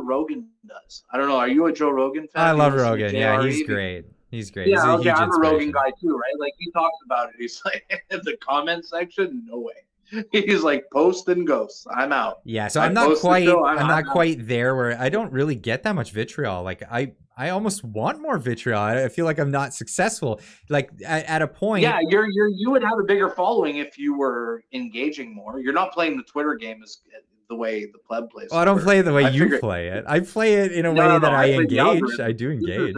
Rogan does. I don't know. Are you a Joe Rogan fan? I love Rogan. Yeah, he's great. He's great. Yeah, he's I'm a Rogan guy too, right? Like he talks about it. He's like in the comment section, no way. He's like post and ghost. I'm out. Yeah, so I'm not quite there where I don't really get that much vitriol. Like I almost want more vitriol. I feel like I'm not successful. Like at a point. Yeah, you would have a bigger following if you were engaging more. You're not playing the Twitter game as the way the pleb plays. Well, I don't play it the way you play it. I play it in a way that I engage. I do engage.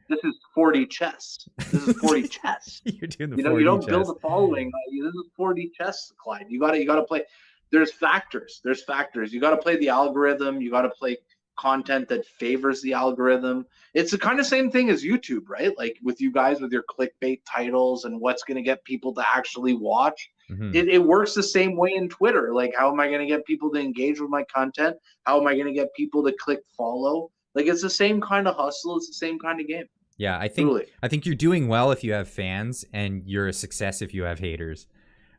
This is 4D chess. This is 4D chess. You're doing the 4D you don't chess. Build a following. This is 4D chess, Clyde. You gotta play. There's factors. You gotta play the algorithm. You gotta play content that favors the algorithm. It's the kind of same thing as YouTube, right? Like with you guys with your clickbait titles and what's going to get people to actually watch. Mm-hmm. It works the same way in Twitter. Like, how am I going to get people to engage with my content? How am I going to get people to click follow? Like, it's the same kind of hustle. It's the same kind of game. Yeah, I think you're doing well if you have fans, and you're a success if you have haters.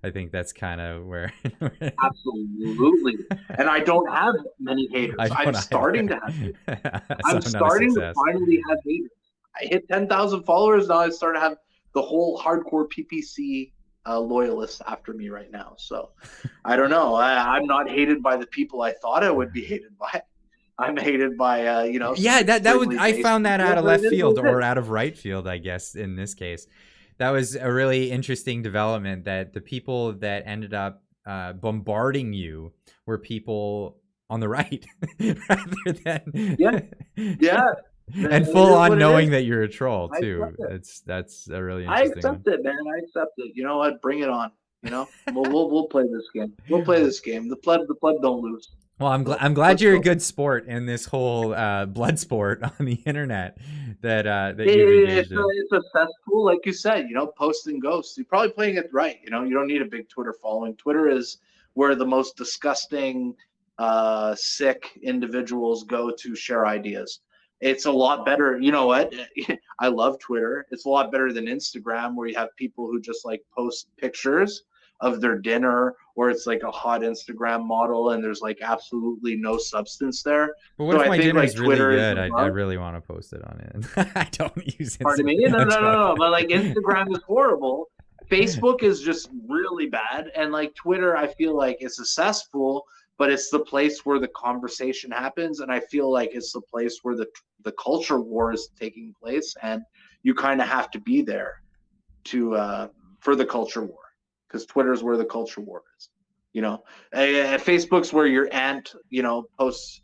I think that's kind of where. Absolutely. And I don't have many haters. I'm starting to have haters. I'm starting to finally have haters. I hit 10,000 followers. Now I start to have the whole hardcore PPC loyalists after me right now. So I don't know. I'm not hated by the people I thought I would be hated by. I'm hated by, Yeah, that was. I found that out of left field or out of right field, I guess, in this case. That was a really interesting development, that the people that ended up bombarding you were people on the right rather than and full on knowing that you're a troll too. That's a really interesting. I accept it, man. I accept it. You know what? Bring it on. We'll play this game. We'll play this game. The pleb don't lose. Well, I'm glad you're a good sport in this whole blood sport on the internet that you've engaged in. It's a cesspool, like you said. Post and ghost. You're probably playing it right. You don't need a big Twitter following. Twitter is where the most disgusting, sick individuals go to share ideas. It's a lot better. You know what? I love Twitter. It's a lot better than Instagram, where you have people who just like post pictures of their dinner, or it's like a hot Instagram model and there's like absolutely no substance there. But what if my dinner is really good? I really want to post it on it. I don't use Instagram. Pardon me? No. But like Instagram is horrible. Facebook is just really bad. And like Twitter, I feel like it's a cesspool, but it's the place where the conversation happens. And I feel like it's the place where the culture war is taking place. And you kind of have to be there for the culture war. Because Twitter is where the culture war is. You know, Facebook's where your aunt, you know, posts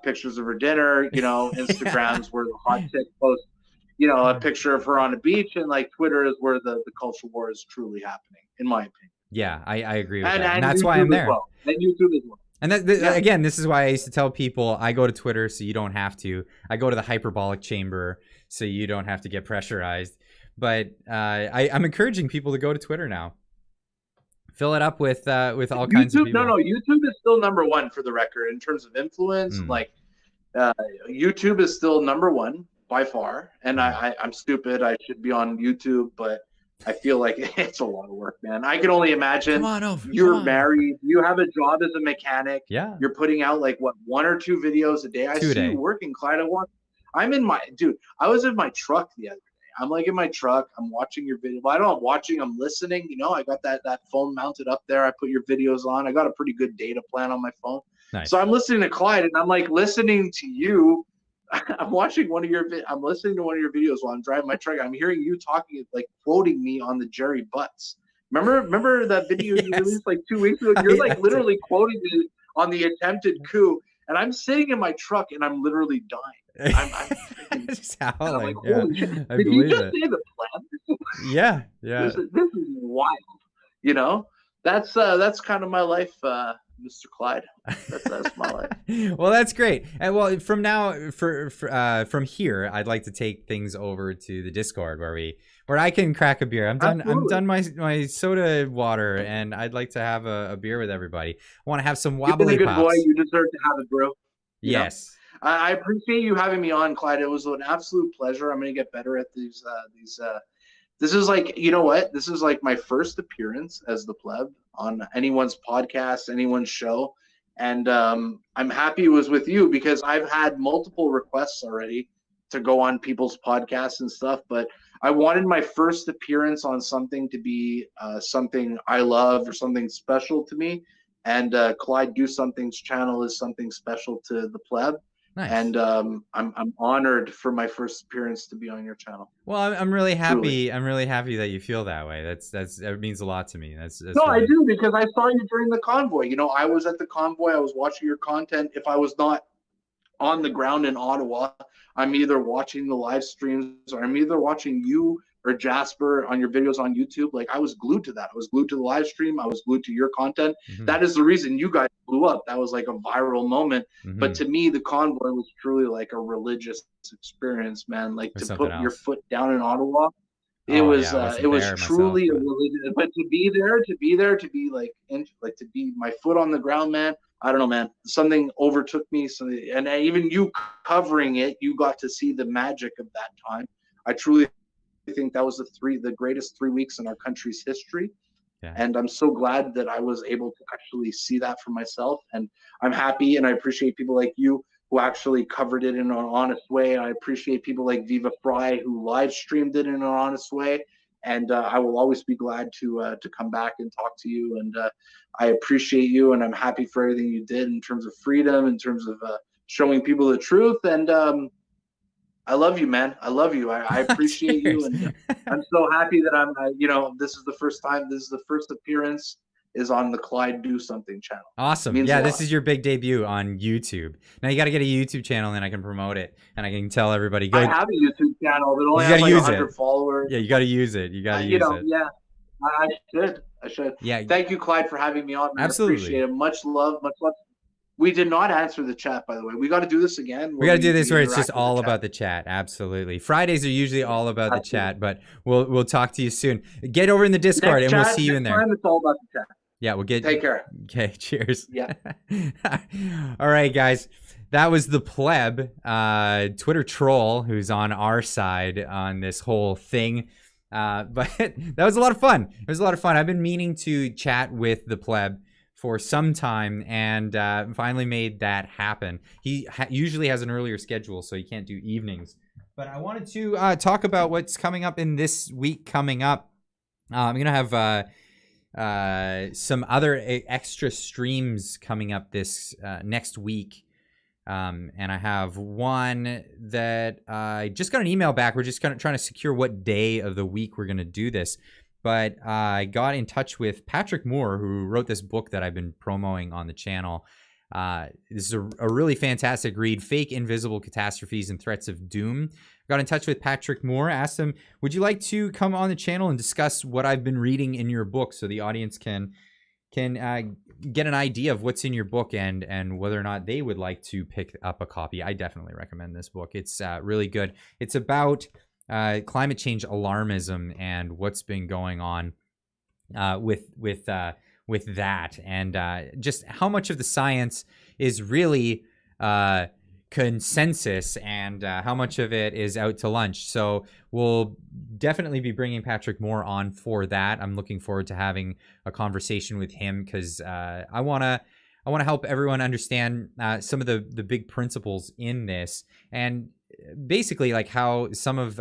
pictures of her dinner. You know, Instagram's where the hot chick posts, you know, a picture of her on a beach, and like Twitter is where the culture war is truly happening, in my opinion. Yeah, I agree with that. And that's YouTube why I'm as there. well. And YouTube as well. And again, this is why I used to tell people I go to Twitter so you don't have to. I go to the hyperbolic chamber so you don't have to get pressurized. But I'm encouraging people to go to Twitter now. Fill it up with all kinds of people. No, YouTube is still number one for the record in terms of influence. Like YouTube is still number one by far. And I'm stupid. I should be on YouTube, but I feel like it's a lot of work, man. I can only imagine. Come on over. You're married. You have a job as a mechanic. Yeah. You're putting out like what, 1 or 2 videos a day. I see you working, Clyde. I was in my truck the other day. I'm like in my truck. I'm watching your video. Well, I don't know, watching. I'm listening. You know, I got that phone mounted up there. I put your videos on. I got a pretty good data plan on my phone. Nice. So I'm listening to Clyde, and I'm like listening to you. I'm listening to one of your videos while I'm driving my truck. I'm hearing you talking, like quoting me on the Jerry Butts. Remember that video you released like 2 weeks ago? You're like literally quoting me on the attempted coup, and I'm sitting in my truck and I'm literally dying. I'm just howling. Like, holy shit. Did you just say the plan? Yeah. This is wild. You know, that's kind of my life. Mr. Clyde. That's my life. Well, that's great. And well, from now, from here, I'd like to take things over to the Discord where I can crack a beer. I'm done. Absolutely. I'm done my soda water, and I'd like to have a beer with everybody. I want to have some wobbly You've been a good pops. boy. You deserve to have it, bro. Yes. I appreciate you having me on, Clyde. It was an absolute pleasure. I'm going to get better at these. This is like, you know what? This is like my first appearance as the Pleb on anyone's podcast, anyone's show. And I'm happy it was with you because I've had multiple requests already to go on people's podcasts and stuff. But I wanted my first appearance on something to be something I love or something special to me. And Clyde Do Something's channel is something special to the Pleb. Nice. And I'm honored for my first appearance to be on your channel. Well, I'm really happy. Truly. I'm really happy that you feel that way. That means a lot to me. That's no, really... I do, because I saw you during the convoy. You know, I was at the convoy. I was watching your content. If I was not on the ground in Ottawa, I'm either watching the live streams or I'm either watching you or Jasper on your videos on YouTube. Like, I was glued to that. I was glued to the live stream. I was glued to your content. Mm-hmm. That is the reason you guys blew up. That was like a viral moment. Mm-hmm. But to me, the convoy was truly like a religious experience, man. Like, to put your foot down in Ottawa, it was truly a religion. But to be my foot on the ground, man. I don't know, man. Something overtook me. And even you covering it, you got to see the magic of that time. I truly think that was the greatest 3 weeks in our country's history. Yeah. And I'm so glad that I was able to actually see that for myself. And I'm happy, and I appreciate people like you who actually covered it in an honest way. I appreciate people like Viva Fry who live streamed it in an honest way. And I will always be glad to come back and talk to you. And I appreciate you, and I'm happy for everything you did in terms of freedom, in terms of showing people the truth. And I love you, man. I love you. I appreciate you, and I'm so happy that I'm. This is the first time. This is the first appearance is on the Clyde Do Something channel. Awesome. Yeah, this is your big debut on YouTube. Now you got to get a YouTube channel, and then I can promote it, and I can tell everybody. Go. I have a YouTube channel, but only has like 100 followers. Yeah, you got to use it. You got to use it. Yeah, I should. Yeah. Thank you, Clyde, for having me on. Absolutely. I appreciate it. Much love. Much love. We did not answer the chat, by the way. We got to do this again. We got to do this where it's just all about the chat. Absolutely. Fridays are usually all about the chat, but we'll talk to you soon. Get over in the Discord, and we'll see you in there. It's all about the chat. Yeah, we'll get. Take care. Okay, cheers. Yeah. All right, guys. That was the Pleb, Twitter troll, who's on our side on this whole thing. But that was a lot of fun. It was a lot of fun. I've been meaning to chat with the Pleb for some time, and finally made that happen. He usually has an earlier schedule, so he can't do evenings. But I wanted to talk about what's coming up in this week coming up. I'm going to have some other extra streams coming up this next week. And I have one that I just got an email back. We're just trying to secure what day of the week we're going to do this. but I got in touch with Patrick Moore, who wrote this book that I've been promoting on the channel. This is a really fantastic read, Fake Invisible Catastrophes and Threats of Doom. Got in touch with Patrick Moore, asked him, would you like to come on the channel and discuss what I've been reading in your book so the audience can get an idea of what's in your book and whether or not they would like to pick up a copy. I definitely recommend this book. It's really good. It's about climate change alarmism and what's been going on with that, and just how much of the science is really consensus and how much of it is out to lunch. So we'll definitely be bringing Patrick Moore on for that. I'm looking forward to having a conversation with him because I want to help everyone understand some of the big principles in this, and basically like how some of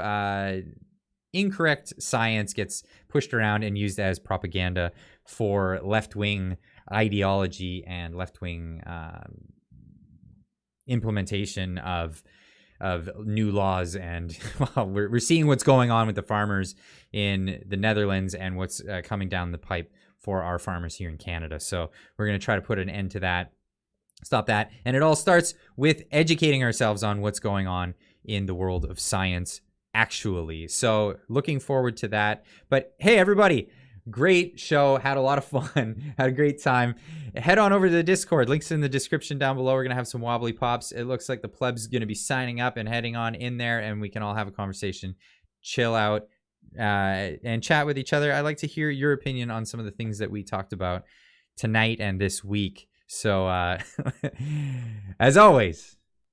incorrect science gets pushed around and used as propaganda for left-wing ideology and left-wing implementation of new laws. And well, we're seeing what's going on with the farmers in the Netherlands and what's coming down the pipe for our farmers here in Canada. So we're going to try to put an end to that, stop that. And it all starts with educating ourselves on what's going on in the world of science actually. So looking forward to that. But hey, everybody, great show. Had a lot of fun. Had a great time. Head on over to the Discord. Links in the description down below. We're going to have some wobbly pops. It looks like the pleb's going to be signing up and heading on in there, and we can all have a conversation, chill out, and chat with each other. I'd like to hear your opinion on some of the things that we talked about tonight and this week. So, as always,